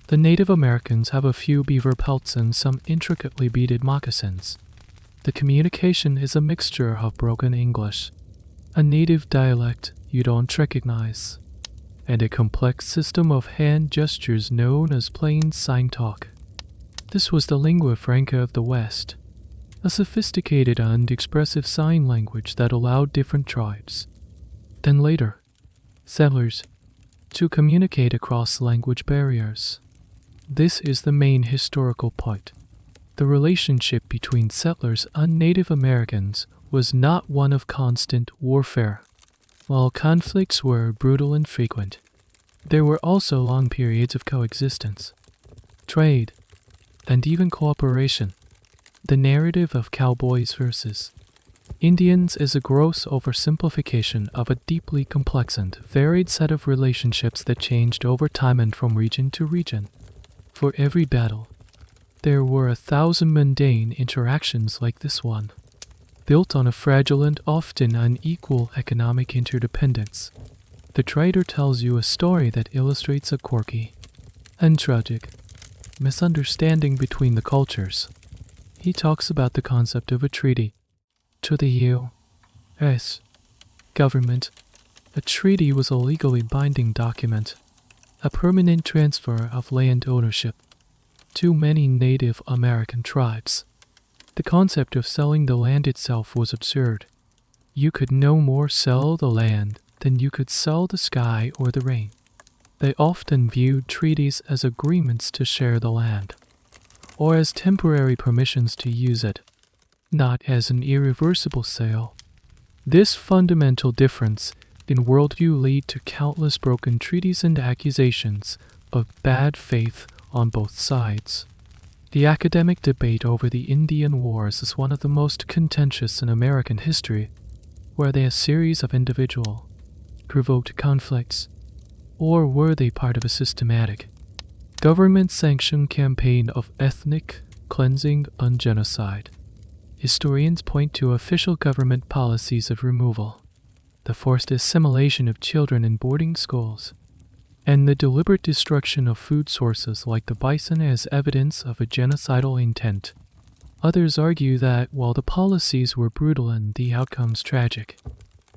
The Native Americans have a few beaver pelts and some intricately beaded moccasins. The communication is a mixture of broken English, a native dialect you don't recognize, and a complex system of hand gestures known as plain sign talk. This was the lingua franca of the West, a sophisticated and expressive sign language that allowed different tribes, then later, settlers, to communicate across language barriers. This is the main historical point. The relationship between settlers and Native Americans was not one of constant warfare. While conflicts were brutal and frequent, there were also long periods of coexistence, trade, and even cooperation. The narrative of Cowboys versus Indians is a gross oversimplification of a deeply complex and varied set of relationships that changed over time and from region to region. For every battle, there were 1,000 mundane interactions like this one, built on a fragile and often unequal economic interdependence. The trader tells you a story that illustrates a quirky and tragic misunderstanding between the cultures. He talks about the concept of a treaty. To the U.S. government, a treaty was a legally binding document, a permanent transfer of land ownership to many Native American tribes. The concept of selling the land itself was absurd. You could no more sell the land than you could sell the sky or the rain. They often viewed treaties as agreements to share the land, or as temporary permissions to use it, not as an irreversible sale. This fundamental difference in worldview led to countless broken treaties and accusations of bad faith on both sides. The academic debate over the Indian Wars is one of the most contentious in American history, were they a series of individual, provoked conflicts, or were they part of a systematic, government-sanctioned campaign of ethnic cleansing and genocide? Historians point to official government policies of removal, the forced assimilation of children in boarding schools, and the deliberate destruction of food sources like the bison as evidence of a genocidal intent. Others argue that while the policies were brutal and the outcomes tragic,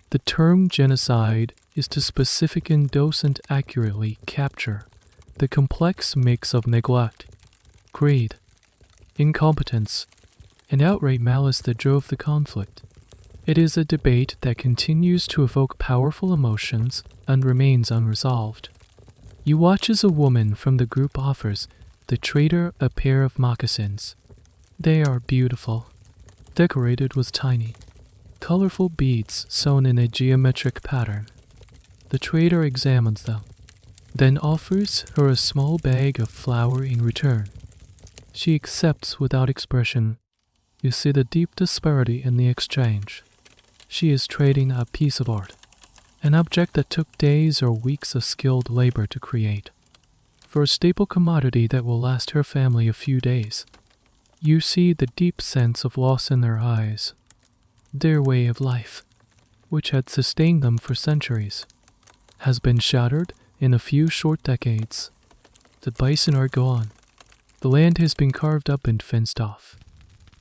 the term genocide is to specific and docent accurately capture the complex mix of neglect, greed, incompetence, and outright malice that drove the conflict. It is a debate that continues to evoke powerful emotions and remains unresolved. You watch as a woman from the group offers the trader a pair of moccasins. They are beautiful, decorated with tiny, colorful beads sewn in a geometric pattern. The trader examines them, then offers her a small bag of flour in return. She accepts without expression. You see the deep disparity in the exchange. She is trading a piece of art, an object that took days or weeks of skilled labor to create, for a staple commodity that will last her family a few days. You see the deep sense of loss in their eyes, their way of life, which had sustained them for centuries, has been shattered in a few short decades. The bison are gone. The land has been carved up and fenced off.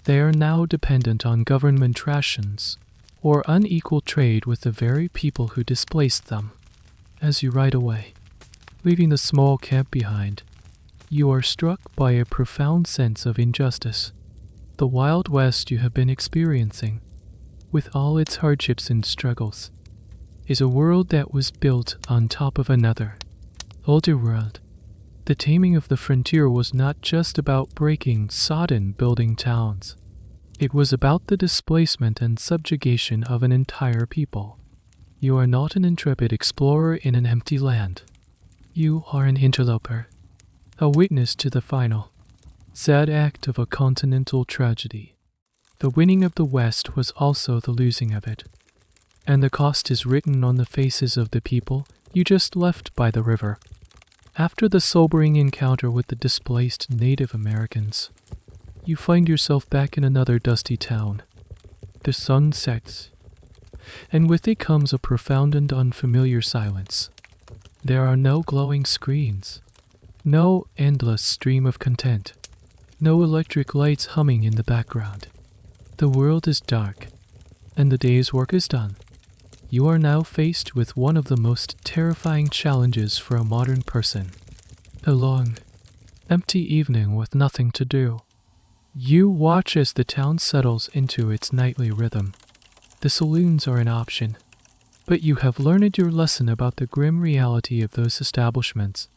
They are now dependent on government rations or unequal trade with the very people who displaced them. As you ride away, leaving the small camp behind, you are struck by a profound sense of injustice. The Wild West you have been experiencing, with all its hardships and struggles, is a world that was built on top of another, older world. The taming of the frontier was not just about breaking sodden building towns. It was about the displacement and subjugation of an entire people. You are not an intrepid explorer in an empty land. You are an interloper, a witness to the final, sad act of a continental tragedy. The winning of the West was also the losing of it, and the cost is written on the faces of the people you just left by the river. After the sobering encounter with the displaced Native Americans, you find yourself back in another dusty town. The sun sets, and with it comes a profound and unfamiliar silence. There are no glowing screens, no endless stream of content, no electric lights humming in the background. The world is dark, and the day's work is done. You are now faced with one of the most terrifying challenges for a modern person. A long, empty evening with nothing to do. You watch as the town settles into its nightly rhythm. The saloons are an option, but you have learned your lesson about the grim reality of those establishments.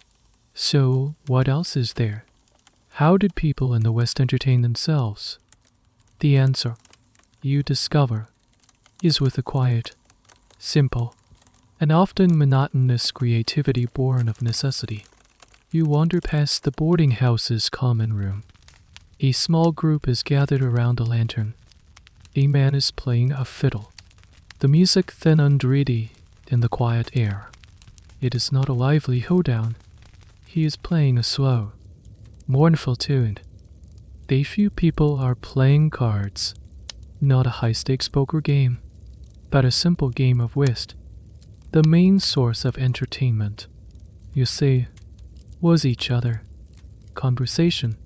So, what else is there? How did people in the West entertain themselves? The answer, you discover, is with a quiet, simple, and often monotonous creativity born of necessity. You wander past the boarding house's common room. A small group is gathered around a lantern. A man is playing a fiddle, the music thin and reedy in the quiet air. It is not a lively hoedown. He is playing a slow, mournful tune. A few people are playing cards, not a high-stakes poker game, but a simple game of whist, the main source of entertainment. You see, was each other. Conversation,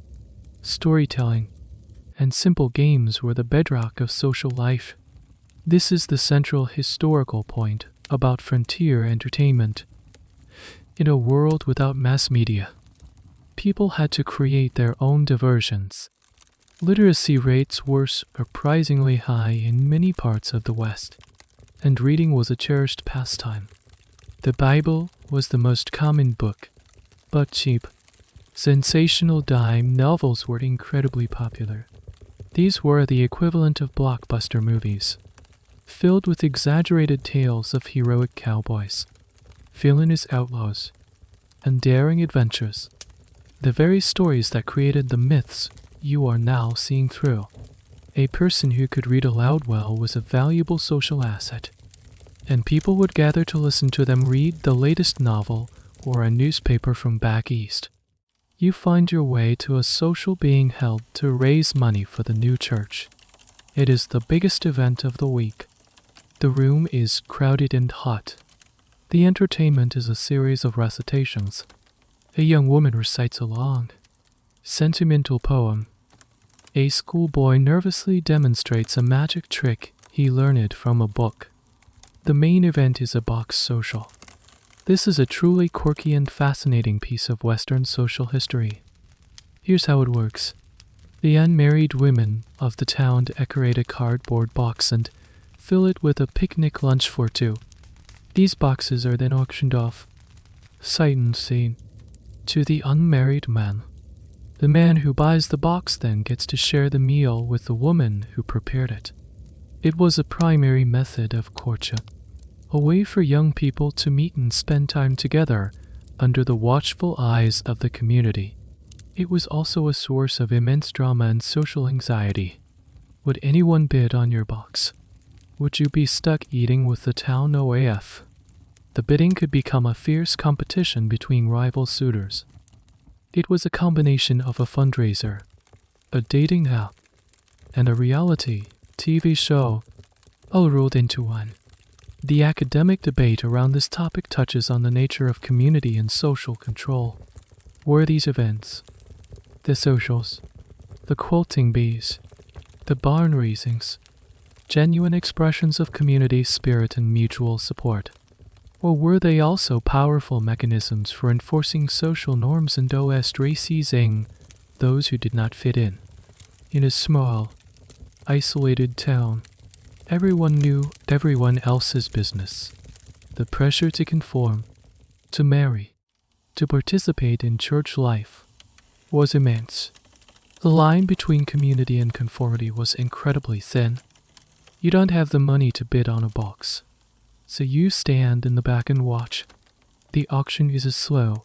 storytelling, and simple games were the bedrock of social life. This is the central historical point about frontier entertainment. In a world without mass media, people had to create their own diversions. Literacy rates were surprisingly high in many parts of the West, and reading was a cherished pastime. The Bible was the most common book, but cheap. Sensational dime novels were incredibly popular. These were the equivalent of blockbuster movies, filled with exaggerated tales of heroic cowboys, villainous outlaws, and daring adventures. The very stories that created the myths you are now seeing through. A person who could read aloud well was a valuable social asset, and people would gather to listen to them read the latest novel or a newspaper from back east. You find your way to a social being held to raise money for the new church. It is the biggest event of the week. The room is crowded and hot. The entertainment is a series of recitations. A young woman recites a long, sentimental poem. A schoolboy nervously demonstrates a magic trick he learned from a book. The main event is a box social. This is a truly quirky and fascinating piece of Western social history. Here's how it works. The unmarried women of the town decorate a cardboard box and fill it with a picnic lunch for two. These boxes are then auctioned off, sight unseen, to the unmarried man. The man who buys the box then gets to share the meal with the woman who prepared it. It was a primary method of courtship, a way for young people to meet and spend time together under the watchful eyes of the community. It was also a source of immense drama and social anxiety. Would anyone bid on your box? Would you be stuck eating with the town OAF? The bidding could become a fierce competition between rival suitors. It was a combination of a fundraiser, a dating app, and a reality TV show, all rolled into one. The academic debate around this topic touches on the nature of community and social control. Were these events, the socials, the quilting bees, the barn raisings, genuine expressions of community spirit and mutual support? Or were they also powerful mechanisms for enforcing social norms and ostracizing those who did not fit in? In a small, isolated town, everyone knew everyone else's business. The pressure to conform, to marry, to participate in church life was immense. The line between community and conformity was incredibly thin. You don't have the money to bid on a box, so you stand in the back and watch. The auction is a slow,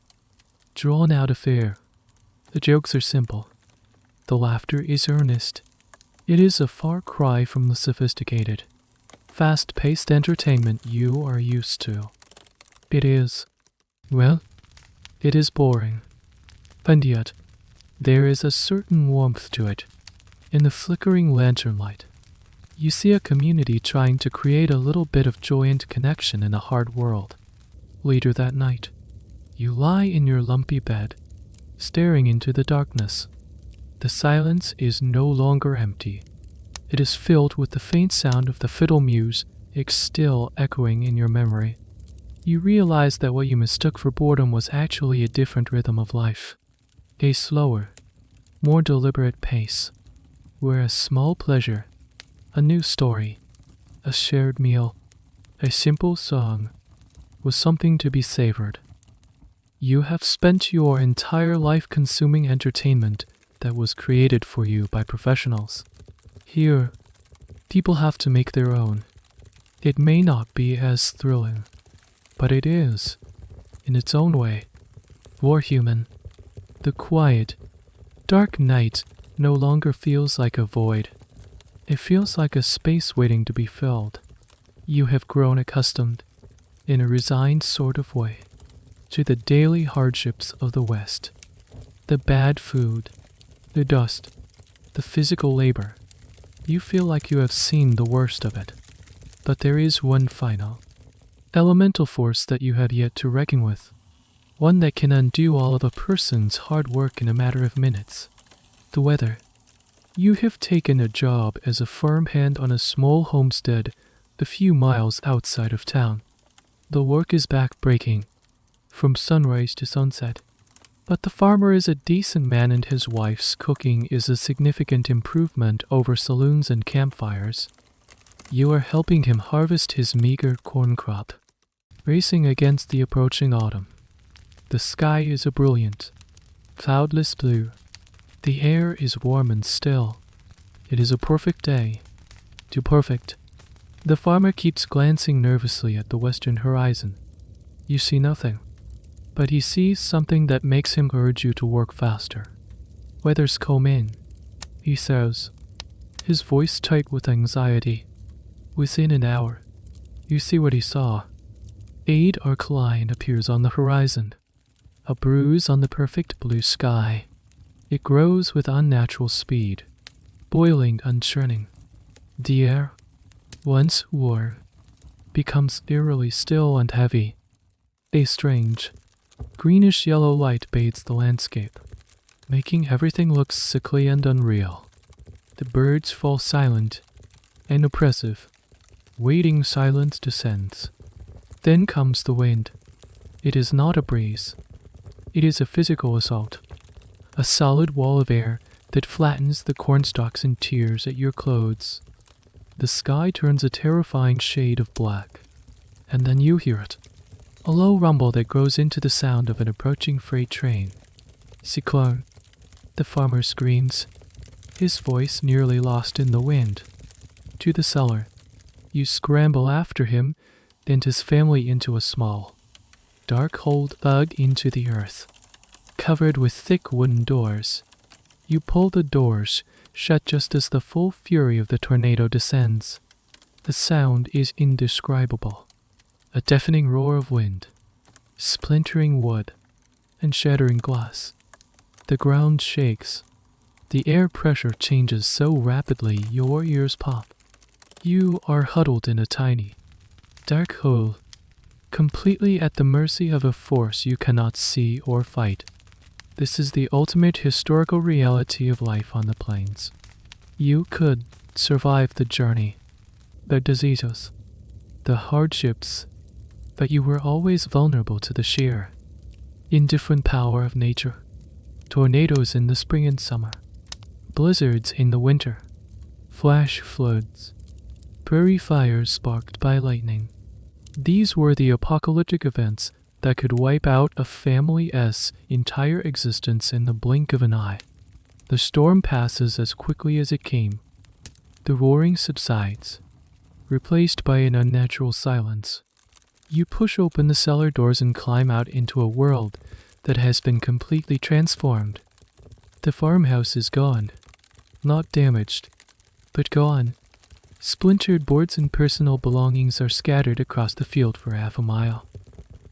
drawn-out affair. The jokes are simple. The laughter is earnest. It is a far cry from the sophisticated, fast-paced entertainment you are used to. It is, well, it is boring. And yet, there is a certain warmth to it. In the flickering lantern light, you see a community trying to create a little bit of joy and connection in a hard world. Later that night, you lie in your lumpy bed, staring into the darkness. The silence is no longer empty. It is filled with the faint sound of the fiddle muse, still echoing in your memory. You realize that what you mistook for boredom was actually a different rhythm of life. A slower, more deliberate pace, where a small pleasure, a new story, a shared meal, a simple song, was something to be savored. You have spent your entire life consuming entertainment that was created for you by professionals. Here, people have to make their own. It may not be as thrilling, but it is, in its own way, more human. The quiet, dark night no longer feels like a void. It feels like a space waiting to be filled. You have grown accustomed, in a resigned sort of way, to the daily hardships of the West. The bad food, the dust, the physical labor. You feel like you have seen the worst of it. But there is one final, elemental force that you have yet to reckon with. One that can undo all of a person's hard work in a matter of minutes. The weather. You have taken a job as a farmhand on a small homestead a few miles outside of town. The work is back-breaking, from sunrise to sunset. But the farmer is a decent man and his wife's cooking is a significant improvement over saloons and campfires. You are helping him harvest his meager corn crop, racing against the approaching autumn. The sky is a brilliant, cloudless blue. The air is warm and still. It is a perfect day. Too perfect. The farmer keeps glancing nervously at the western horizon. You see nothing, but he sees something that makes him urge you to work faster. Weather's come in, he says, his voice tight with anxiety. Within an hour, you see what he saw. Aid Arcline appears on the horizon, a bruise on the perfect blue sky. It grows with unnatural speed, boiling and churning. The air, once warm, becomes eerily still and heavy. A strange, greenish-yellow light bathes the landscape, making everything look sickly and unreal. The birds fall silent and oppressive. Waiting silence descends. Then comes the wind. It is not a breeze. It is a physical assault. A solid wall of air that flattens the cornstalks and tears at your clothes. The sky turns a terrifying shade of black. And then you hear it. A low rumble that grows into the sound of an approaching freight train. Cyclone. The farmer screams, his voice nearly lost in the wind. To the cellar. You scramble after him and his family into a small, dark hole dug into the earth, covered with thick wooden doors. You pull the doors shut just as the full fury of the tornado descends. The sound is indescribable. A deafening roar of wind, splintering wood, and shattering glass. The ground shakes. The air pressure changes so rapidly your ears pop. You are huddled in a tiny, dark hole, completely at the mercy of a force you cannot see or fight. This is the ultimate historical reality of life on the plains. You could survive the journey, the diseases, the hardships, but you were always vulnerable to the sheer, indifferent power of nature. Tornadoes in the spring and summer, blizzards in the winter, flash floods, prairie fires sparked by lightning. These were the apocalyptic events that could wipe out a family's entire existence in the blink of an eye. The storm passes as quickly as it came. The roaring subsides, replaced by an unnatural silence. You push open the cellar doors and climb out into a world that has been completely transformed. The farmhouse is gone. Not damaged, but gone. Splintered boards and personal belongings are scattered across the field for half a mile.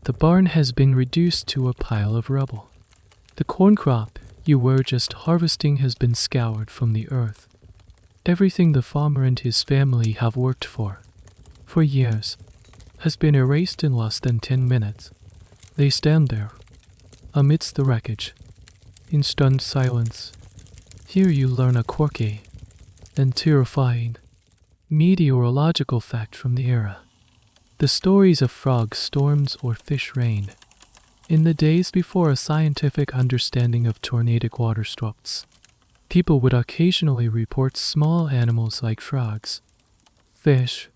The barn has been reduced to a pile of rubble. The corn crop you were just harvesting has been scoured from the earth. Everything the farmer and his family have worked for years, has been erased in less than 10 minutes. They stand there, amidst the wreckage, in stunned silence. Here you learn a quirky and terrifying meteorological fact from the era. The stories of frog storms or fish rain. In the days before a scientific understanding of tornadic waterspouts, people would occasionally report small animals like frogs, fish,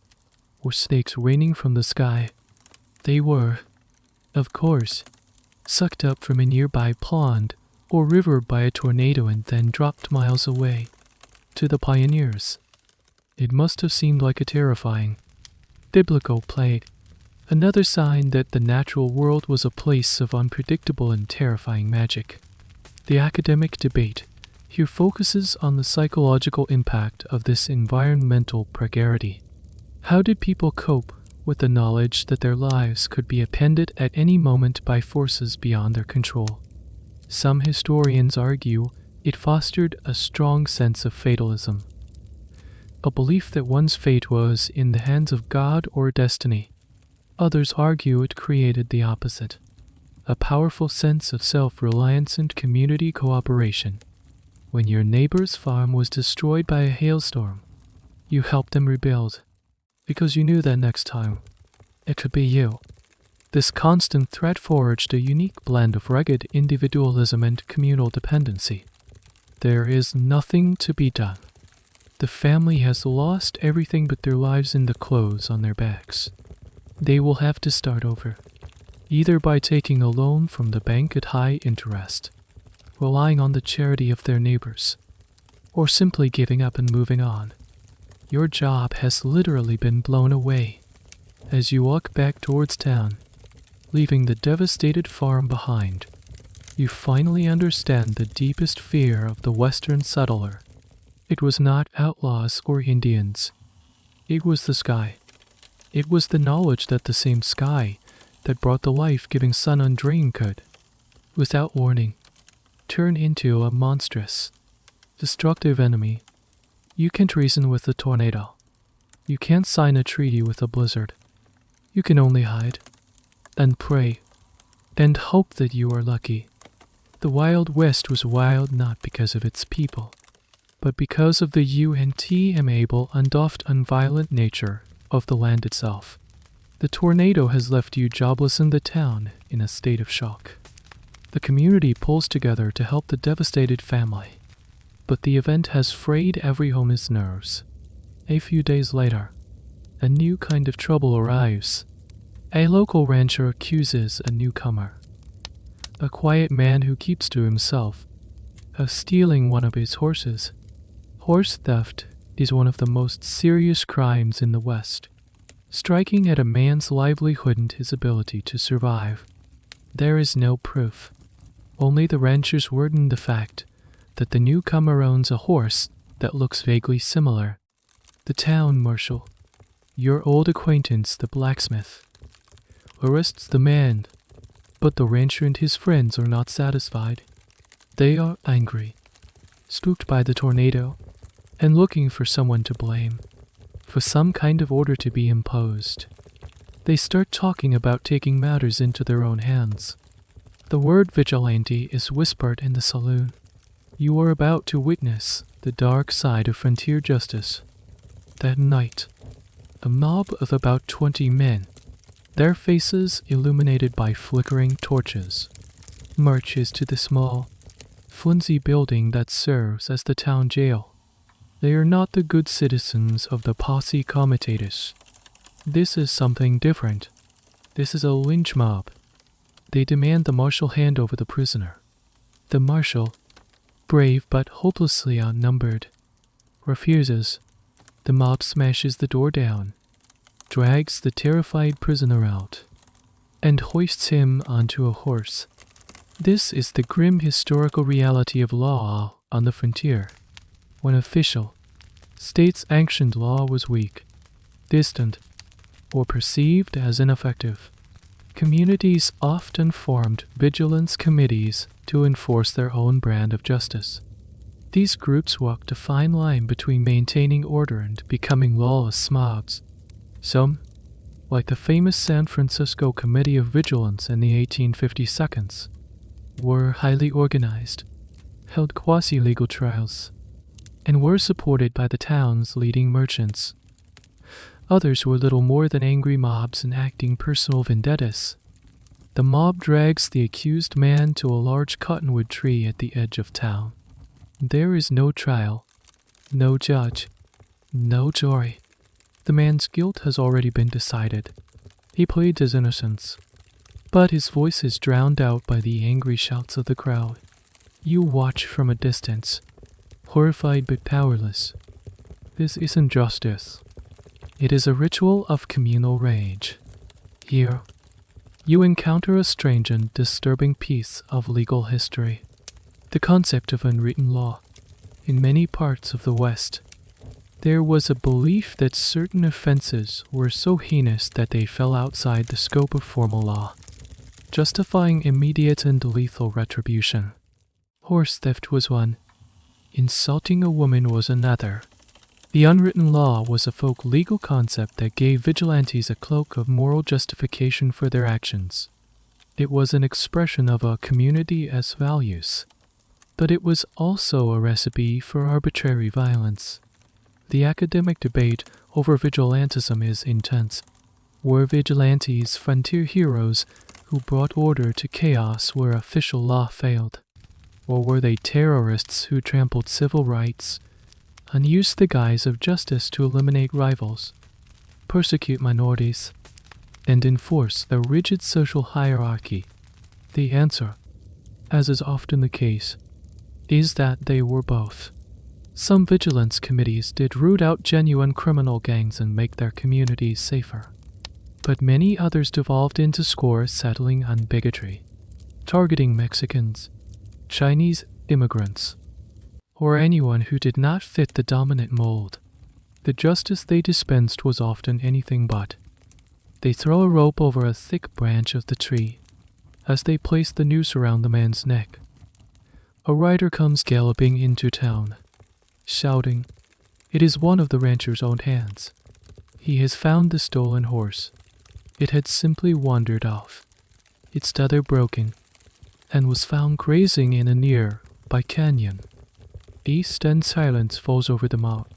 or snakes raining from the sky. They were, of course, sucked up from a nearby pond or river by a tornado and then dropped miles away. To the pioneers, it must have seemed like a terrifying, biblical plague, another sign that the natural world was a place of unpredictable and terrifying magic. The academic debate here focuses on the psychological impact of this environmental precarity. How did people cope with the knowledge that their lives could be upended at any moment by forces beyond their control? Some historians argue it fostered a strong sense of fatalism, a belief that one's fate was in the hands of God or destiny. Others argue it created the opposite, a powerful sense of self-reliance and community cooperation. When your neighbor's farm was destroyed by a hailstorm, you helped them rebuild, because you knew that next time, it could be you. This constant threat forged a unique blend of rugged individualism and communal dependency. There is nothing to be done. The family has lost everything but their lives and the clothes on their backs. They will have to start over, either by taking a loan from the bank at high interest, relying on the charity of their neighbors, or simply giving up and moving on. Your job has literally been blown away. As you walk back towards town, leaving the devastated farm behind, you finally understand the deepest fear of the Western settler. It was not outlaws or Indians. It was the sky. It was the knowledge that the same sky that brought the life-giving sun on drain could, without warning, turn into a monstrous, destructive enemy. You can't reason with the tornado. You can't sign a treaty with a blizzard. You can only hide, and pray, and hope that you are lucky. The Wild West was wild not because of its people, but because of the untamed and oft unviolent nature of the land itself. The tornado has left you jobless in the town in a state of shock. The community pulls together to help the devastated family, but the event has frayed every home's nerves. A few days later, a new kind of trouble arrives. A local rancher accuses a newcomer, a quiet man who keeps to himself, of stealing one of his horses. Horse theft is one of the most serious crimes in the West, striking at a man's livelihood and his ability to survive. There is no proof, only the rancher's word and the fact that the newcomer owns a horse that looks vaguely similar. The town marshal, your old acquaintance the blacksmith, arrests the man, but the rancher and his friends are not satisfied. They are angry, spooked by the tornado, and looking for someone to blame, for some kind of order to be imposed. They start talking about taking matters into their own hands. The word vigilante is whispered in the saloon. You are about to witness the dark side of frontier justice. That night, a mob of about 20 men, their faces illuminated by flickering torches, marches to the small, flimsy building that serves as the town jail. They are not the good citizens of the posse comitatus. This is something different. This is a lynch mob. They demand the marshal hand over the prisoner. The marshal, brave but hopelessly outnumbered, refuses. The mob smashes the door down, drags the terrified prisoner out, and hoists him onto a horse. This is the grim historical reality of law on the frontier, when official, state-sanctioned law was weak, distant, or perceived as ineffective. Communities often formed vigilance committees to enforce their own brand of justice. These groups walked a fine line between maintaining order and becoming lawless mobs. Some, like the famous San Francisco Committee of Vigilance in the 1852s, were highly organized, held quasi-legal trials, and were supported by the town's leading merchants. Others were little more than angry mobs enacting personal vendettas. The mob drags the accused man to a large cottonwood tree at the edge of town. There is no trial, no judge, no jury. The man's guilt has already been decided. He pleads his innocence, but his voice is drowned out by the angry shouts of the crowd. You watch from a distance, horrified but powerless. This isn't justice. It is a ritual of communal rage. Here, you encounter a strange and disturbing piece of legal history. The concept of unwritten law. In many parts of the West, there was a belief that certain offenses were so heinous that they fell outside the scope of formal law, justifying immediate and lethal retribution. Horse theft was one. Insulting a woman was another. The unwritten law was a folk legal concept that gave vigilantes a cloak of moral justification for their actions. It was an expression of a community as values, but it was also a recipe for arbitrary violence. The academic debate over vigilantism is intense. Were vigilantes frontier heroes who brought order to chaos where official law failed? Or were they terrorists who trampled civil rights and used the guise of justice to eliminate rivals, persecute minorities, and enforce the rigid social hierarchy? The answer, as is often the case, is that they were both. Some vigilance committees did root out genuine criminal gangs and make their communities safer, but many others devolved into scores settling on bigotry, targeting Mexicans, Chinese immigrants, or anyone who did not fit the dominant mold. The justice they dispensed was often anything but. They throw a rope over a thick branch of the tree as they place the noose around the man's neck. A rider comes galloping into town, shouting. It is one of the rancher's own hands. He has found the stolen horse. It had simply wandered off, its tether broken, and was found grazing in a nearby canyon. A stunned silence falls over the mob.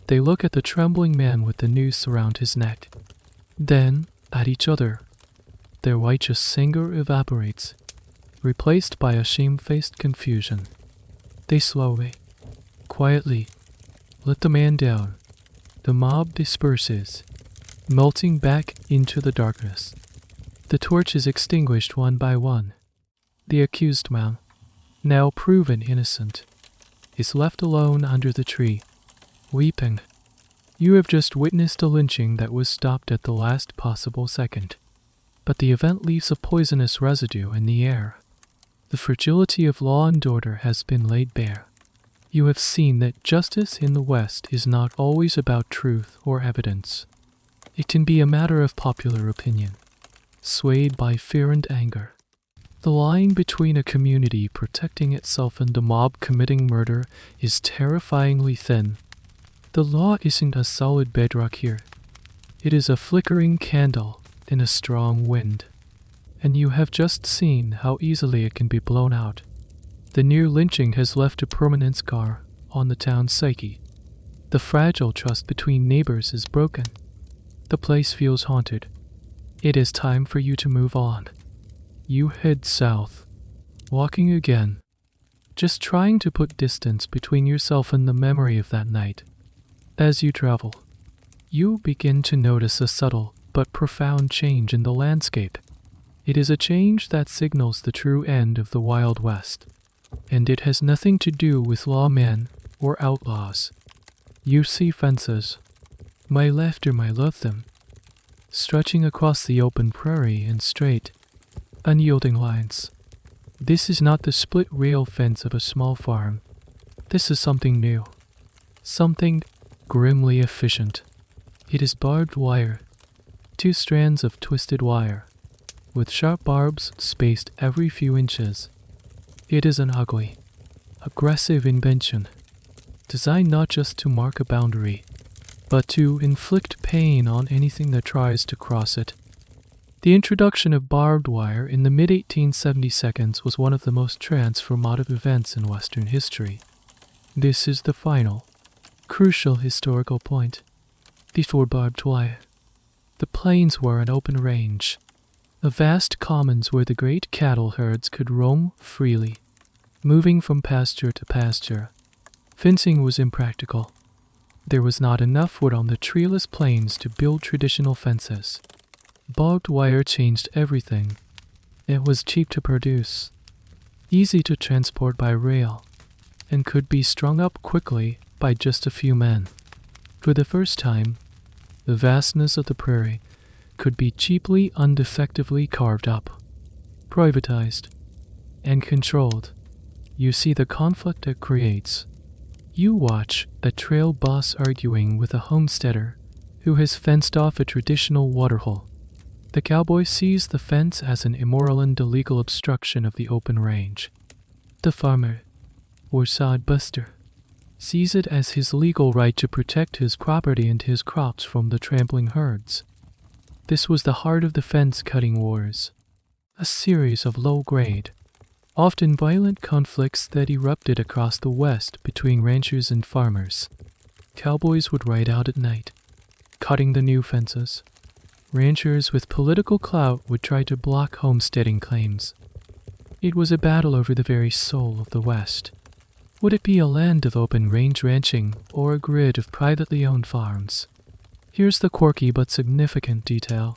They look at the trembling man with the noose around his neck, then at each other. Their righteous anger evaporates, replaced by a shamefaced confusion. They slowly, quietly, let the man down. The mob disperses, melting back into the darkness. The torch is extinguished one by one. The accused man, now proven innocent, is left alone under the tree, weeping. You have just witnessed a lynching that was stopped at the last possible second, but the event leaves a poisonous residue in the air. The fragility of law and order has been laid bare. You have seen that justice in the West is not always about truth or evidence. It can be a matter of popular opinion, swayed by fear and anger. The line between a community protecting itself and a mob committing murder is terrifyingly thin. The law isn't a solid bedrock here. It is a flickering candle, in a strong wind, and you have just seen how easily it can be blown out. The near lynching has left a permanent scar on the town's psyche. The fragile trust between neighbors is broken. The place feels haunted. It is time for you to move on. You head south, walking again, just trying to put distance between yourself and the memory of that night. As you travel, you begin to notice a subtle but profound change in the landscape. It is a change that signals the true end of the Wild West, and it has nothing to do with lawmen or outlaws. You see fences, my left or my love them, stretching across the open prairie in straight, unyielding lines. This is not the split rail fence of a small farm. This is something new, something grimly efficient. It is barbed wire, 2 strands of twisted wire, with sharp barbs spaced every few inches. It is an ugly, aggressive invention, designed not just to mark a boundary, but to inflict pain on anything that tries to cross it. The introduction of barbed wire in the mid-1870s was one of the most transformative events in Western history. This is the final, crucial historical point. Before barbed wire, the plains were an open range, a vast commons where the great cattle herds could roam freely, moving from pasture to pasture. Fencing was impractical. There was not enough wood on the treeless plains to build traditional fences. Barbed wire changed everything. It was cheap to produce, easy to transport by rail, and could be strung up quickly by just a few men. For the first time, the vastness of the prairie could be cheaply, undefectively carved up, privatized, and controlled. You see the conflict it creates. You watch a trail boss arguing with a homesteader who has fenced off a traditional waterhole. The cowboy sees the fence as an immoral and illegal obstruction of the open range. The farmer, or sod buster, sees it as his legal right to protect his property and his crops from the trampling herds. This was the heart of the fence-cutting wars, a series of low-grade, often violent conflicts that erupted across the West between ranchers and farmers. Cowboys would ride out at night, cutting the new fences. Ranchers with political clout would try to block homesteading claims. It was a battle over the very soul of the West. Would it be a land of open-range ranching or a grid of privately owned farms? Here's the quirky but significant detail.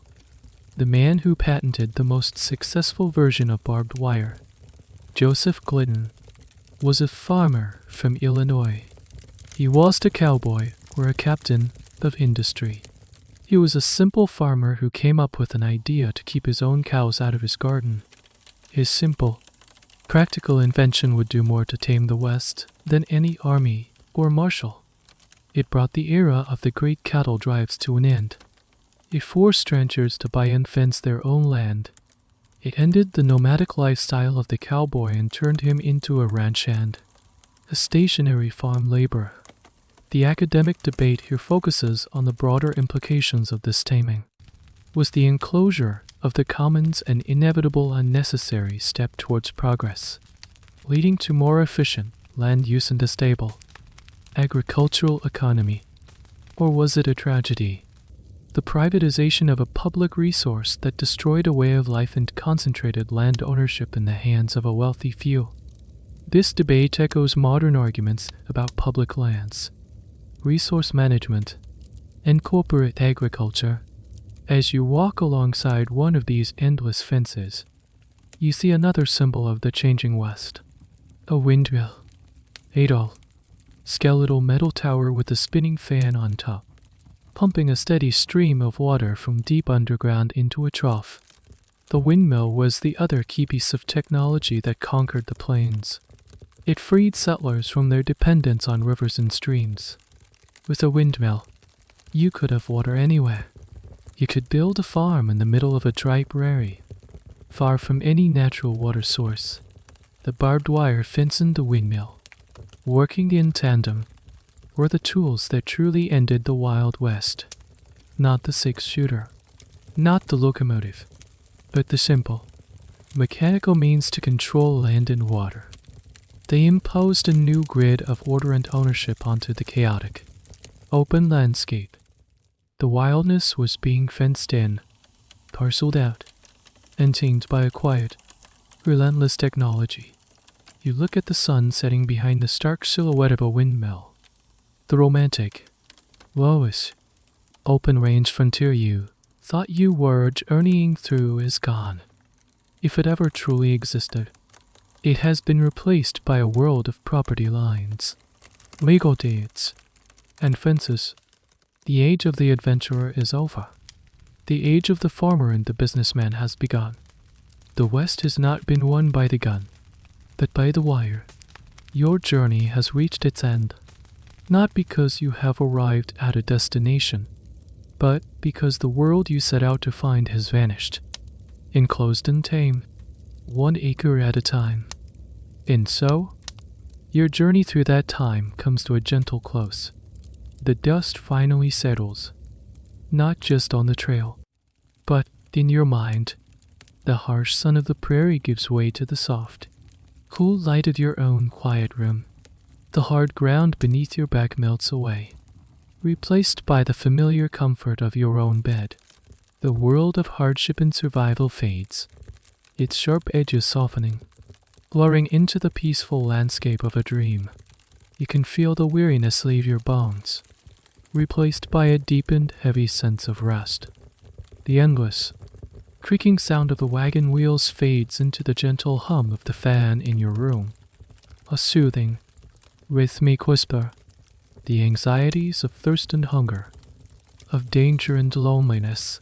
The man who patented the most successful version of barbed wire, Joseph Glidden, was a farmer from Illinois. He wasn't a cowboy or a captain of industry. He was a simple farmer who came up with an idea to keep his own cows out of his garden. His simple, practical invention would do more to tame the West than any army or marshal. It brought the era of the great cattle drives to an end. It forced ranchers to buy and fence their own land. It ended the nomadic lifestyle of the cowboy and turned him into a ranch hand, a stationary farm laborer. The academic debate here focuses on the broader implications of this taming. Was the enclosure of the commons an inevitable unnecessary step towards progress, leading to more efficient land use and a stable agricultural economy? Or was it a tragedy, the privatization of a public resource that destroyed a way of life and concentrated land ownership in the hands of a wealthy few? This debate echoes modern arguments about public lands, resource management, and corporate agriculture. As you walk alongside one of these endless fences, you see another symbol of the changing West, a windmill, a dull, skeletal metal tower with a spinning fan on top, pumping a steady stream of water from deep underground into a trough. The windmill was the other key piece of technology that conquered the plains. It freed settlers from their dependence on rivers and streams. With a windmill, you could have water anywhere. You could build a farm in the middle of a dry prairie, far from any natural water source. The barbed wire fence and the windmill, working in tandem, were the tools that truly ended the Wild West, not the 6-shooter. Not the locomotive, but the simple, mechanical means to control land and water. They imposed a new grid of order and ownership onto the chaotic, open landscape. The wildness was being fenced in, parceled out, and tamed by a quiet, relentless technology. You look at the sun setting behind the stark silhouette of a windmill. The romantic, lowest, open-range frontier you thought you were journeying through is gone. If it ever truly existed, it has been replaced by a world of property lines, legal deeds, and fences. The age of the adventurer is over. The age of the farmer and the businessman has begun. The West has not been won by the gun, but by the wire. Your journey has reached its end, not because you have arrived at a destination, but because the world you set out to find has vanished, enclosed and tame, 1 acre at a time. And so, your journey through that time comes to a gentle close. The dust finally settles, not just on the trail, but in your mind. The harsh sun of the prairie gives way to the soft, cool light of your own quiet room. The hard ground beneath your back melts away, replaced by the familiar comfort of your own bed. The world of hardship and survival fades, its sharp edges softening, blurring into the peaceful landscape of a dream. You can feel the weariness leave your bones, replaced by a deepened, heavy sense of rest. The endless, creaking sound of the wagon wheels fades into the gentle hum of the fan in your room, a soothing, rhythmic whisper. The anxieties of thirst and hunger, of danger and loneliness,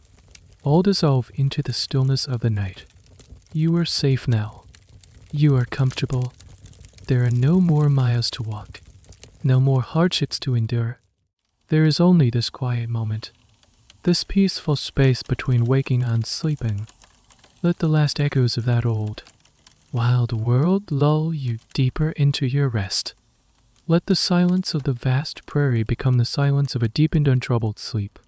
all dissolve into the stillness of the night. You are safe now. You are comfortable. There are no more miles to walk, no more hardships to endure. There is only this quiet moment, this peaceful space between waking and sleeping. Let the last echoes of that old, wild world lull you deeper into your rest. Let the silence of the vast prairie become the silence of a deep and untroubled sleep.